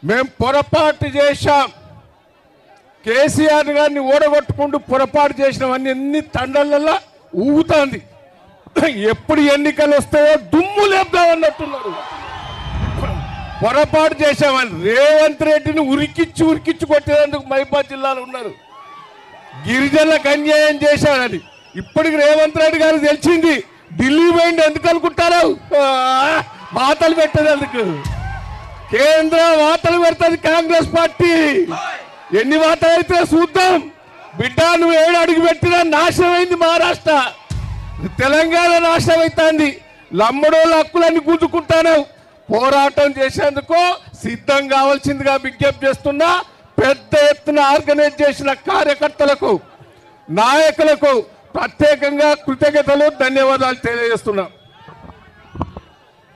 మేము పొరపాటు చేశాం. కేసీఆర్ గారిని ఓడగొట్టుకుంటూ పొరపాటు చేసినవన్నీ ఎన్ని తండలలో ఊగుతుంది. ఎప్పుడు ఎన్నికలు వస్తాయో దుమ్ము లేపుదామన్నట్టున్నారు. పొరపాటు చేశామని రేవంత్ రెడ్డిని ఉరికిచ్చి కొట్టేందుకు మహిబాద్ జిల్లాలో ఉన్నారు. గిరిజనులకు అన్యాయం చేశాడని ఇప్పటికి రేవంత్ రెడ్డి గారికి తెలిసింది. ఢిల్లీ పోయింది ఎందుకు అనుకుంటారు? వాతలు పెట్టేందుకు. కేంద్ర వాతలు పెడుతుంది కాంగ్రెస్ పార్టీ. ఎన్ని వాతలు అయితే చూద్దాం. బిడ్డ నువ్వు 7 అడుగు పెట్టినా నాశనం అయింది మహారాష్ట్ర. తెలంగాణ నాశనం అవుతుంది. లమ్మడోళ్ళ హక్కులన్నీ గుంజుకుంటాను. పోరాటం చేసేందుకు సిద్ధం కావాల్సిందిగా విజ్ఞప్తి చేస్తున్నా. పెద్ద ఎత్తున ఆర్గనైజ్ చేసిన కార్యకర్తలకు, నాయకులకు ప్రత్యేకంగా కృతజ్ఞతలు, ధన్యవాదాలు తెలియజేస్తున్నా.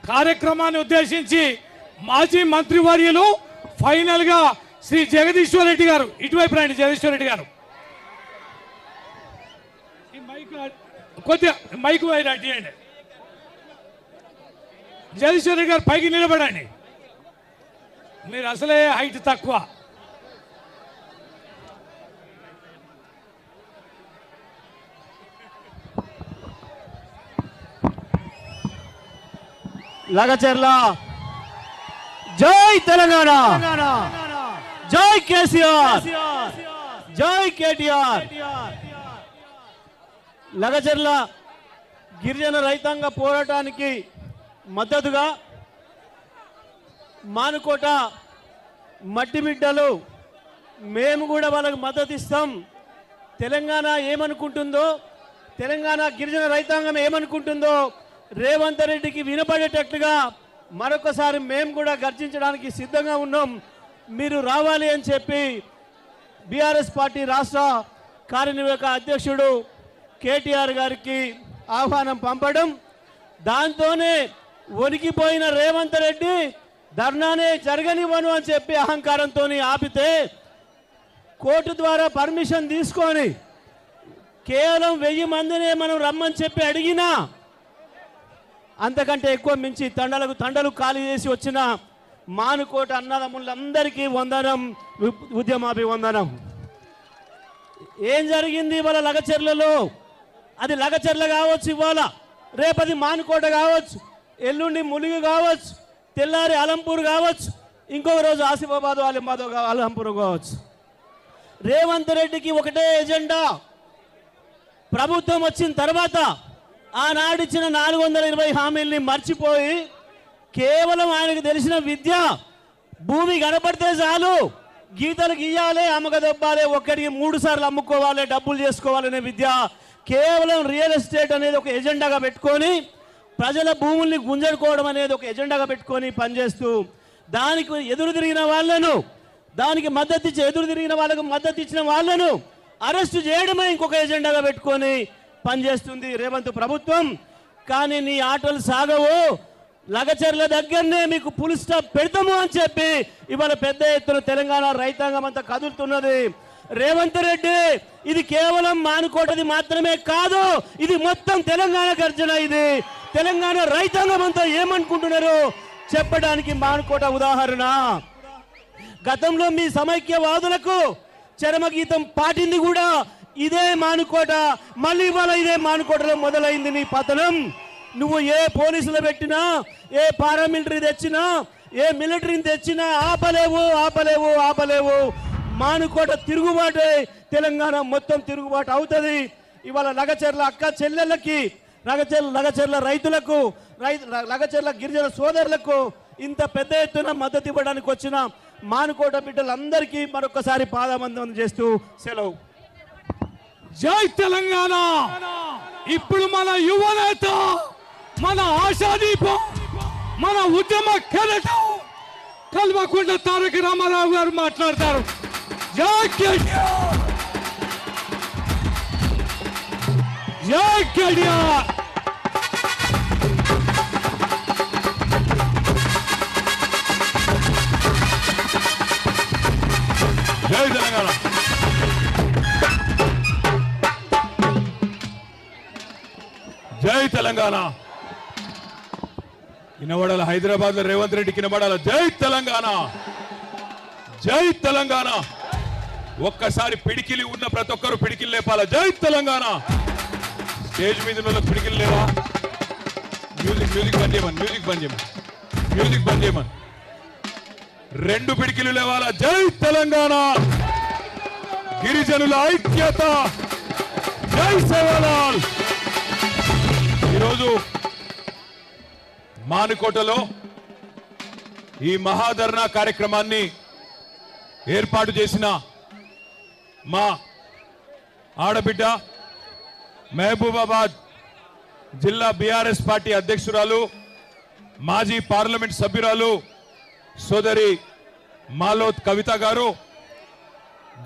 కార్యక్రమాన్ని ఉద్దేశించి మాజీ మంత్రివర్యులు ఫైనల్ గా శ్రీ జగదీశ్వర్ రెడ్డి గారు ఇటువైపు రండి. జగదీశ్వర్ రెడ్డి గారు కొద్దిగా మైకు అడ్డండి. జగదీశ్వర్ రెడ్డి గారు పైకి నిలబడండి. మీరు అసలే హైట్ తక్కువ. లగచర్ల జై తెలంగాణ, జై కేసీఆర్, జై కేటీఆర్. లగచర్ల గిరిజన రైతాంగ పోరాటానికి మద్దతుగా మానుకోట మట్టి బిడ్డలు మేము కూడా వాళ్ళకు మద్దతు ఇస్తాం. తెలంగాణ ఏమనుకుంటుందో, తెలంగాణ గిరిజన రైతాంగం ఏమనుకుంటుందో రేవంత్ రెడ్డికి వినపడేటట్లుగా మరొకసారి మేము కూడా గర్జించడానికి సిద్ధంగా ఉన్నాం. మీరు రావాలి అని చెప్పి బీఆర్ఎస్ పార్టీ రాష్ట్ర కార్యనిర్వాహక అధ్యక్షుడు కేటీఆర్ గారికి ఆహ్వానం పంపడం, దాంతోనే వణికిపోయిన రేవంత్ రెడ్డి ధర్నానే జరగనివ్వను అని చెప్పి అహంకారంతో ఆపితే కోర్టు ద్వారా పర్మిషన్ తీసుకొని కేవలం 1000 మందినే మనం రమ్మని చెప్పి అడిగినా అంతకంటే ఎక్కువ మించి తండలు ఖాళీ చేసి వచ్చిన మానుకోట అన్నదమ్ములందరికీ వందనం, ఉద్యమాభివందనం. ఏం జరిగింది ఇవాళ లగచర్లలో? అది లగచర్ల కావచ్చు, ఇవాళ రేపది మానుకోట కావచ్చు, ఎల్లుండి ములుగు కావచ్చు, తెల్లారి అలంపూర్ కావచ్చు, ఇంకొక రోజు ఆసిఫాబాద్ అలంపూర్ కావచ్చు. రేవంత్ రెడ్డికి ఒకటే ఎజెండా. ప్రభుత్వం వచ్చిన తర్వాత ఆనాడిచ్చిన 420 హామీల్ని మర్చిపోయి కేవలం ఆయనకు తెలిసిన విద్య భూమి కనపడితే చాలు గీతలు గీయాలి, అమ్మకదొబ్బాలి, ఒక్కడికి 3 సార్లు అమ్ముకోవాలి, డబ్బులు చేసుకోవాలనే విద్య, కేవలం రియల్ ఎస్టేట్ అనేది ఒక ఎజెండాగా పెట్టుకొని ప్రజల భూముల్ని గుంజడుకోవడం అనేది ఒక ఎజెండాగా పెట్టుకొని పనిచేస్తూ దానికి ఎదురు తిరిగిన వాళ్ళను, దానికి మద్దతు ఇచ్చి ఎదురు తిరిగిన వాళ్ళకు మద్దతు ఇచ్చిన వాళ్ళను అరెస్టు చేయడమే ఇంకొక ఎజెండాగా పెట్టుకొని పనిచేస్తుంది రేవంత్ ప్రభుత్వం. కానీ నీ ఆటలు సాగవు. లగచర్ల దగ్గరనే మీకు ఫుల్ స్టాప్ పెడతాము అని చెప్పి ఇవాళ పెద్ద ఎత్తున తెలంగాణ రైతాంగం అంతా కదులుతున్నది. రేవంత్ రెడ్డి ఇది కేవలం మానుకోటది మాత్రమే కాదు, ఇది మొత్తం తెలంగాణ గర్జన. ఇది తెలంగాణ రైతాంగం అంతా ఏమనుకుంటున్నారు చెప్పడానికి మానుకోట ఉదాహరణ. గతంలో మీ సమైక్యవాదులకు చరమగీతం పాటింది కూడా ఇదే మానుకోట. మళ్ళీ ఇవాళ ఇదే మానుకోటలో మొదలైంది నీ పతనం. నువ్వు ఏ పోలీసులు పెట్టినా, ఏ పారామిలిటరీ తెచ్చినా, ఏ మిలిటరీని తెచ్చినా ఆపలేవు ఆపలేవు ఆపలేవు. మానుకోట తిరుగుబాటే తెలంగాణ మొత్తం తిరుగుబాటు అవుతుంది. ఇవాళ లగచర్ల అక్క చెల్లెళ్ళకి, లగచర్ల రైతులకు, లగచర్ల గిరిజన సోదరులకు ఇంత పెద్ద ఎత్తున మద్దతు ఇవ్వడానికి వచ్చిన మానుకోట బిడ్డలందరికీ మరొకసారి పాదవందనం చేస్తూ సెలవు. జై తెలంగాణ. ఇప్పుడు మన యువనేత, మన ఆశాదీపం, మన ఉద్యమ కెరటం కల్వకుంట్ల తారక రామారావు గారు మాట్లాడతారు. జై కేటీఆర్, జై కేటీఆర్. జై తెలంగాణ. జై తెలంగాణ. వినబడాల హైదరాబాద్ లో రేవంత్ రెడ్డికి వినబడాల జై తెలంగాణ, జై తెలంగాణ. ఒక్కసారి పిడికిలి ఉన్న ప్రతి ఒక్కరు పిడికిలు లేపాల. జై తెలంగాణ. స్టేజ్ మీద ఉన్న పిడికిలు లేవా? మ్యూజిక్ బంద్ చేయమని, మ్యూజిక్ బంద్ చేయమని. రెండు పిడికిలు లేవాల. జై తెలంగాణ. గిరిజనుల ఐక్యత. జై సేవాలాల్. ఈరోజు మానుకోటలో ఈ మహాధర్నా కార్యక్రమాన్ని ఏర్పాటు చేసిన మా ఆడబిడ్డ, మహబూబాబాద్ జిల్లా బీఆర్ఎస్ పార్టీ అధ్యక్షురాలు, మాజీ పార్లమెంట్ సభ్యురాలు సోదరి మాలోత్ కవిత గారు,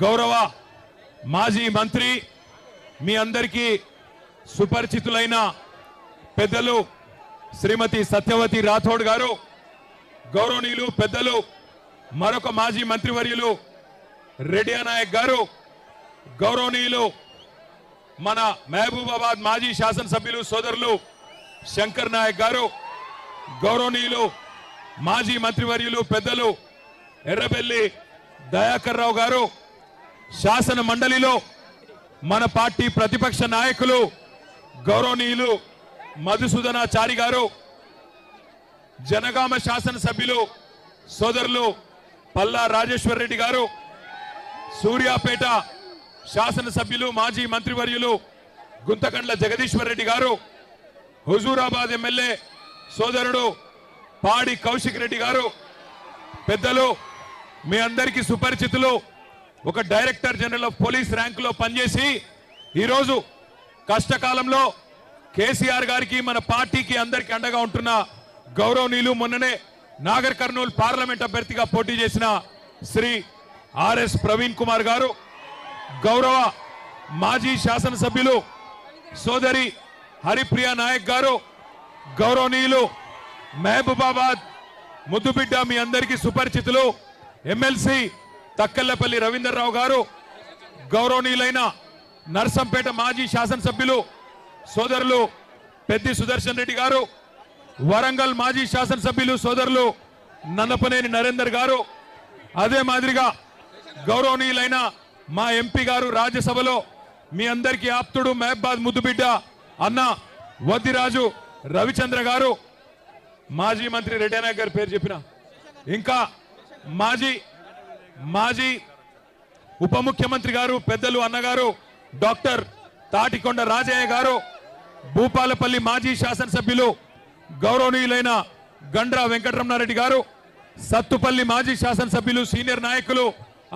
గౌరవ మాజీ మంత్రి, మీ అందరికీ సుపరిచితులైన పెద్దలు శ్రీమతి సత్యవతి రాథోడ్ గారు, గౌరవనీయులు పెద్దలు మరొక మాజీ మంత్రివర్యులు రెడ్డి నాయక్ గారు, గౌరవనీయులు మన మహబూబాబాద్ మాజీ శాసనసభ్యులు సోదరులు శంకర్ నాయక్ గారు, గౌరవనీయులు మాజీ మంత్రివర్యులు పెద్దలు ఎర్రబెల్లి దయాకర్ రావు గారు, శాసన మండలిలో మన పార్టీ ప్రతిపక్ష నాయకులు గౌరవనీయులు మధుసూదనాచారి గారు, జనగామ శాసనసభ్యులు సోదరులు పల్లా రాజేశ్వర్ రెడ్డి గారు, సూర్యాపేట శాసనసభ్యులు మాజీ మంత్రివర్యులు గుంతకండ్ల జగదీశ్వర్ రెడ్డి గారు, హుజూరాబాద్ ఎమ్మెల్యే సోదరుడు పాడి కౌశిక్ రెడ్డి గారు, పెద్దలు మీ అందరికీ సుపరిచితులు, ఒక డైరెక్టర్ జనరల్ ఆఫ్ పోలీస్ ర్యాంకులో పనిచేసి ఈరోజు కష్టకాలంలో కేసీఆర్ గారికి మన పార్టీకి అందరికీ అండగా ఉంటున్న గౌరవనీయులు, మొన్ననే నాగర్ కర్నూలు పార్లమెంట్ అభ్యర్థిగా పోటీ చేసిన శ్రీ ఆర్ఎస్ ప్రవీణ్ కుమార్ గారు, గౌరవ మాజీ శాసనసభ్యులు సోదరి హరిప్రియ నాయక్ గారు, గౌరవనీయులు మహబూబాబాద్ ముద్దుబిడ్డ మీ అందరికీ సుపరిచితులు ఎమ్మెల్సీ తక్కల్లపల్లి రవీందర్రావు గారు, గౌరవనీయులైన నర్సంపేట మాజీ శాసనసభ్యులు సోదరులు పెద్ది సుదర్శన్ రెడ్డి గారు, వరంగల్ మాజీ శాసనసభ్యులు సోదరులు నన్నపనేని నరేందర్ గారు, అదే మాదిరిగా గౌరవనీయులైన మా ఎంపీ గారు రాజ్యసభలో మీ అందరికీ ఆప్తుడు మహబాద్ ముద్దుబిడ్డ అన్న వద్దిరాజు రవిచంద్ర గారు, మాజీ మంత్రి రెడ్డి నాయక్ గారి పేరు చెప్పిన, ఇంకా మాజీ ఉప ముఖ్యమంత్రి గారు పెద్దలు అన్నగారు డాక్టర్ తాటికొండ రాజయ్య గారు, భూపాలపల్లి మాజీ శాసనసభ్యులు గౌరవనీయులైన గండ్రా వెంకటరమణారెడ్డి గారు, సత్తుపల్లి మాజీ శాసనసభ్యులు సీనియర్ నాయకులు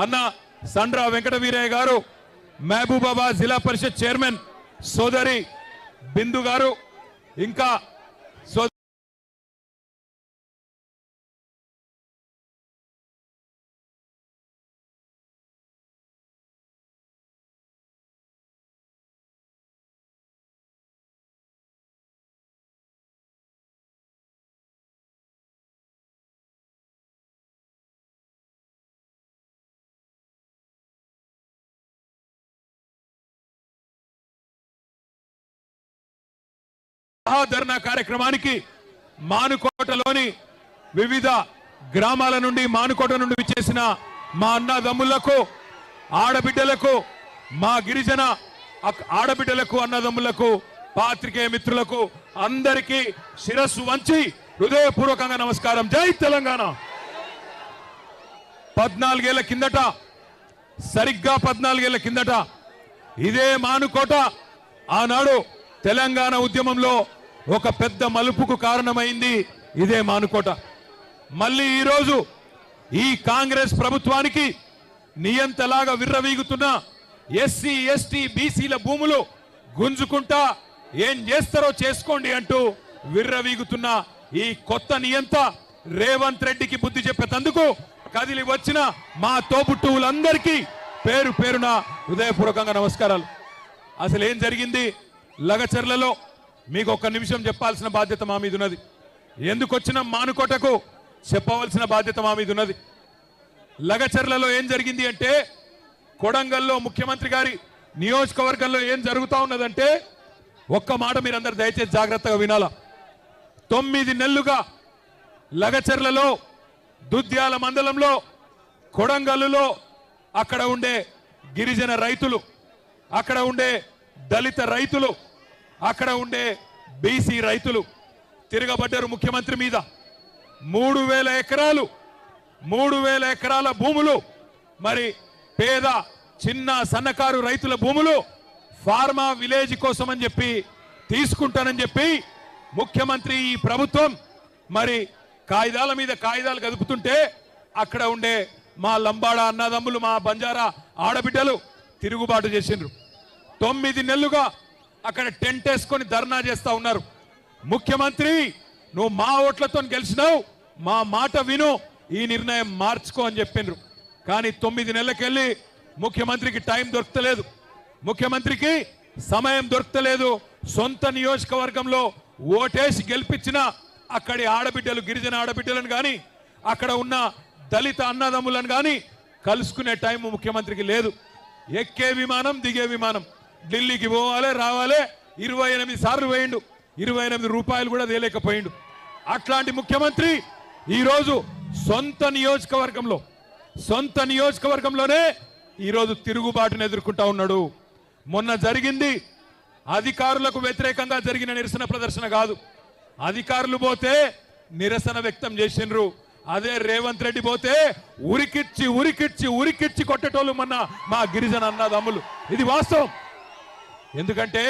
అన్న సండ్రా వెంకట వీరయ్య గారు, మహబూబాబాద్ జిల్లా పరిషత్ చైర్మన్ సోదరి బిందు గారు, ఇంకా ధర్నా కార్యక్రమానికి మానుకోటలోని వివిధ గ్రామాల నుండి మానుకోట నుండి విచ్చేసిన మా అన్నదమ్ములకు ఆడబిడ్డలకు మా గిరిజన ఆడబిడ్డలకు అన్నదమ్ములకు పాత్రికేయ మిత్రులకు అందరికీ శిరస్సు వంచి హృదయపూర్వకంగా నమస్కారం. జై తెలంగాణ. 14 ఏళ్ల కిందట, సరిగ్గా 14 ఏళ్ల కిందట ఇదే మానుకోట ఆనాడు తెలంగాణ ఉద్యమంలో ఒక పెద్ద మలుపుకు కారణమైంది. ఇదే మానుకోట. మళ్ళీ ఈరోజు ఈ కాంగ్రెస్ ప్రభుత్వానికి నియంతలాగా విర్రవీగుతున్న ఎస్సీ ఎస్టీ బీసీల భూములు గుంజుకుంటా ఏం చేస్తారో చేసుకోండి అంటూ విర్రవీగుతున్న ఈ కొత్త నియంత రేవంత్ రెడ్డికి బుద్ధి చెప్పేందుకు కదిలి వచ్చిన మా తోబుట్టువులందరికీ పేరు పేరున హృదయపూర్వకంగా నమస్కారాలు. అసలు ఏం జరిగింది లగచర్లలో మీకు ఒక్క నిమిషం చెప్పాల్సిన బాధ్యత మా మీద ఉన్నది. ఎందుకు వచ్చిన మానుకోటకు చెప్పవలసిన బాధ్యత మా మీద ఉన్నది. లగచర్లలో ఏం జరిగింది అంటే, కొడంగల్లో ముఖ్యమంత్రి గారి నియోజకవర్గంలో ఏం జరుగుతూ ఉన్నదంటే, ఒక్క మాట మీరందరూ దయచేసి జాగ్రత్తగా వినాలా. 9 నెలలుగా లగచర్లలో, దుద్యాల మండలంలో, కొడంగల్లులో అక్కడ ఉండే గిరిజన రైతులు, అక్కడ ఉండే దళిత రైతులు, అక్కడ ఉండే బీసీ రైతులు తిరగబడ్డారు ముఖ్యమంత్రి మీద. 3000 ఎకరాలు, 3000 ఎకరాల భూములు, మరి పేద చిన్న సన్నకారు రైతుల భూములు ఫార్మా విలేజ్ కోసం అని చెప్పి తీసుకుంటానని చెప్పి ముఖ్యమంత్రి ఈ ప్రభుత్వం మరి కాగితాల మీద కాగితాలు కదుపుతుంటే, అక్కడ ఉండే మా లంబాడ అన్నదమ్ములు, మా బంజారా ఆడబిడ్డలు తిరుగుబాటు చేసిండ్రు. 9 నెలలుగా అక్కడ టెంట్ వేసుకొని ధర్నా చేస్తా ఉన్నారు. ముఖ్యమంత్రి, నువ్వు మా ఓట్లతో గెలిచినావు, మా మాట విను, ఈ నిర్ణయం మార్చుకో అని చెప్పిండ్రు. కానీ 9 నెలలకెళ్ళి ముఖ్యమంత్రికి టైం దొరకలేదు, ముఖ్యమంత్రికి సమయం దొరకలేదు. సొంత నియోజకవర్గంలో ఓటేసి గెలిపించిన అక్కడి ఆడబిడ్డలు, గిరిజన ఆడబిడ్డలను కానీ, అక్కడ ఉన్న దళిత అన్నదమ్ములను కానీ కలుసుకునే టైం ముఖ్యమంత్రికి లేదు. ఎక్కే విమానం, దిగే విమానం, ఢిల్లీకి పోవాలి రావాలి 28 సార్లు వేయండు, 28 రూపాయలు కూడా తేలేకపోయిండు. అట్లాంటి ముఖ్యమంత్రి ఈరోజు సొంత నియోజకవర్గంలోనే ఈరోజు తిరుగుబాటును ఎదుర్కొంటా ఉన్నాడు. మొన్న జరిగింది అధికారులకు వ్యతిరేకంగా జరిగిన నిరసన ప్రదర్శన కాదు. అధికారులు పోతే నిరసన వ్యక్తం చేసిండ్రు. అదే రేవంత్ రెడ్డి పోతే ఉరికిచ్చి ఉరికిచ్చి ఉరికిచ్చి కొట్టేటోళ్ళు మొన్న మా గిరిజన అన్నదమ్ములు. ఇది వాస్తవం. ఎందుకంటే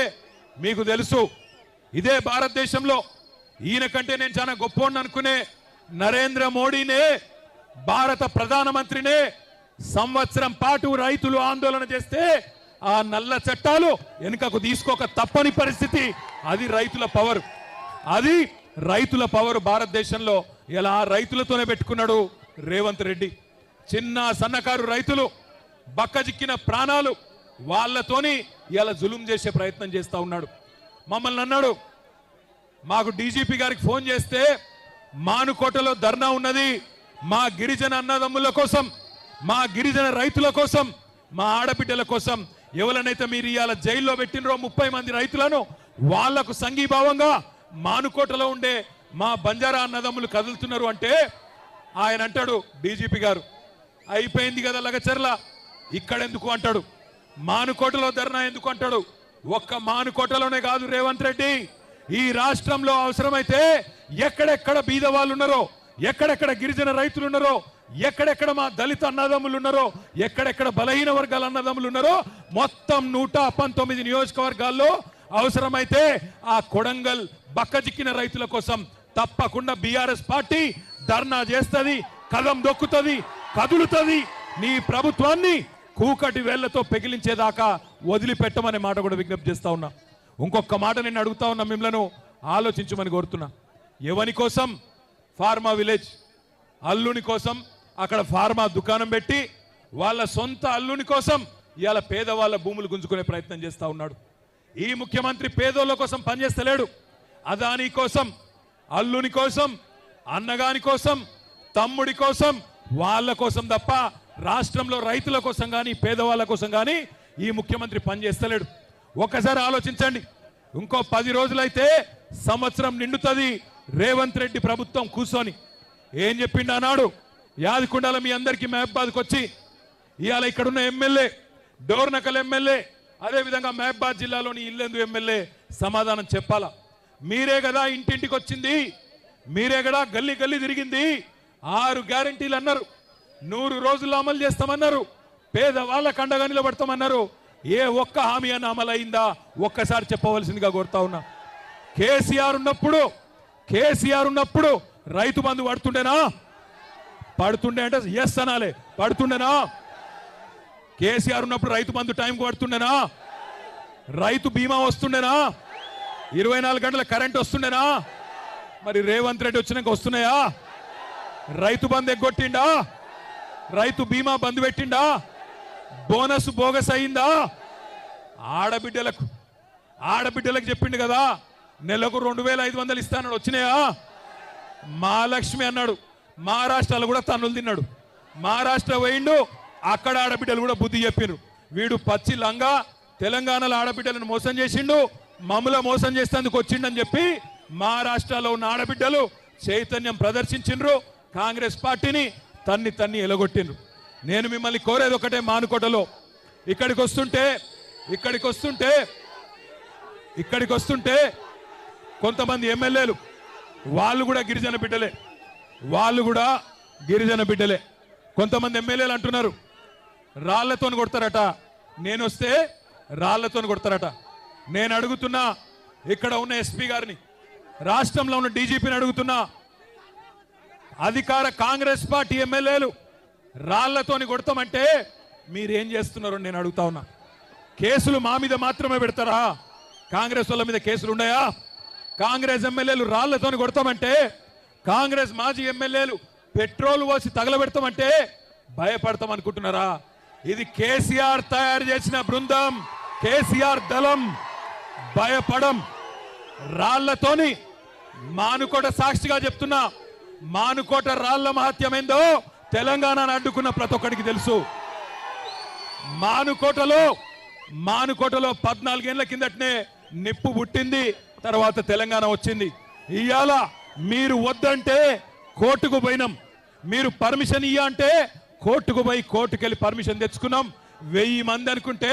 మీకు తెలుసు, ఇదే భారతదేశంలో ఈయన కంటే నేను చాలా గొప్పవాడిని అనుకునే నరేంద్ర మోడీనే, భారత ప్రధానమంత్రినే సంవత్సరం పాటు రైతులు ఆందోళన చేస్తే ఆ నల్ల చట్టాలు వెనుకకు తీసుకోక తప్పని పరిస్థితి. అది రైతుల పవర్, అది రైతుల పవర్ భారతదేశంలో. ఇలా రైతులతోనే పెట్టుకున్నాడు రేవంత్ రెడ్డి. చిన్న సన్నకారు రైతులు బక్కజిక్కిన ప్రాణాలు, వాళ్ళతోని ఇలా జులుం చేసే ప్రయత్నం చేస్తా ఉన్నాడు. మమ్మల్ని అన్నాడు, మాకు డీజీపీ గారికి ఫోన్ చేస్తే మానుకోటలో ధర్నా ఉన్నది, మా గిరిజన అన్నదమ్ముల కోసం, మా గిరిజన రైతుల కోసం, మా ఆడబిడ్డల కోసం, ఎవరినైతే మీరు ఇవాళ జైల్లో పెట్టినరో 30 మంది రైతులను, వాళ్లకు సంఘీభావంగా మానుకోటలో ఉండే మా బంజారా అన్నదమ్ములు కదులుతున్నారు అంటే, ఆయన అంటాడు డీజీపీ గారు, అయిపోయింది కదా లగచర్ల, ఇక్కడెందుకు అంటాడు, మానుకోటలో ధర్నా ఎందుకు అంటాడు. ఒక్క మానుకోటలోనే కాదు రేవంత్ రెడ్డి, ఈ రాష్ట్రంలో అవసరమైతే ఎక్కడెక్కడ బీద వాళ్ళు ఉన్నారో, ఎక్కడెక్కడ గిరిజన రైతులు ఉన్నారో, ఎక్కడెక్కడ మా దళిత అన్నదమ్ములు ఉన్నారో, ఎక్కడెక్కడ బలహీన వర్గాల అన్నదమ్ములు ఉన్నారో, మొత్తం 119 నియోజకవర్గాల్లో అవసరమైతే ఆ కొడంగల్ బక్కజిక్కిన రైతుల కోసం తప్పకుండా బీఆర్ఎస్ పార్టీ ధర్నా చేస్తుంది, కదం దొక్కుతుంది, కదులుతుంది. నీ ప్రభుత్వాన్ని కూకటి వేళ్లతో పెగిలించేదాకా వదిలిపెట్టమనే మాట కూడా విజ్ఞప్తి చేస్తా ఉన్నా. ఇంకొక మాట నేను అడుగుతా ఉన్నా, మిమ్మల్ని ఆలోచించమని కోరుతున్నా. ఎవరి కోసం? ఫార్మా విలేజ్ అల్లుని కోసం అక్కడ ఫార్మా దుకాణం పెట్టి వాళ్ళ సొంత అల్లుని కోసం ఇవాళ పేదవాళ్ళ భూములు గుంజుకునే ప్రయత్నం చేస్తా ఉన్నాడు. ఈ ముఖ్యమంత్రి పేదోళ్ళ కోసం పనిచేస్తలేడు. అదాని కోసం, అల్లుని కోసం, అన్నగాని కోసం, తమ్ముడి కోసం, వాళ్ళ కోసం తప్ప రాష్ట్రంలో రైతుల కోసం కానీ పేదవాళ్ళ కోసం కానీ ఈ ముఖ్యమంత్రి పనిచేస్తలేడు. ఒక్కసారి ఆలోచించండి. ఇంకో 10 రోజులైతే సంవత్సరం నిండుతుంది రేవంత్ రెడ్డి ప్రభుత్వం కూర్చొని. ఏం చెప్పిండు అన్నాడు? యాదకుండాల మీ అందరికీ మహబాద్కి వచ్చి ఇవాళ ఇక్కడున్న ఎమ్మెల్యే, డోర్నకల్ ఎమ్మెల్యే, అదేవిధంగా మహబాద్ జిల్లాలోని ఇల్లెందు ఎమ్మెల్యే సమాధానం చెప్పాలా? మీరే కదా ఇంటింటికి వచ్చింది, మీరే కదా గల్లీ గల్లీ తిరిగింది, 6 గ్యారంటీలు అన్నారు, 100 రోజుల్లో అమలు చేస్తామన్నారు, పేదవాళ్ళకు అండగా నిలబడతామన్నారు. ఏ ఒక్క హామీ అన్న అమలు అయిందా? ఒక్కసారి చెప్పవలసిందిగా కోరుతా ఉన్నా. కేసీఆర్ ఉన్నప్పుడు రైతు బంధు పడుతుండేనా? పడుతుండే అంటే ఎస్ అనాలే. పడుతుండేనా? కేసీఆర్ ఉన్నప్పుడు రైతు బంధు టైంకి పడుతుండేనా? రైతు బీమా వస్తుండేనా? 24 గంటల కరెంట్ వస్తుండేనా? మరి రేవంత్ రెడ్డి వచ్చినాక వస్తున్నాయా? రైతు బంధు ఎగ్గొట్టిండా? రైతు బీమా బంధు పెట్టిండా? బోనస్ బోగస్ అయిందా? ఆడబిడ్డలకు చెప్పిండు కదా నెలకు 2500 ఇస్తానని వచ్చినాయా? మహాలక్ష్మి అన్నాడు, మహారాష్ట్రలో కూడా తన్నులు తిన్నాడు. మహారాష్ట్ర పోయిండు, అక్కడ ఆడబిడ్డలు కూడా బుద్ధి చెప్పిండ్రు. వీడు పచ్చి లంగా తెలంగాణలో ఆడబిడ్డలను మోసం చేసిండు, మమ్మల మోసం చేసేందుకు వచ్చిండని చెప్పి మహారాష్ట్రలో ఉన్న ఆడబిడ్డలు చైతన్యం ప్రదర్శించిండ్రు, కాంగ్రెస్ పార్టీని తన్ని ఎలగొట్టిండ్రు. నేను మిమ్మల్ని కోరేది ఒకటే, మానుకోటలో ఇక్కడికి వస్తుంటే కొంతమంది ఎమ్మెల్యేలు వాళ్ళు కూడా గిరిజన బిడ్డలే. కొంతమంది ఎమ్మెల్యేలు అంటున్నారు రాళ్లతో కొడతారట, నేను వస్తే రాళ్లతో కొడతారట. నేను అడుగుతున్నా, ఇక్కడ ఉన్న ఎస్పీ గారిని, రాష్ట్రంలో ఉన్న డీజీపీని అడుగుతున్నా, అధికార కాంగ్రెస్ పార్టీ ఎమ్మెల్యేలు రాళ్లతోని కొడతామంటే మీరేం చేస్తున్నారో నేను అడుగుతా ఉన్నా. కేసులు మా మీద మాత్రమే పెడతారా? కాంగ్రెస్ వాళ్ళ మీద కేసులు ఉన్నాయా? కాంగ్రెస్ ఎమ్మెల్యేలు రాళ్లతోని కొడతామంటే, కాంగ్రెస్ మాజీ ఎమ్మెల్యేలు పెట్రోల్ పోసి తగలబెడతామంటే భయపడతాం అనుకుంటున్నారా? ఇది కేసీఆర్ తయారు చేసిన బృందం, కేసీఆర్ దళం. భయపడం. రాళ్లతోని మానుకోట సాక్షిగా చెప్తున్నా, మానుకోట రాళ్ల మహత్యమైందో తెలంగాణను అడ్డుకున్న ప్రతి ఒక్కడికి తెలుసు. మానుకోటలో 14 ఏళ్ల కిందటనే నిప్పు పుట్టింది, తర్వాత తెలంగాణ వచ్చింది. ఇవాళ మీరు వద్దంటే కోర్టుకు పోయినాం, మీరు పర్మిషన్ అంటే కోర్టుకు పోయి కోర్టుకెళ్ళి పర్మిషన్ తెచ్చుకున్నాం. 1000 మంది అనుకుంటే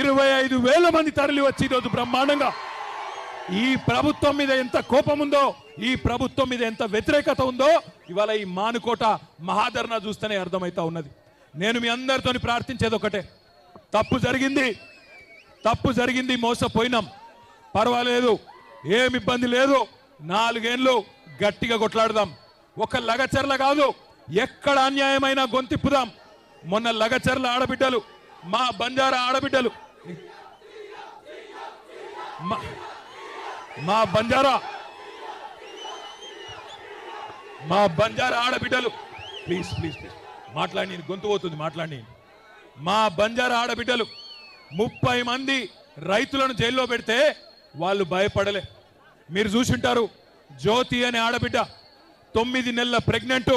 25,000 మంది తరలి వచ్చి ఈరోజు బ్రహ్మాండంగా ఈ ప్రభుత్వం మీద ఎంత కోపం ఉందో, ఈ ప్రభుత్వం మీద ఎంత వ్యతిరేకత ఉందో ఇవాళ ఈ మానుకోట మహాధరణ చూస్తేనే అర్థమవుతా ఉన్నది. నేను మీ అందరితో ప్రార్థించేది ఒకటే, తప్పు జరిగింది, మోసపోయినాం, పర్వాలేదు, ఏమి ఇబ్బంది లేదు, 4 ఏళ్ళు గట్టిగా కొట్లాడదాం. ఒక లగచర్ల కాదు, ఎక్కడ అన్యాయమైన గొంతిప్పుదాం. మొన్న లగచర్ల ఆడబిడ్డలు, మా బంజారా ఆడబిడ్డలు, మా బంజారా ఆడబిడ్డలు, ప్లీజ్ మాట్లాడి, గొంతు పోతుంది, మాట్లాడి. మా బంజారా ఆడబిడ్డలు 30 మంది రైతులను జైల్లో పెడితే వాళ్ళు భయపడలే. మీరు చూసింటారు, జ్యోతి అనే ఆడబిడ్డ 9 నెలల ప్రెగ్నెంట్.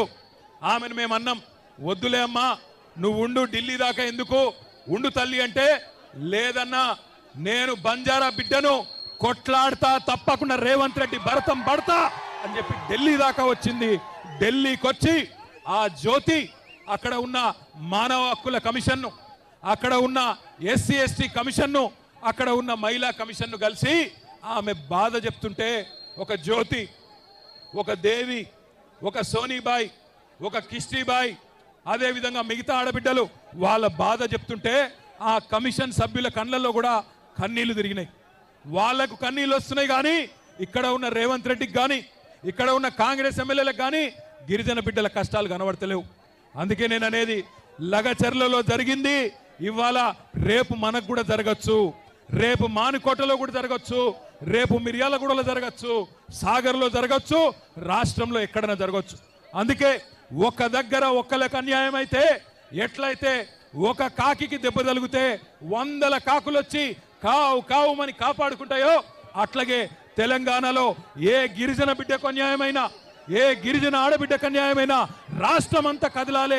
ఆమెను మేము అన్నాం, వద్దులే అమ్మా, నువ్వు ఉండు, ఢిల్లీ దాకా ఎందుకు, ఉండు తల్లి అంటే, లేదన్నా నేను బంజారా బిడ్డను కొట్లాడతా, తప్పకుండా రేవంత్ రెడ్డి భరతం పడతా అని చెప్పి ఢిల్లీ దాకా వచ్చింది. ఢిల్లీకి వచ్చి ఆ జ్యోతి అక్కడ ఉన్న మానవ హక్కుల కమిషన్ను, అక్కడ ఉన్న ఎస్సీ ఎస్టీ కమిషన్ను, అక్కడ ఉన్న మహిళా కమిషన్ను కలిసి ఆమె బాధ చెప్తుంటే, ఒక జ్యోతి, ఒక దేవి, ఒక సోనీబాయ్, ఒక కిష్టీబాయ్, అదేవిధంగా మిగతా ఆడబిడ్డలు వాళ్ళ బాధ చెప్తుంటే ఆ కమిషన్ సభ్యుల కళ్ళల్లో కూడా కన్నీళ్లు తిరిగినాయి. వాళ్లకు కన్నీళ్ళు వస్తున్నాయి, కానీ ఇక్కడ ఉన్న రేవంత్ రెడ్డికి కానీ, ఇక్కడ ఉన్న కాంగ్రెస్ ఎమ్మెల్యేలకు కానీ గిరిజన బిడ్డల కష్టాలు కనబడతలేవు. అందుకే నేను అనేది, లగచర్లలో జరిగింది ఇవాళ రేపు మనకు కూడా జరగచ్చు, రేపు మానుకోటలో కూడా జరగచ్చు, రేపు మిర్యాలగూడలో జరగచ్చు, సాగర్లో జరగచ్చు, రాష్ట్రంలో ఎక్కడైనా జరగచ్చు. అందుకే ఒక దగ్గర ఒక్కలకు అన్యాయం అయితే, ఎట్లయితే ఒక కాకికి దెబ్బ తగిలితే 100 కాకులు వచ్చి కావు కావుమని కాపాడుకుంటాయో, అట్లాగే తెలంగాణలో ఏ గిరిజన బిడ్డకు అన్యాయమైనా, ఏ గిరిజన ఆడబిడ్డకు అన్యాయమైనా రాష్ట్రం అంతా కదలాలే.